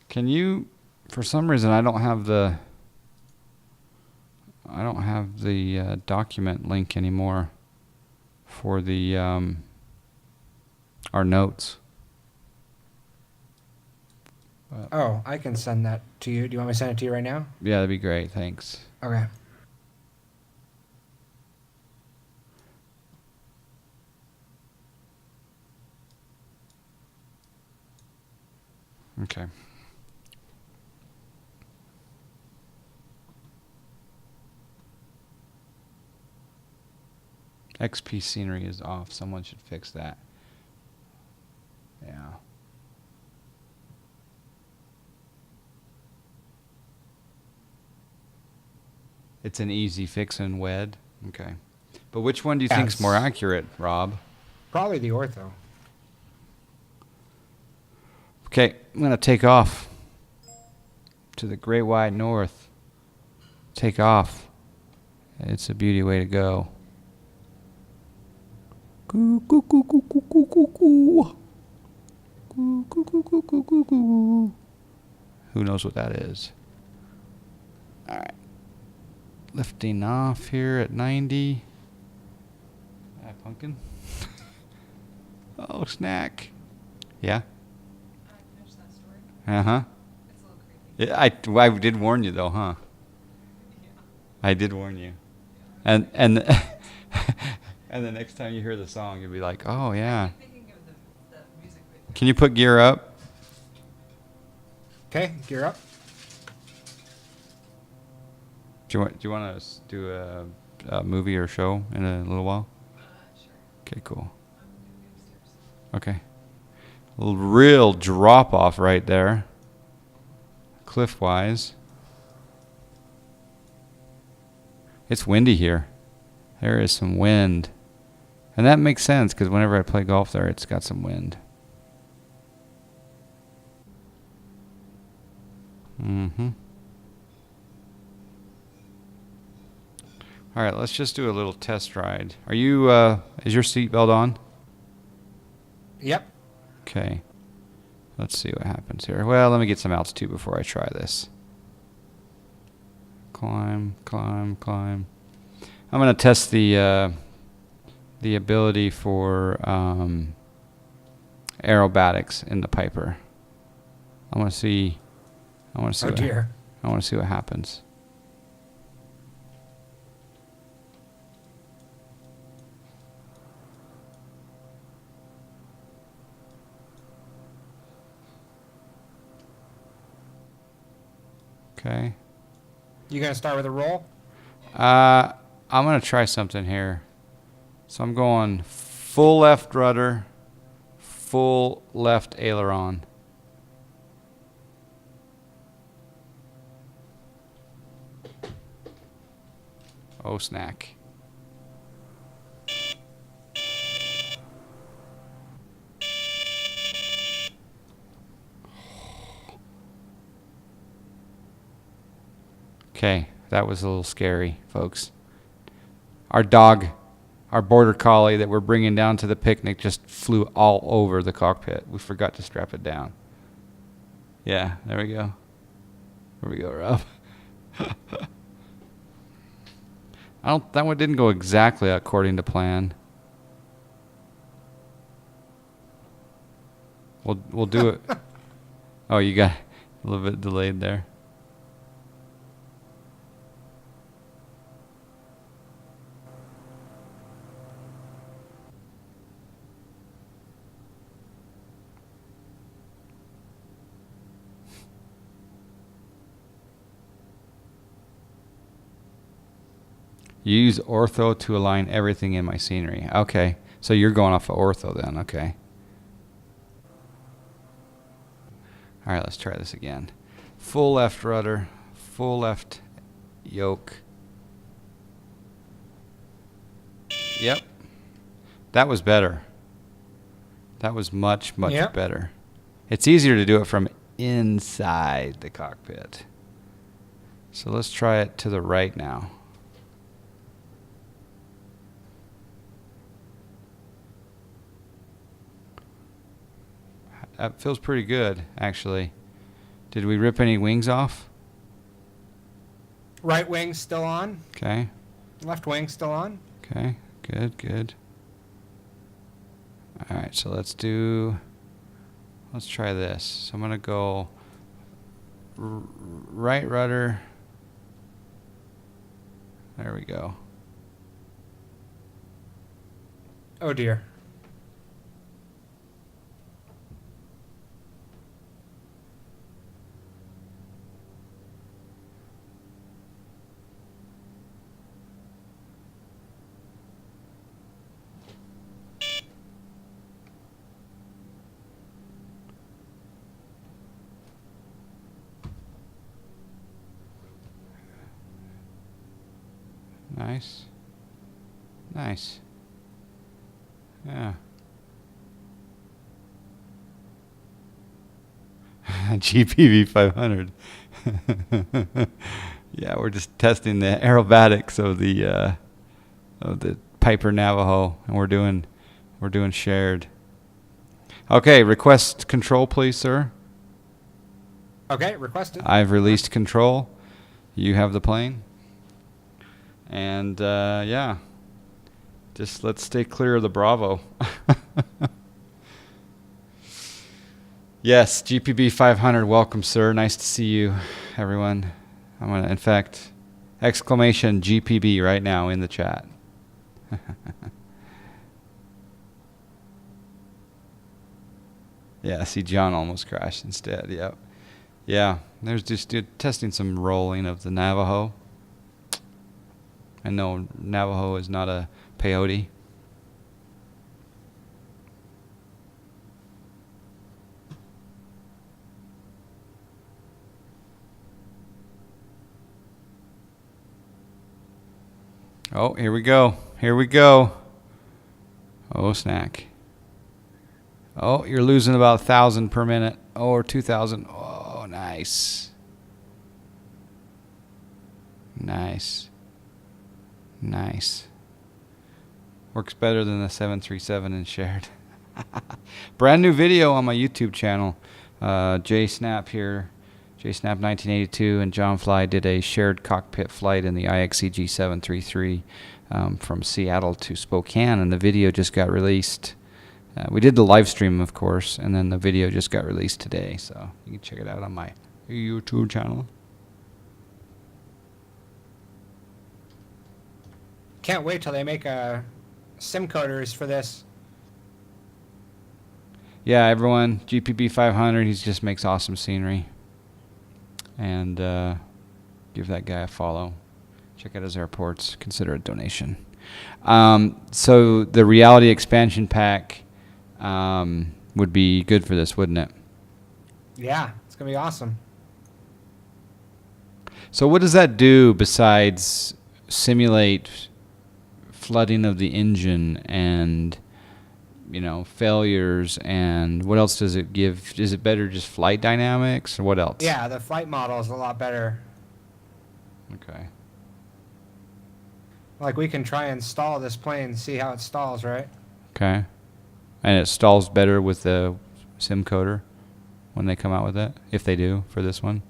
Can you... For some reason, I don't have the document link anymore for the our notes. Oh, I can send that to you. Do you want me to send it to you right now? Yeah, that'd be great. Thanks. Okay. Okay. XP scenery is off. Someone should fix that. Yeah. It's an easy fix in WED. Okay. But which one do you think is more accurate, Rob? Probably the ortho. Okay, I'm going to take off to the great wide north. Take off. It's a beauty way to go. Who knows what that is? All right. Lifting off here at 90. Hi, Pumpkin. Oh, snack. Yeah? I finished that story. Uh-huh. It's a little creepy. Yeah, I did warn you, though, huh? Yeah. I did warn you. And and the next time you hear the song, you'll be like, oh, yeah. I'm thinking of the music video. Can you put gear up? Okay, gear up. Do you want to do a movie or show in a little while? Sure. Okay, cool. I'm gonna be upstairs. Okay. A real drop off right there. Cliff wise. It's windy here. There is some wind. And that makes sense because whenever I play golf there, it's got some wind. Mm-hmm. All right, let's just do a little test ride. Are you, is your seatbelt on? Yep. Okay. Let's see what happens here. Well, let me get some altitude before I try this. Climb, climb, climb. I'm going to test the ability for aerobatics in the Piper. I want to see. Oh dear. I want to see what happens. Okay. You gonna start with a roll? I'm going to try something here. So I'm going full left rudder, full left aileron. Oh, snack. Okay, that was a little scary, folks. Our dog, our border collie that we're bringing down to the picnic just flew all over the cockpit. We forgot to strap it down. Yeah, there we go. There we go, Rob. That one didn't go exactly according to plan. We'll do it. Oh, you got a little bit delayed there. Use ortho to align everything in my scenery. Okay, so you're going off of ortho then, okay. All right, let's try this again. Full left rudder, full left yoke. Yep, that was better. That was much Yep. better. It's easier to do it from inside the cockpit. So let's try it to the right now. That feels pretty good, actually. Did we rip any wings off? Right wing still on. Okay. Left wing still on. Okay. Good. All right, so let's try this. So I'm going to go right rudder. There we go. Oh dear. Nice. Yeah. GPV 500. Yeah, we're just testing the aerobatics of the Piper Navajo, and we're doing shared. Okay, request control, please, sir. Okay, requested. I've released control. You have the plane. And yeah, just let's stay clear of the Bravo. Yes, GPB 500, welcome, sir. Nice to see you, everyone. I'm going to, in fact, exclamation GPB right now in the chat. Yeah, see, John almost crashed instead. Yep. Yeah, there's just testing some rolling of the Navajo. I know Navajo is not a peyote. Oh, here we go. Oh, snack. Oh, you're losing about 1,000 per minute. Oh, or 2,000. Oh, nice. Works better than the 737 in shared. Brand new video on my YouTube channel. JSnap here. JSnap 1982 and John Fly did a shared cockpit flight in the IXEG 733 from Seattle to Spokane, and the video just got released. We did the live stream, of course, and then the video just got released today, so you can check it out on my YouTube channel. Can't wait till they make sim coders for this. Yeah, everyone, GPB 500, he just makes awesome scenery. And give that guy a follow. Check out his airports. Consider a donation. So the reality expansion pack would be good for this, wouldn't it? Yeah, it's going to be awesome. So what does that do besides simulate flooding of the engine and, you know, failures, and what else does it give? Is it better just flight dynamics, or what else? Yeah, the flight model is a lot better. Okay. Like, we can try and stall this plane and see how it stalls, right? Okay. And it stalls better with the sim coder when they come out with it, if they do for this one.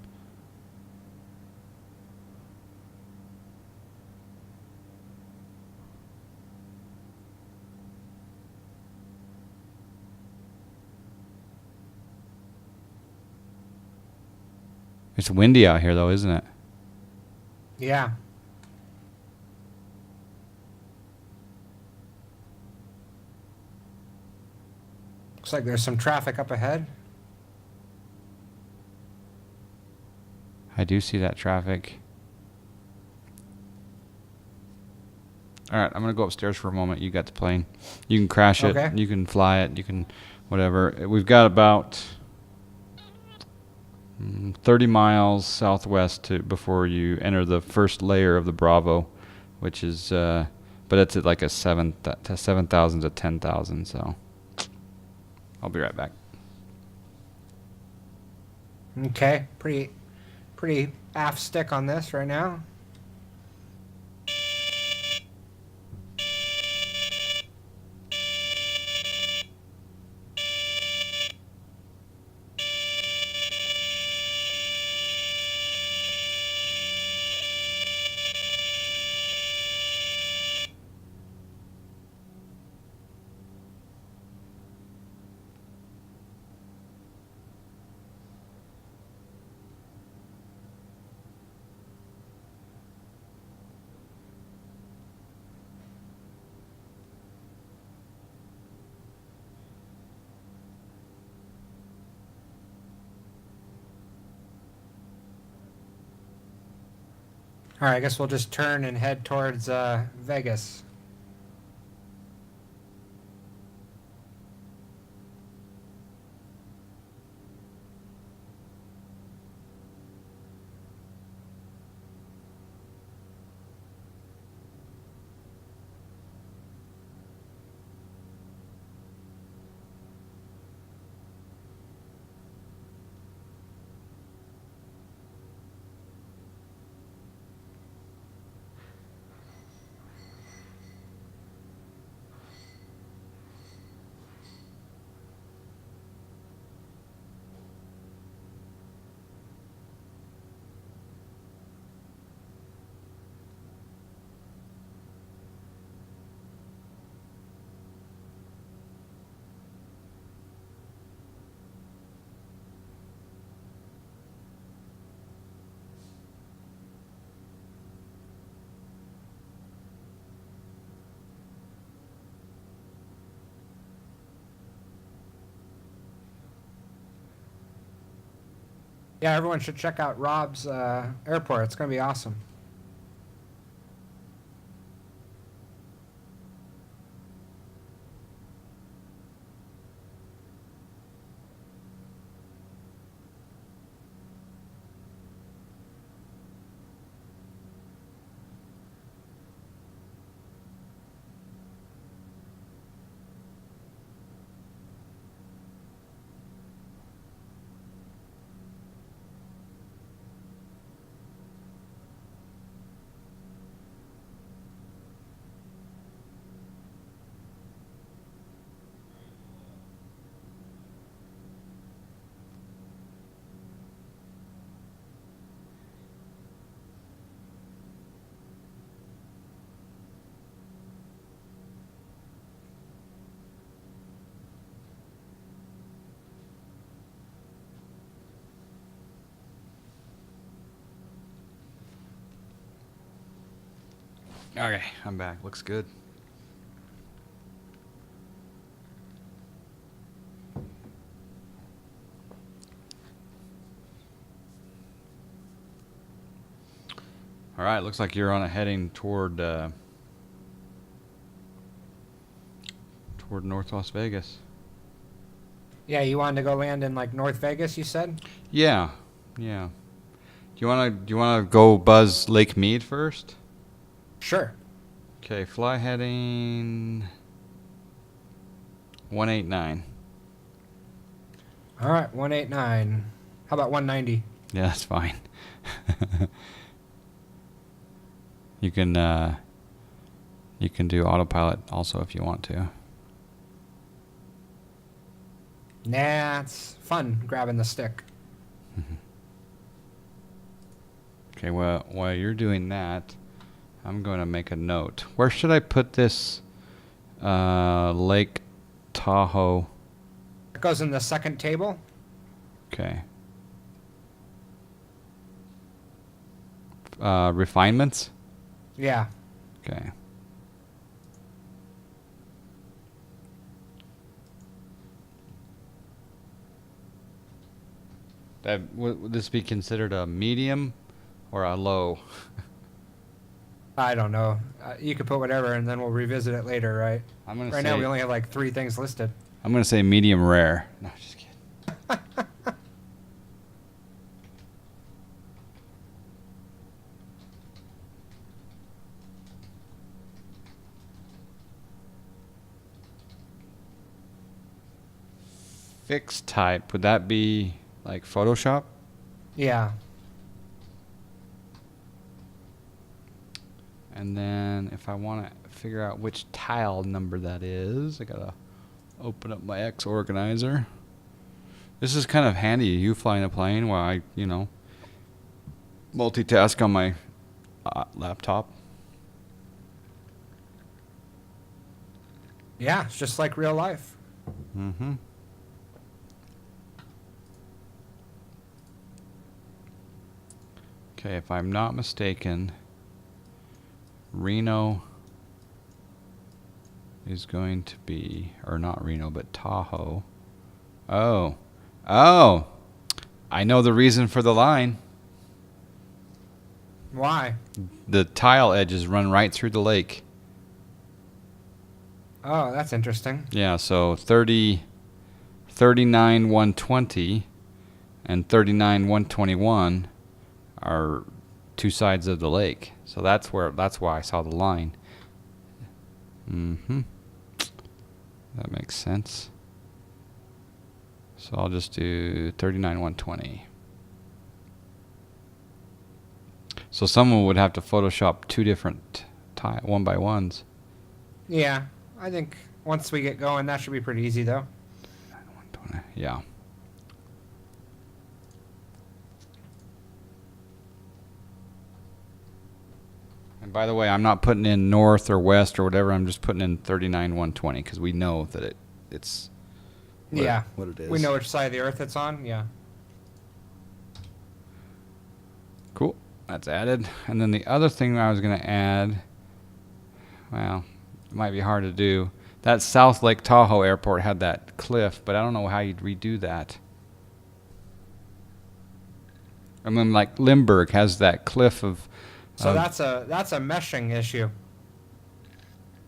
It's windy out here, though, isn't it? Yeah. Looks like there's some traffic up ahead. I do see that traffic. All right, I'm going to go upstairs for a moment. You got the plane. You can crash it. Okay. You can fly it. You can whatever. We've got about 30 miles southwest before you enter the first layer of the Bravo, which is, but it's at like a 7,000 to 10,000, so I'll be right back. Okay, pretty aft stick on this right now. All right, I guess we'll just turn and head towards Vegas. Yeah, everyone should check out Rob's airport. It's going to be awesome. Okay, I'm back. Looks good. All right, looks like you're on a heading toward North Las Vegas. Yeah, you wanted to go land in like North Vegas, you said? Yeah, yeah. Do you wanna go buzz Lake Mead first? Sure. Okay, fly heading 189. All right, 189. How about 190? Yeah, that's fine. You can do autopilot also if you want to. Nah, it's fun grabbing the stick. Okay, well, while you're doing that, I'm going to make a note. Where should I put this Lake Tahoe? It goes in the second table. Okay. Refinements? Yeah. Okay. Would this be considered a medium or a low? I don't know. You could put whatever, and then we'll revisit it later, right? Right now, we only have like 3 things listed. I'm gonna say medium rare. No, just kidding. Fixed type, would that be like Photoshop? Yeah. And then if I want to figure out which tile number that is, I gotta open up my X organizer. This is kind of handy, you flying a plane while I, multitask on my laptop. Yeah, it's just like real life. Mm-hmm. Okay, if I'm not mistaken, Reno is going to be, or not Reno, but Tahoe. Oh, I know the reason for the line. Why? The tile edges run right through the lake. Oh, that's interesting. Yeah, so 39 120 and 39 121 are two sides of the lake. So that's why I saw the line. Mm-hmm. That makes sense. So I'll just do 39 120. So someone would have to Photoshop two different one by ones. Yeah, I think once we get going, that should be pretty easy, though. 120. Yeah. And by the way, I'm not putting in north or west or whatever. I'm just putting in 39 120 because we know that it's what it is. We know which side of the Earth it's on. Yeah. Cool. That's added. And then the other thing I was going to add, well, it might be hard to do. That South Lake Tahoe airport had that cliff, but I don't know how you'd redo that. I mean, like Limburg has that cliff of. So that's a meshing issue.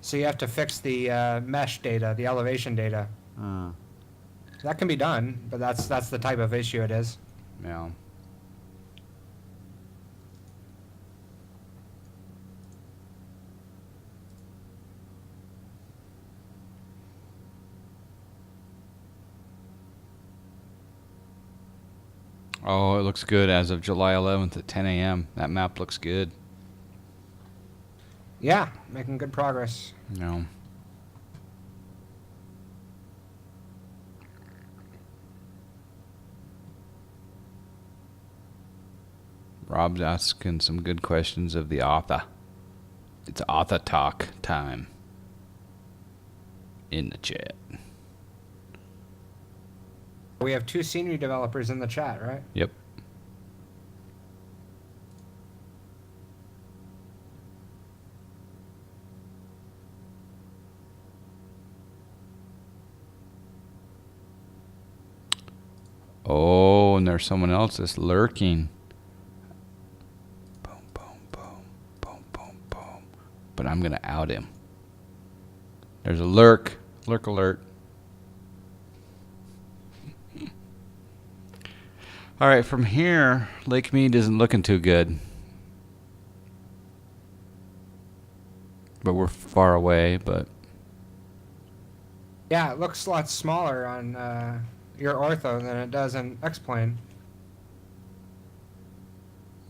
So you have to fix the mesh data, the elevation data. That can be done, but that's the type of issue it is. Yeah. Oh, it looks good as of July 11th at 10 a.m. That map looks good. Yeah, making good progress. No. Rob's asking some good questions of the author. It's author talk time in the chat. We have 2 scenery developers in the chat, right? Yep. Oh, and there's someone else that's lurking. Boom, boom, boom, boom, boom, boom. But I'm going to out him. There's a lurk alert. All right, from here, Lake Mead isn't looking too good. But we're far away, but... Yeah, it looks a lot smaller on your ortho than it does in X-Plane.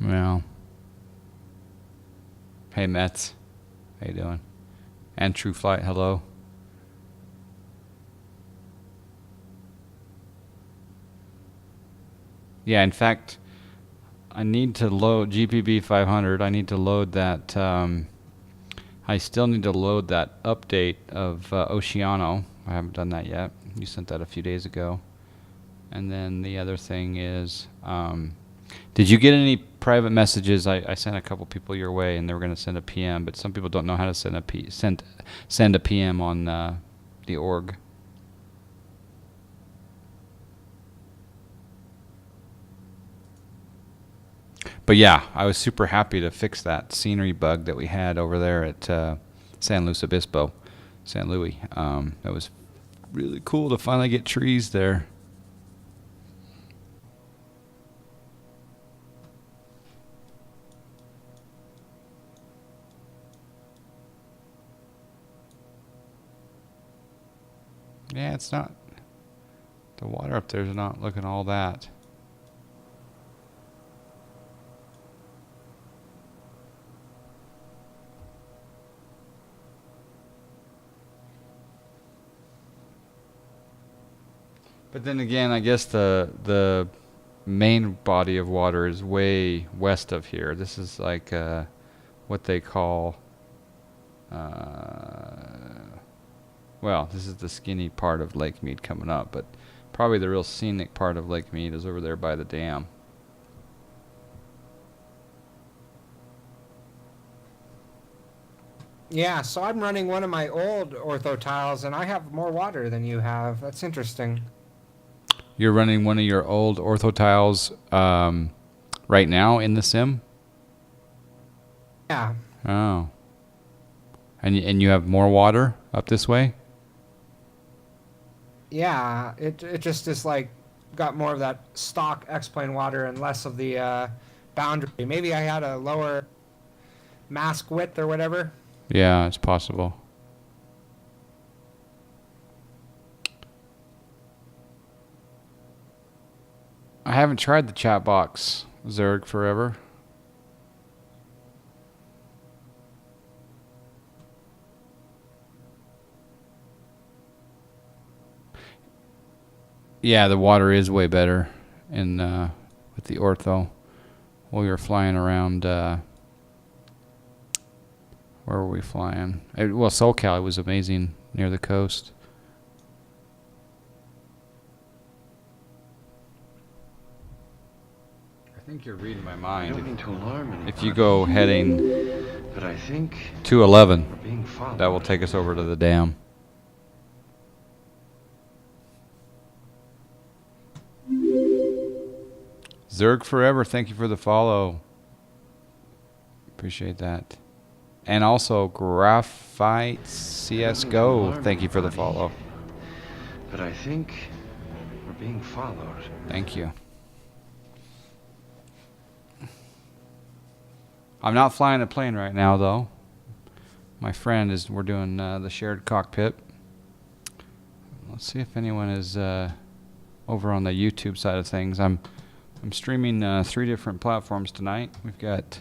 Well. Hey, Mets. How you doing? And True Flight, hello. Yeah, in fact, I need to load GPB 500. I need to load that. I still need to load that update of Oceano. I haven't done that yet. You sent that a few days ago. And then the other thing is, did you get any private messages? I sent a couple people your way, and they were going to send a PM, but some people don't know how to send a PM on the org. But yeah, I was super happy to fix that scenery bug that we had over there at San Luis Obispo, San Luis. That was really cool to finally get trees there. Yeah, it's not. The water up there is not looking all that. But then again, I guess the main body of water is way west of here. This is like what they call, well, this is the skinny part of Lake Mead coming up, but probably the real scenic part of Lake Mead is over there by the dam. Yeah, so I'm running one of my old ortho tiles, and I have more water than you have. That's interesting. You're running one of your old ortho tiles right now in the sim? Yeah. Oh. And you have more water up this way? Yeah, it just is like got more of that stock X-plane water and less of the boundary. Maybe I had a lower mask width or whatever. Yeah, it's possible. I haven't tried the chat box, Zerg Forever. Yeah, the water is way better in with the ortho. While we were flying around, where were we flying? Well, SoCal, it was amazing near the coast. I think you're reading my I mind. don't mean to alarm anybody. If you go heading But I think 211, we're being followed. that will take us over to the dam. Zerg Forever, thank you for the follow. Appreciate that. And also Graphite CSGO, thank you for the follow. But I think we're being followed. Thank you. I'm not flying a plane right now, though. My friend is. We're doing the shared cockpit. Let's see if anyone is over on the YouTube side of things. I'm streaming 3 different platforms tonight. We've got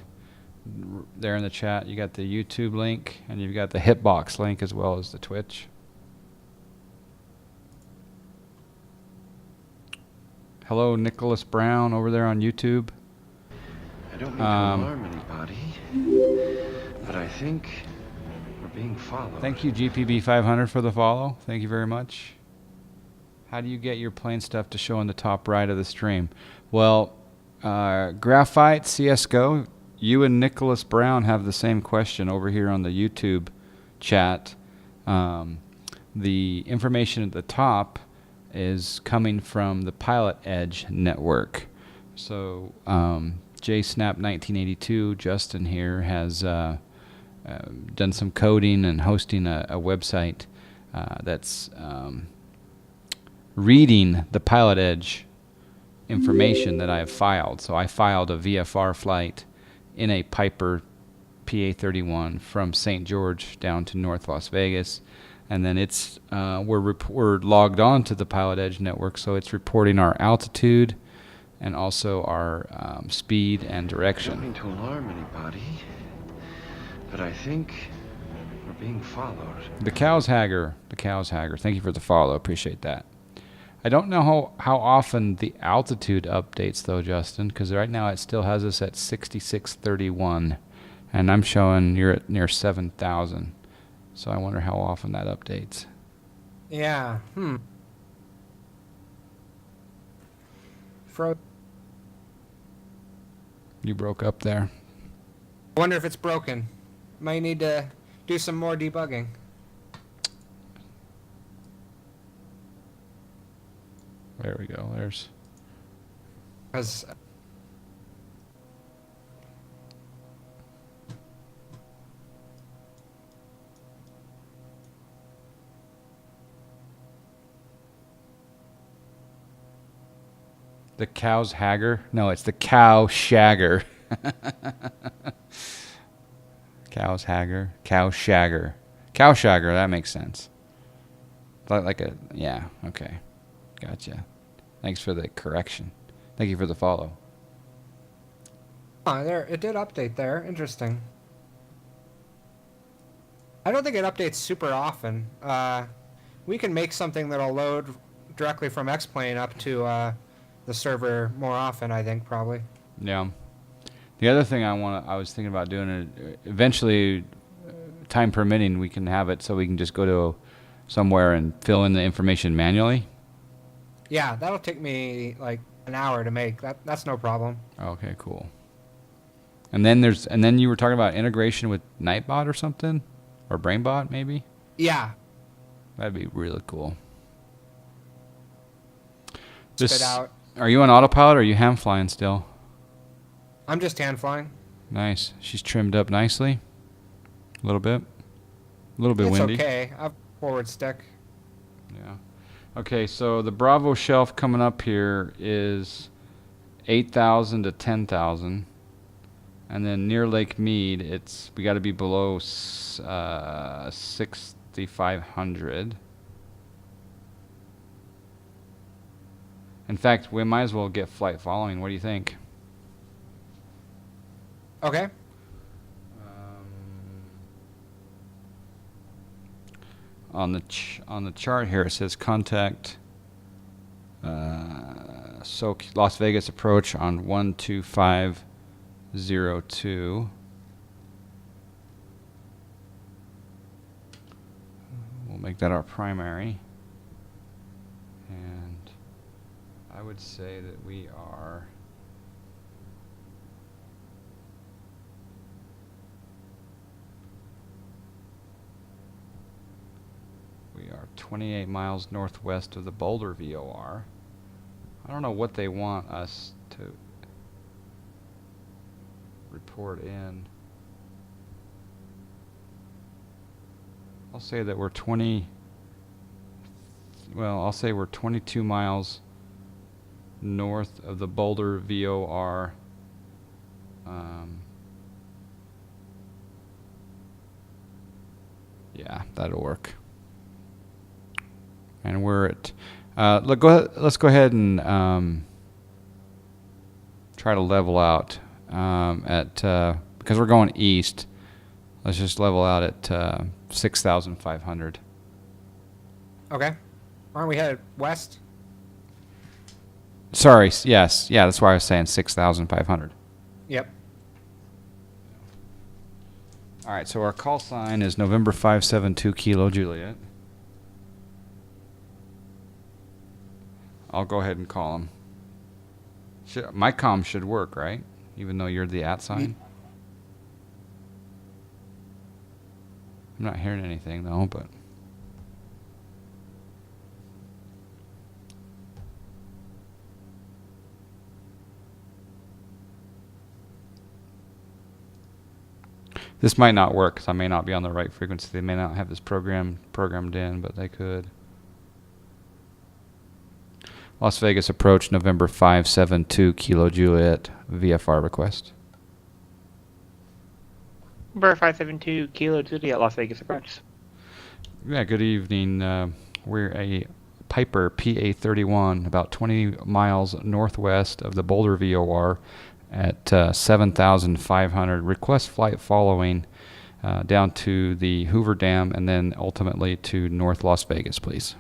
there in the chat. You got the YouTube link, and you've got the Hitbox link as well as the Twitch. Hello, Nicholas Brown over there on YouTube. I don't mean to alarm anybody, but I think we're being followed. Thank you, GPB500, for the follow. Thank you very much. How do you get your plane stuff to show in the top right of the stream? Well, Graphite CSGO, you and Nicholas Brown have the same question over here on the YouTube chat. The information at the top is coming from the Pilot Edge network. So JSnap1982, Justin here, has done some coding and hosting a website that's reading the Pilot Edge information that I have filed. So I filed a VFR flight in a Piper PA-31 from St. George down to North Las Vegas, and then it's we're logged on to the Pilot Edge network, so it's reporting our altitude and also our speed and I don't direction. mean to alarm anybody, but I think we're being followed. The Cow's Hagger, thank you for the follow. Appreciate that. I don't know how often the altitude updates though, Justin, because right now it still has us at 6631, and I'm showing you're at near 7,000. So I wonder how often that updates. Yeah. You broke up there. I wonder if it's broken. Might need to do some more debugging. There we go. There's. Because The Cow's Hagger? No, it's the Cow Shagger. Cow's Hagger. Cow Shagger. Cow Shagger, that makes sense. Like a, yeah, okay. Gotcha. Thanks for the correction. Thank you for the follow. there it did update there. Interesting. I don't think it updates super often. We can make something that'll load directly from X-Plane up to the server more often, I think, probably. Yeah. The other thing I was thinking about doing it eventually, time permitting, we can have it so we can just go to somewhere and fill in the information manually. Yeah, that'll take me like an hour to make. That's no problem. Okay, cool. And then you were talking about integration with Nightbot or something, or BrainBot maybe. Yeah. That'd be really cool. Spit out. Are you on autopilot or are you hand flying still? I'm just hand flying. Nice. She's trimmed up nicely. A little bit It's windy. okay. I've forward stick. Yeah. Okay, so the Bravo shelf coming up here is 8,000 to 10,000. And then near Lake Mead, we got to be below 6,500. In fact, we might as well get flight following. What do you think? Okay. On the chart here, it says contact Las Vegas approach on 12502. We'll make that our primary. And I would say that we are We are 28 miles northwest of the Boulder VOR. I don't know what they want us to report in. I'll say that we're 22 miles north of the Boulder VOR. Yeah, that'll work. And we're at, let's go ahead and try to level out because we're going east. Let's just level out at 6,500. Okay. Aren't we headed west? Sorry, yes, yeah, that's why I was saying 6,500. Yep. All right, so our call sign is November 572 Kilo Juliet. I'll go ahead and call him. My comm should work, right? Even though you're the @ sign. I'm not hearing anything though, but this might not work because I may not be on the right frequency. They may not have this programmed in, but they could. Las Vegas approach November 572 Kilo Juliet VFR request. Number 572 Kilo Juliet, Las Vegas approach. Yeah, good evening. We're a Piper PA-31 about 20 miles northwest of the Boulder VOR at 7,500. Request flight following down to the Hoover Dam and then ultimately to North Las Vegas, please.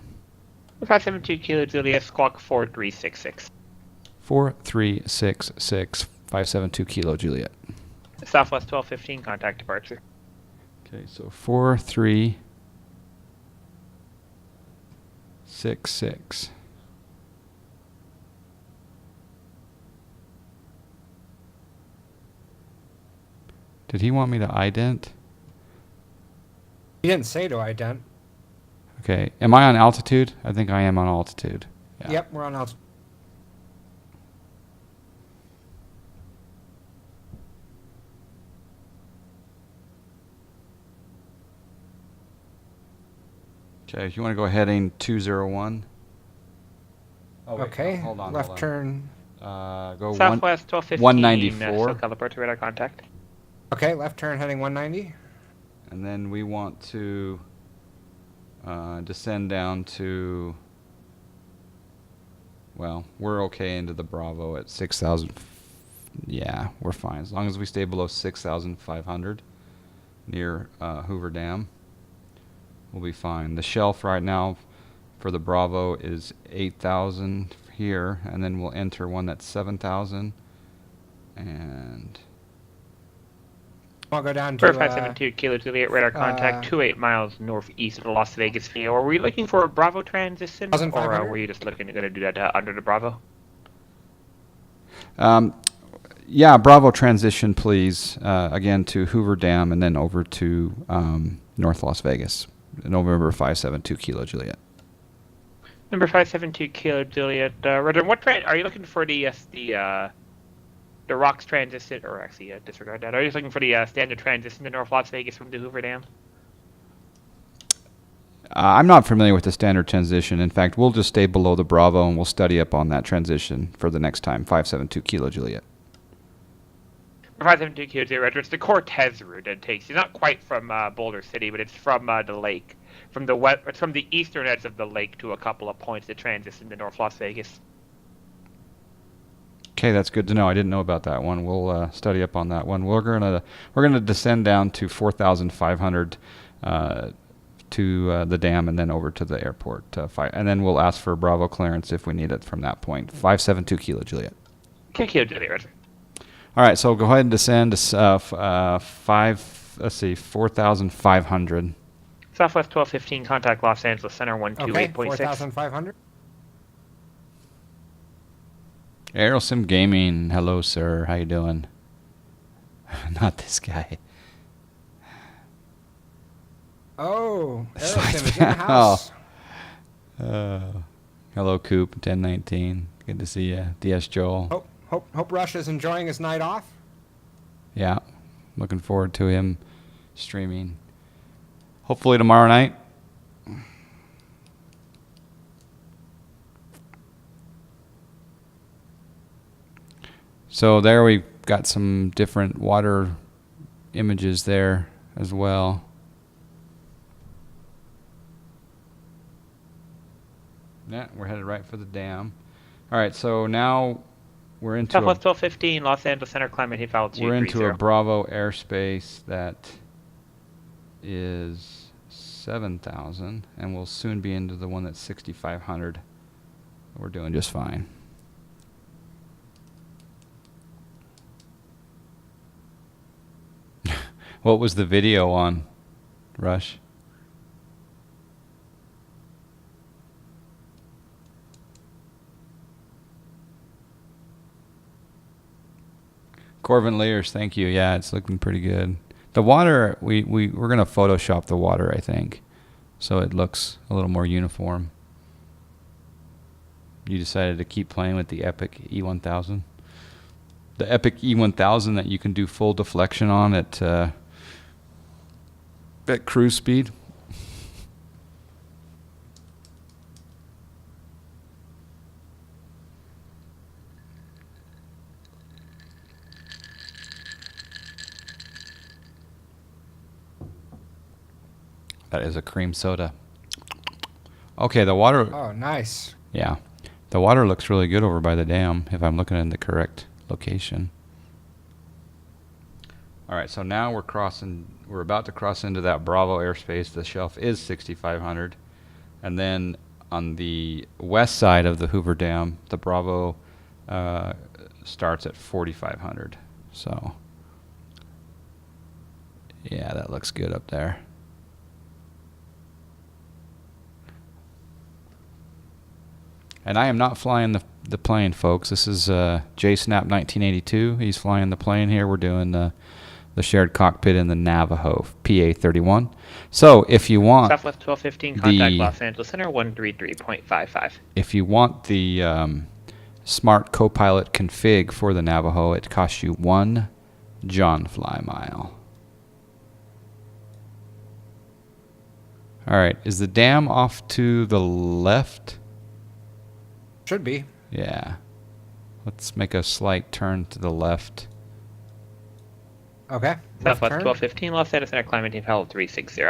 572 Kilo Juliet, squawk 4366. 4366, 572 Kilo Juliet. Southwest 1215, contact departure. Okay, so 4366. Did he want me to ident? You didn't say to ident. Okay, am I on altitude? I think I am on altitude. Yeah. Yep, we're on altitude. Okay, if you want to go heading 201. Oh, wait, Okay, no, hold on. left turn. Go Southwest 1215, 194. SoCal departure radar contact. Okay, left turn heading 190. And then we want to descend down to, well, we're okay into the Bravo at 6,000. Yeah, we're fine. As long as we stay below 6,500 near Hoover Dam, we'll be fine. The shelf right now for the Bravo is 8,000 here, and then we'll enter one that's 7,000. And I'll go down to 4572 Kilo Juliet, radar contact 28 miles northeast of the Las Vegas field. Were we looking for a Bravo transition, or 1,500? were you just looking to do that under the Bravo? yeah, Bravo transition, please. Again to Hoover Dam, and then over to North Las Vegas. November 572 Kilo Juliet. Number 572 Kilo Juliet. Roger. What are you looking for the rocks transition, or actually disregard that? Are you just looking for the standard transition to North Las Vegas from the Hoover Dam? I'm not familiar with the standard transition. In fact, we'll just stay below the Bravo, and we'll study up on that transition for the next time. 572 Kilo Juliet. 572 Kilo Juliet, Roger. It's the Cortez route that it takes. It's not quite from Boulder City, but it's from the lake. From the it's from the eastern edge of the lake to a couple of points that transition to North Las Vegas. Okay, that's good to know. I didn't know about that one. We'll study up on that one. We're gonna descend down to 4,500 to the dam, and then over to the airport. And then we'll ask for Bravo clearance if we need it from that point. 572 Kilo Juliet. Okay, Kilo Juliet, Roger. All right, so go ahead and descend to 4,500. Southwest 1215, contact Los Angeles Center okay, 128.6. 4,500. Aerosim Gaming, hello sir, how you doing? Not this guy. Oh, Aerosim is in the house. Hello Coop, 1019. Good to see you. DS Joel. Hope Rush is enjoying his night off. Yeah, looking forward to him streaming. Hopefully tomorrow night. So there we've got some different water images there as well. Yeah, we're headed right for the dam. All right, so now we're into Southwest 1215, Los Angeles Center, climate heat altitude we're into 30. a Bravo airspace that is 7,000, and we'll soon be into the one that's 6,500. We're doing just fine. What was the video on, Rush? Corvin Lears, thank you. Yeah, it's looking pretty good. The water, we're going to Photoshop the water, I think, so it looks a little more uniform. You decided to keep playing with the Epic E1000? The Epic E1000 that you can do full deflection on at cruise speed? That is a cream soda. Okay, the water. Oh, nice. Yeah. The water looks really good over by the dam, if I'm looking in the correct location. All right, so now we're about to cross into that Bravo airspace. The shelf is 6,500. And then on the west side of the Hoover Dam, the Bravo starts at 4,500. So, yeah, that looks good up there. And I am not flying the plane, folks. This is JSnap 1982. He's flying the plane here. We're doing the shared cockpit in the Navajo PA-31. So if you want Southwest 1215, contact Los Angeles Center 133.55. If you want the smart Copilot config for the Navajo, it costs you 1 John Fly mile. All right, is the dam off to the left? Should be. Yeah. Let's make a slight turn to the left. Okay. Southwest turn. 1215, Los Angeles Center, climate heat 360.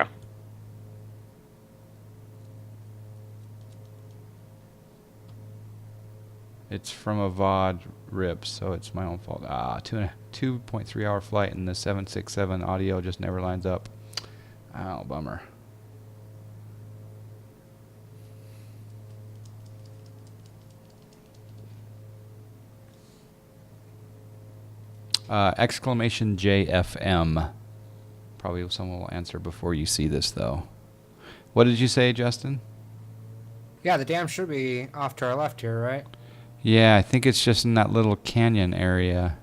It's from a VOD rip, so it's my own fault. 2.3 hour flight, and the 767 audio just never lines up. Oh, bummer. Exclamation JFM. Probably someone will answer before you see this, though. What did you say, Justin? Yeah, the dam should be off to our left here, right? Yeah, I think it's just in that little canyon area.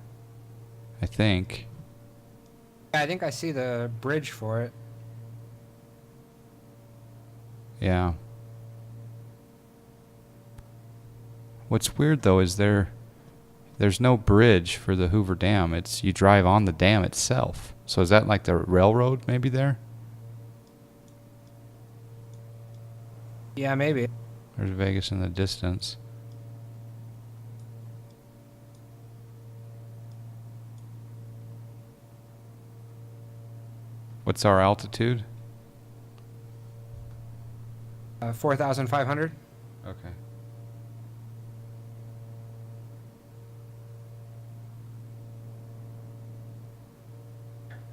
I think. Yeah, I think I see the bridge for it. Yeah. What's weird, though, is there's no bridge for the Hoover Dam. It's you drive on the dam itself. So is that like the railroad maybe there? Yeah, maybe. There's Vegas in the distance. What's our altitude? 4,500. Okay.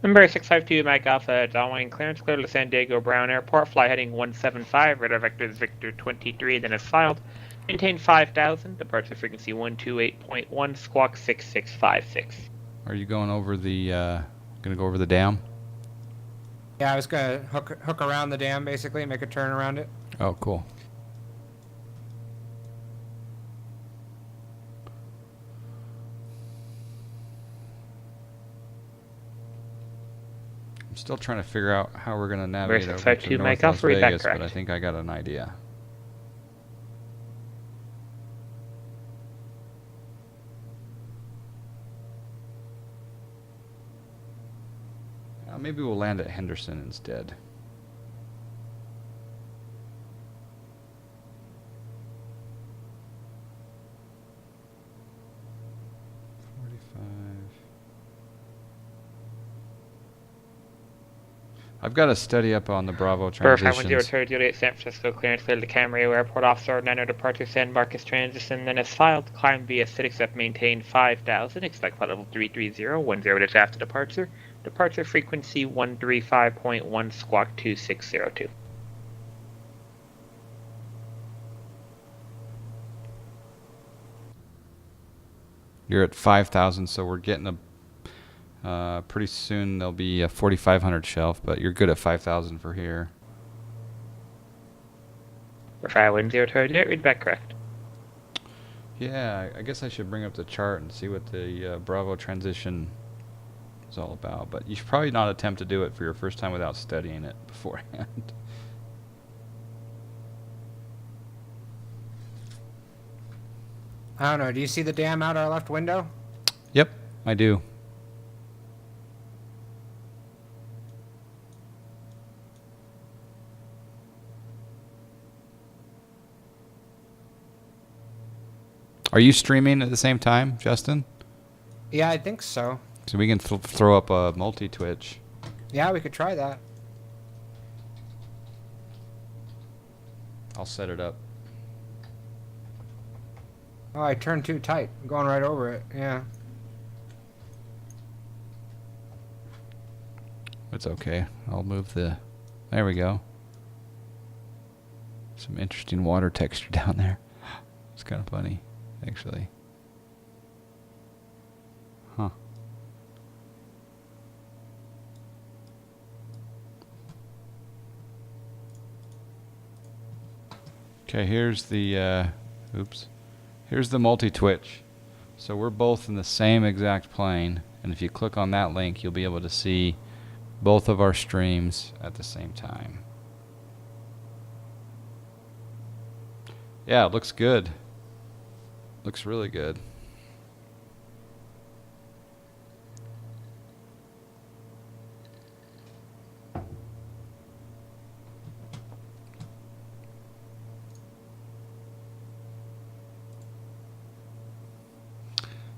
Number 652, Mike Alpha, downwind clearance clear to San Diego Brown Airport. Fly heading 175, radar vector is Victor 23, then is filed. Maintain 5,000, departure frequency 128.1, squawk 6656. Are you going over the, gonna go over the dam? Yeah, I was gonna hook around the dam basically, make a turn around it. Oh, cool. I'm still trying to figure out how we're gonna navigate over to 652, North Mike Las Alpha, read that Vegas, but I correct. think I got an idea. Maybe we'll land at Henderson instead. I've got to study up on the Bravo transitions. 510 Juliet, San Francisco, clearance clear to Camarillo Airport, officer, 9 departure, San Marcos transition, then is filed. Climb via City up, maintain 5,000, expect flight level 330, 10 dash after departure. Departure frequency 135.1, squawk 2602. You're at 5,000, so we're getting a pretty soon there'll be a 4,500 shelf, but you're good at 5,000 for here. 510 Juliet, read back correct. Yeah, I guess I should bring up the chart and see what the Bravo transition is all about, but you should probably not attempt to do it for your first time without studying it beforehand. I don't know. Do you see the dam out our left window? Yep, I do. Are you streaming at the same time, Justin? Yeah, I think so. So we can throw up a multi-twitch. Yeah, we could try that. I'll set it up. Oh, I turned too tight. I'm going right over it. Yeah. It's okay. I'll move the... There we go. Some interesting water texture down there. It's kind of funny, actually. Huh. Okay, here's the... oops. Here's the multi-twitch. So we're both in the same exact plane, and if you click on that link, you'll be able to see both of our streams at the same time. Yeah, it looks good. Looks really good.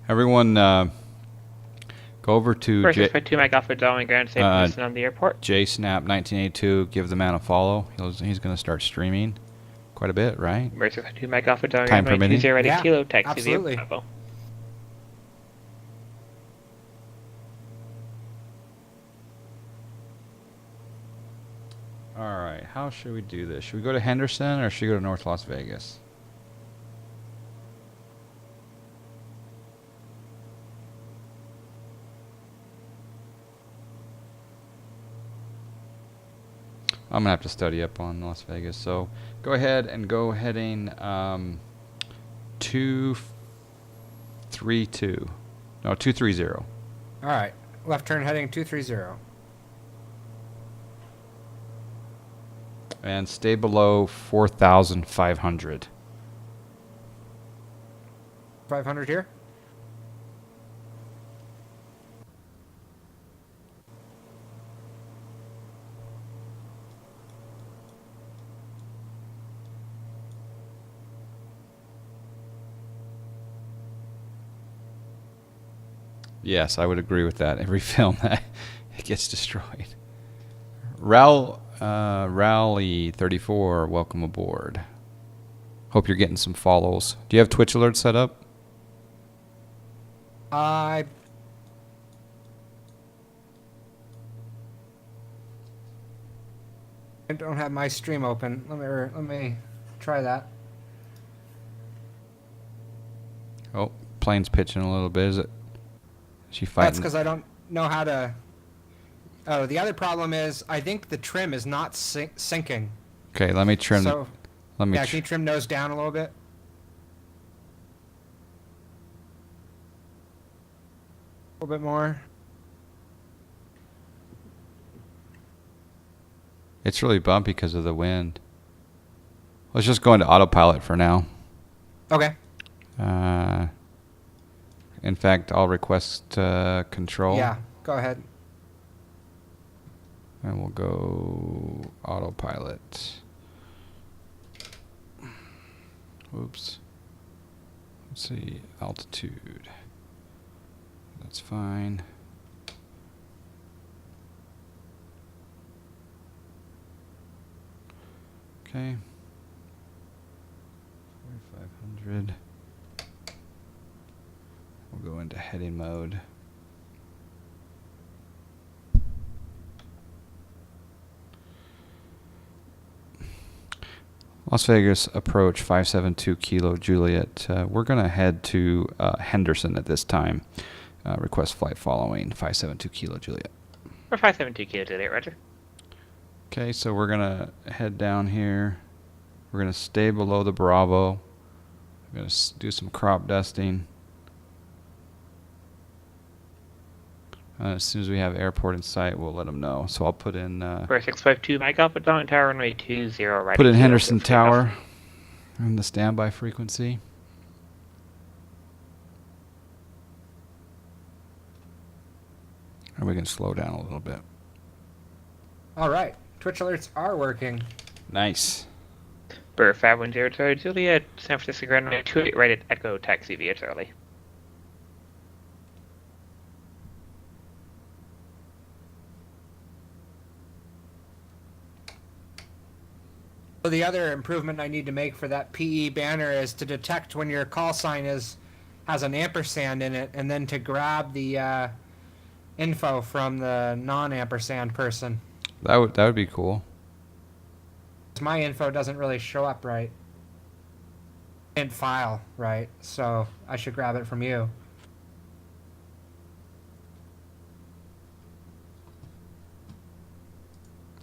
Everyone, go over to First, 2 Mike Alpha, Darwin, Grand Safe position on the airport. JSnap1982. Give the man a follow. He's going to start streaming quite a bit, right? First, 2 Mike Alpha, Darwin, Time Grand permitting? 20 ready, Yeah, Kilo, taxi absolutely. via Bravo. All right, how should we do this? Should we go to Henderson or should we go to North Las Vegas? I'm gonna have to study up on Las Vegas. So go ahead and go heading 232. No, 230. All right. Left turn heading 230. And stay below 4,500. 500 here. Yes, I would agree with that. Every film that it gets destroyed. Rally 34, welcome aboard. Hope you're getting some follows. Do you have Twitch alerts set up? I don't have my stream open. Let me try that. Oh, plane's pitching a little bit. Is she That's fighting? because I don't know how to. Oh, the other problem is I think the trim is not syncing. Okay, let me trim. So, Let me. yeah, can you trim nose down a little bit? A little bit more. It's really bumpy because of the wind. Let's just go into autopilot for now. Okay. In fact, I'll request control. Yeah, go ahead. And we'll go autopilot. Oops. Let's see, altitude. That's fine. Okay. 4,500. We'll go into heading mode. Las Vegas approach 572 Kilo Juliet. We're going to head to Henderson at this time. Request flight following 572 Kilo Juliet. Or 572 Kilo Juliet, Roger. Okay, so we're going to head down here. We're going to stay below the Bravo. We're going to do some crop dusting. As soon as we have airport in sight, we'll let them know. So I'll put in... For 652 Mike Alpha, Down Tower, runway 20, right. Put in Henderson Tower and the standby frequency. And we can slow down a little bit. All right. Twitch alerts are working. Nice. For 510 Juliet, San Francisco runway 28 right at Echo Taxi via Charlie. So the other improvement I need to make for that PE banner is to detect when your call sign has an ampersand in it, and then to grab the info from the non-ampersand person. That would be cool. My info doesn't really show up right in file, right? So I should grab it from you.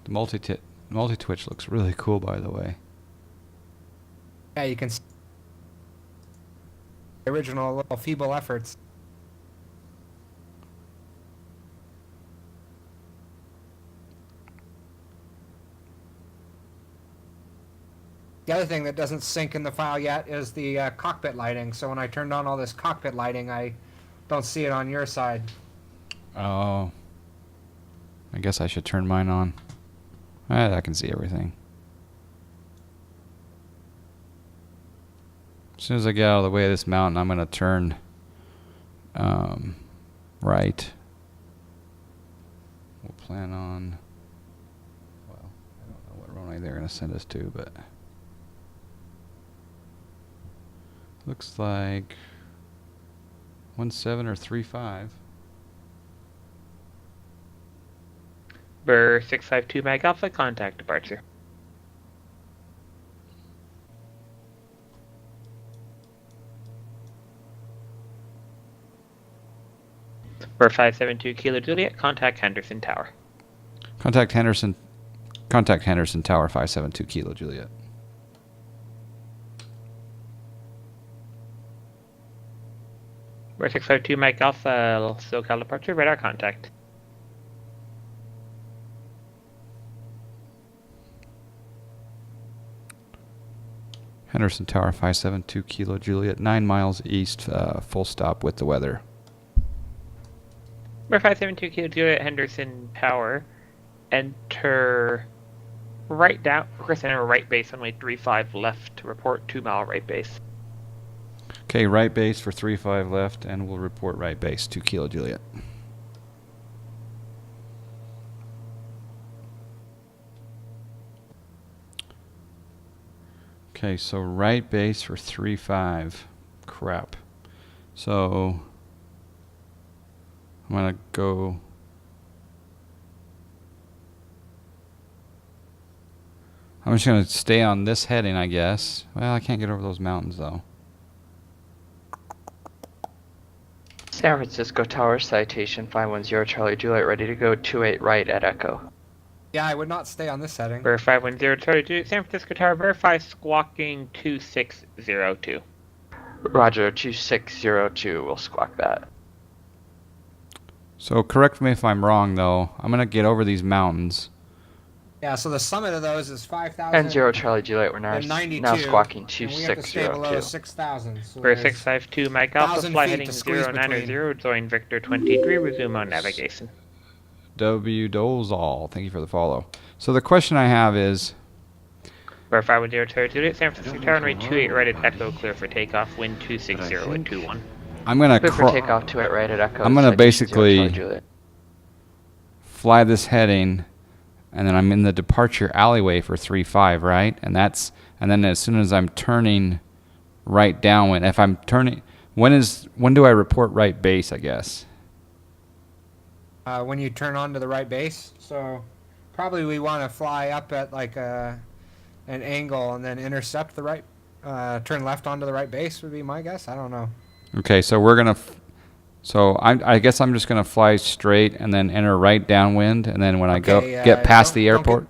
The multi-twitch looks really cool, by the way. Yeah, you can see the original little feeble efforts. The other thing that doesn't sync in the file yet is the cockpit lighting. So when I turned on all this cockpit lighting, I don't see it on your side. Oh. I guess I should turn mine on. I can see everything. As soon as I get out of the way of this mountain, I'm going to turn right. We'll plan on... Well, I don't know what runway they're going to send us to, but... Looks like 17 or 35. Burr 652 Mike Alpha, contact departure. Burr 572 Kilo Juliet, contact Henderson Tower. Contact Henderson Contact Henderson Tower 572 Kilo Juliet. We're 652 Mike Alpha, SoCal departure, radar contact. Henderson Tower 572 Kilo Juliet, 9 miles east, full stop with the weather. We're 572 Kilo Juliet, Henderson Tower. Enter right down, request enter right base, runway 35 left to report 2 mile right base. Okay, right base for 35 left, and we'll report right base 2 Kilo Juliet. Okay, so right base for 35. Crap. So I'm gonna go. I'm just gonna stay on this heading, I guess. Well, I can't get over those mountains though. San Francisco Tower, citation 510 Charlie Juliet, ready to go 28 right at Echo. Yeah, I would not stay on this setting. We're 510 Charlie Juliet, San Francisco Tower, verify squawking 2602. Roger, 2602, we'll squawk that. So correct me if I'm wrong though. I'm gonna get over these mountains. Yeah, so the summit of those is 5,000. 10 Charlie Juliet, we're now, and 92, now squawking and we have to stay below 2602. 6,000. So We're there's 652 Mike Alpha, 1,000 fly feet heading to squeeze 090, join Victor 23, resume on navigation. W Dolezal, thank you for the follow. So the question I have is, We're 510 Charlie Juliet, San Francisco don't Tower, make runway a 28 right at alarm, Echo, clear for takeoff, wind 260 at 21. I'm gonna Clear for takeoff 28 right at Echo. I'm gonna citation 0 basically Charlie Juliet. fly this heading, and then I'm in the departure alleyway for 35, right? And then as soon as I'm turning right downwind, if I'm turning, when do I report right base? I guess. when you turn onto the right base. So probably we want to fly up at like an angle and then intercept the right, turn left onto the right base would be my guess. I don't know. Okay, so we're gonna. So I guess I'm just gonna fly straight and then enter right downwind, and then when I go get past the airport.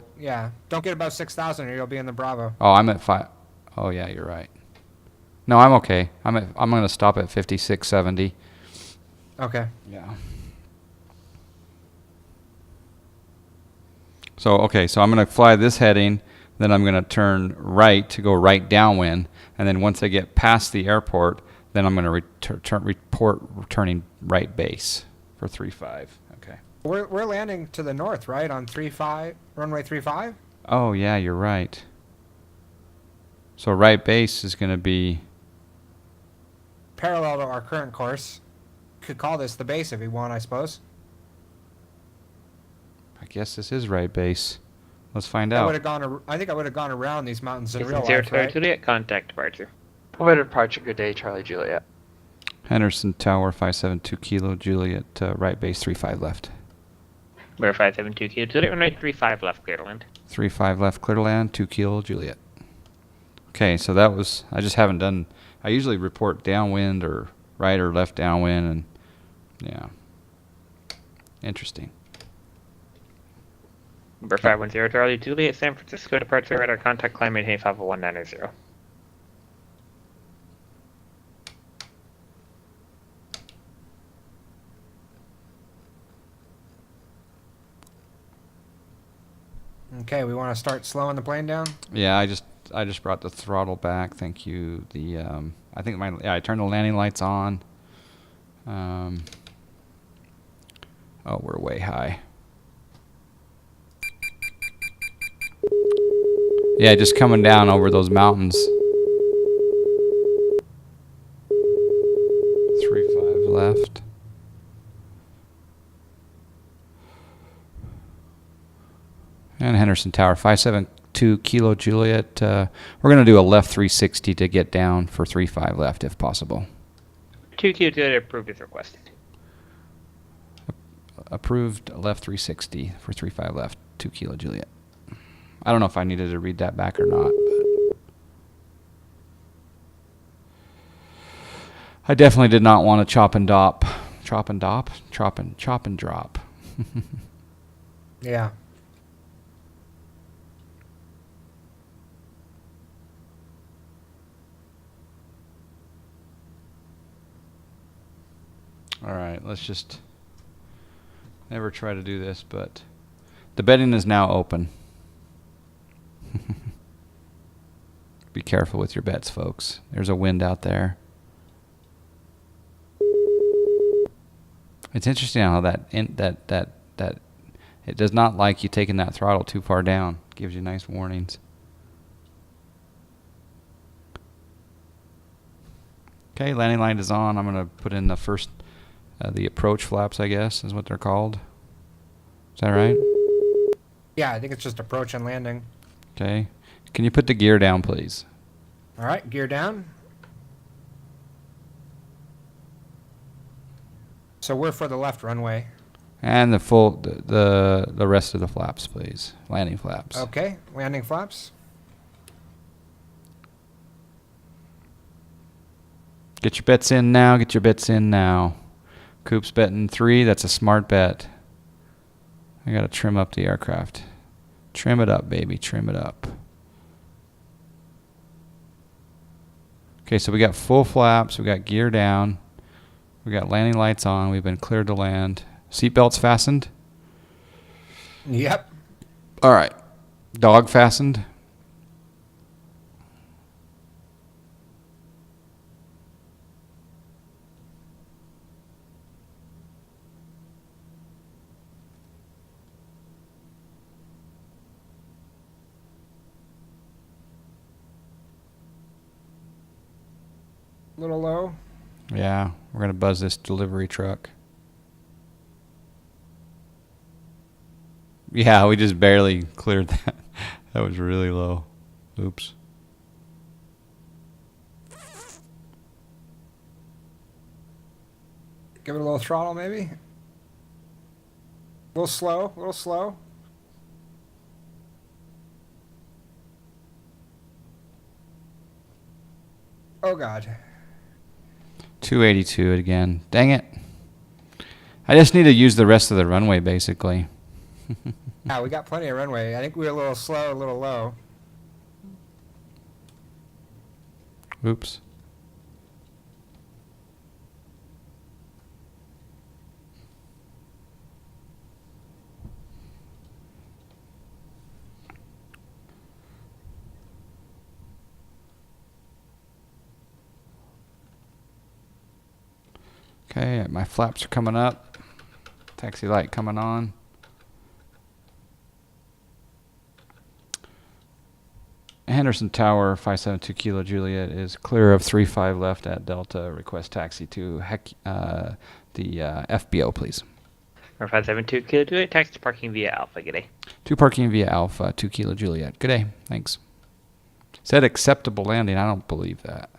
Don't get above 6,000 or you'll be in the Bravo. Oh, I'm at 5. Oh yeah, you're right. No, I'm okay. I'm gonna stop at 5670. Okay. Yeah. So I'm gonna fly this heading, then I'm gonna turn right to go right downwind, and then once I get past the airport, then I'm gonna report returning right base for 35. Okay. We're landing to the north, right, on runway 35. Oh yeah, you're right. So right base is gonna be Parallel to our current course. Could call this the base if you want, I suppose. I guess this is right base. Let's find I out. think I would have gone around these mountains in real Houston 0 life, Charlie right? Juliet, contact departure. Over departure, good day, Charlie Juliet. Henderson Tower 572 Kilo Juliet, right base 35 left. We're 572 Kilo Juliet, runway 35 left, clear to land. 35 left, clear to land, 2 Kilo Juliet. Okay, so that was, I just haven't done, I usually report downwind or right or left downwind, and yeah. Interesting. Number 510 Charlie Juliet, San Francisco departure, radar contact, climb maintain 50190. Okay, we want to start slowing the plane down. Yeah, I just brought the throttle back. Thank you. I think I turned the landing lights on. Oh, we're way high. Yeah, just coming down over those mountains. 35 left. And Henderson Tower 572 Kilo Juliet. We're going to do a left 360 to get down for 35 left if possible. 2 Kilo Juliet approved as requested. Approved left 360 for 35 left, 2 Kilo Juliet. I don't know if I needed to read that back or not. But I definitely did not want to chop and drop. Chop and drop? Chop and drop. Yeah. All right, let's just never try to do this, but the bedding is now open. Be careful with your bets, folks. There's a wind out there. It's interesting how that it does not like you taking that throttle too far down. Gives you nice warnings. Okay, landing light is on. I'm going to put in the first, the approach flaps, I guess, is what they're called. Is that right? Yeah, I think it's just approach and landing. Okay. Can you put the gear down, please? All right, gear down. So we're for the left runway. And the full, the rest of the flaps, please. Landing flaps. Okay, landing flaps. Get your bets in now. Get your bets in now. Coop's betting 3. That's a smart bet. I got to trim up the aircraft. Trim it up, baby. Trim it up. Okay, so we got full flaps. We got gear down. We got landing lights on. We've been cleared to land. Seatbelts fastened. Yep. All right. Dog fastened. A little low. Yeah, we're going to buzz this delivery truck. Yeah, we just barely cleared that. That was really low. Oops. Give it a little throttle, maybe. A little slow, a little slow. Oh, God. 282 again. Dang it. I just need to use the rest of the runway, basically. Yeah, we got plenty of runway. I think we were a little slow, a little low. Oops. Okay, my flaps are coming up. Taxi light coming on. Henderson Tower, 572 Kilo Juliet is clear of 35 left at Delta. Request taxi to the FBO, please. Number 572 Kilo Juliet, taxi to parking via Alpha. G'day. To parking via Alpha, 2 Kilo Juliet. Good day. Thanks. Said acceptable landing. I don't believe that.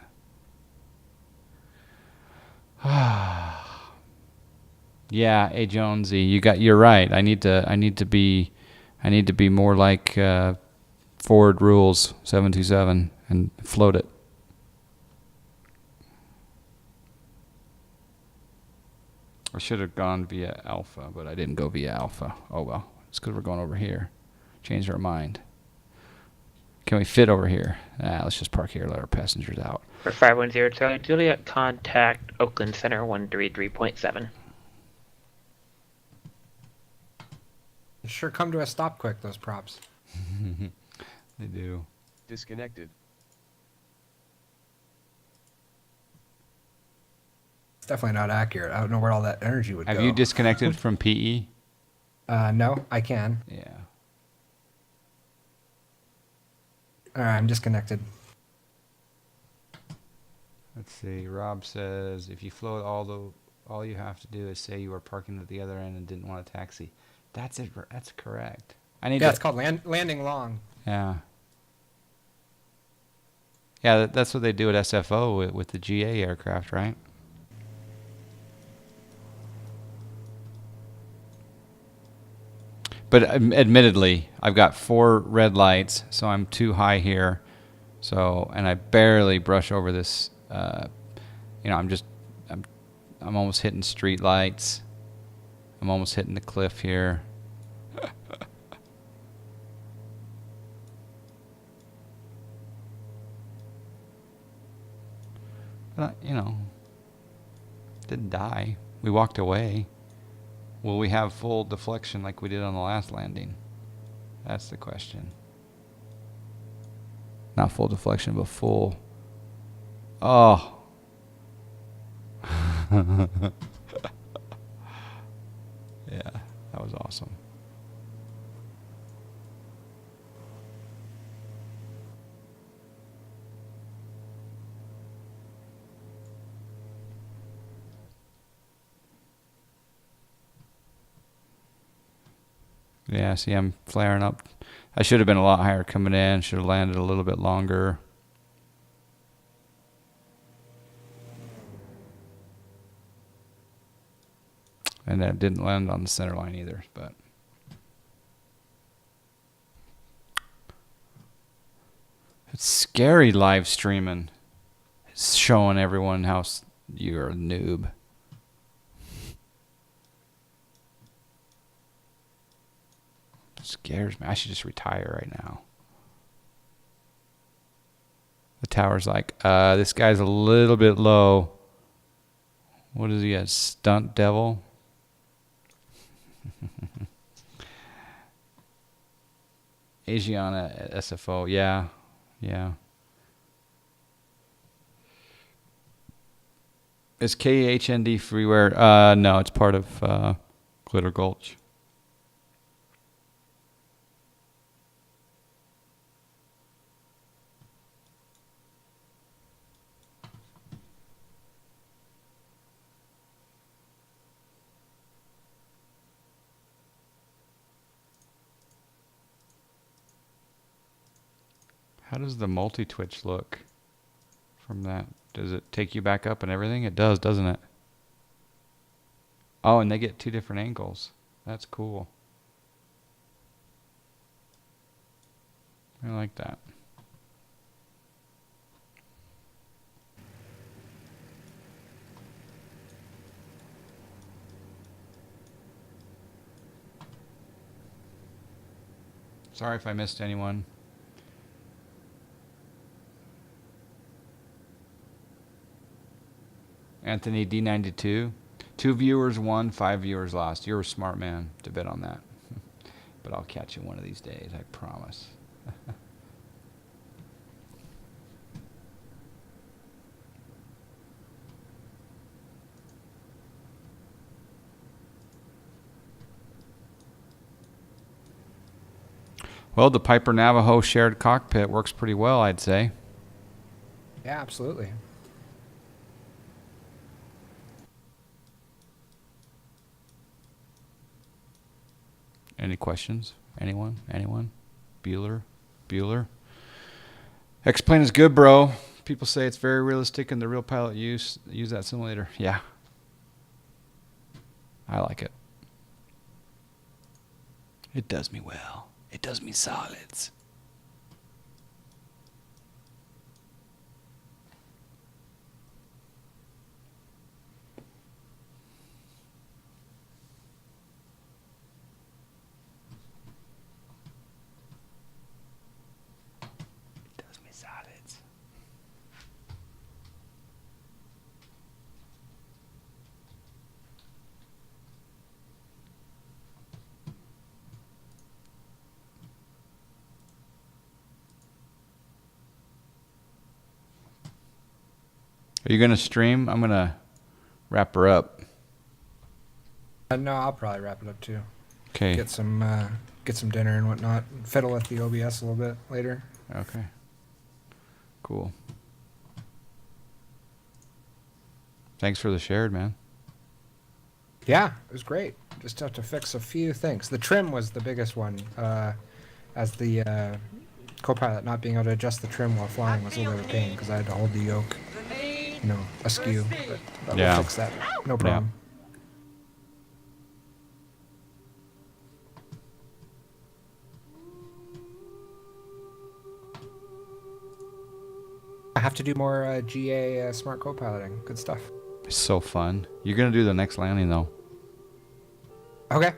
Yeah, A Jonesy, you're right. I need to be more like Forward Rules 727 and float it. I should have gone via Alpha, but I didn't go via Alpha. Oh well, it's because we're going over here. Changed our mind. Can we fit over here? Let's just park here, let our passengers out. For 510 Charlie Juliet, contact Oakland Center 133.7. They sure come to a stop quick, those props. They do. Disconnected. It's definitely not accurate. I don't know where all that energy would go. Have you disconnected from PE? No, I can. Yeah. All right, I'm disconnected. Let's see. Rob says if you float all you have to do is say you were parking at the other end and didn't want a taxi. That's it. That's correct. Yeah, it's called landing long. Yeah. Yeah, that's what they do at SFO with the GA aircraft, right? But admittedly, I've got 4 red lights, so I'm too high here. So, and I barely brush over this. I'm almost hitting street lights. I'm almost hitting the cliff here. But didn't die. We walked away. Will we have full deflection like we did on the last landing? That's the question. Not full deflection, but full. Oh. Yeah, that was awesome. Yeah, see, I'm flaring up. I should have been a lot higher coming in. Should have landed a little bit longer. And it didn't land on the center line either, but it's scary live streaming. It's showing everyone how you're a noob. It scares me. I should just retire right now. The tower's like, this guy's a little bit low. What is he, a stunt devil? Asiana SFO, yeah. Is KHND freeware? No, it's part of Glitter Gulch. How does the multi-twitch look from that? Does it take you back up and everything? It does, doesn't it? Oh, and they get 2 different angles. That's cool. I like that. Sorry if I missed anyone. Anthony D92. 2 viewers won, 5 viewers lost. You're a smart man to bet on that. But I'll catch you one of these days, I promise. Well, the Piper Navajo shared cockpit works pretty well, I'd say. Yeah, absolutely. Any questions? Anyone? Bueller? X-Plane is good, bro. People say it's very realistic and the real pilot use that simulator. Yeah. I like it. It does me well. It does me solids. Are you going to stream? I'm going to wrap her up. No, I'll probably wrap it up too. Okay. Get some dinner and whatnot. Fiddle with the OBS a little bit later. Okay. Cool. Thanks for the shared, man. Yeah, it was great. Just have to fix a few things. The trim was the biggest one. As the co-pilot not being able to adjust the trim while flying was a little bit of a pain because I had to hold the yoke, askew. But Yeah. we'll fix that. No problem. I have to do more GA smart co-piloting. Good stuff. It's so fun. You're going to do the next landing, though. Okay.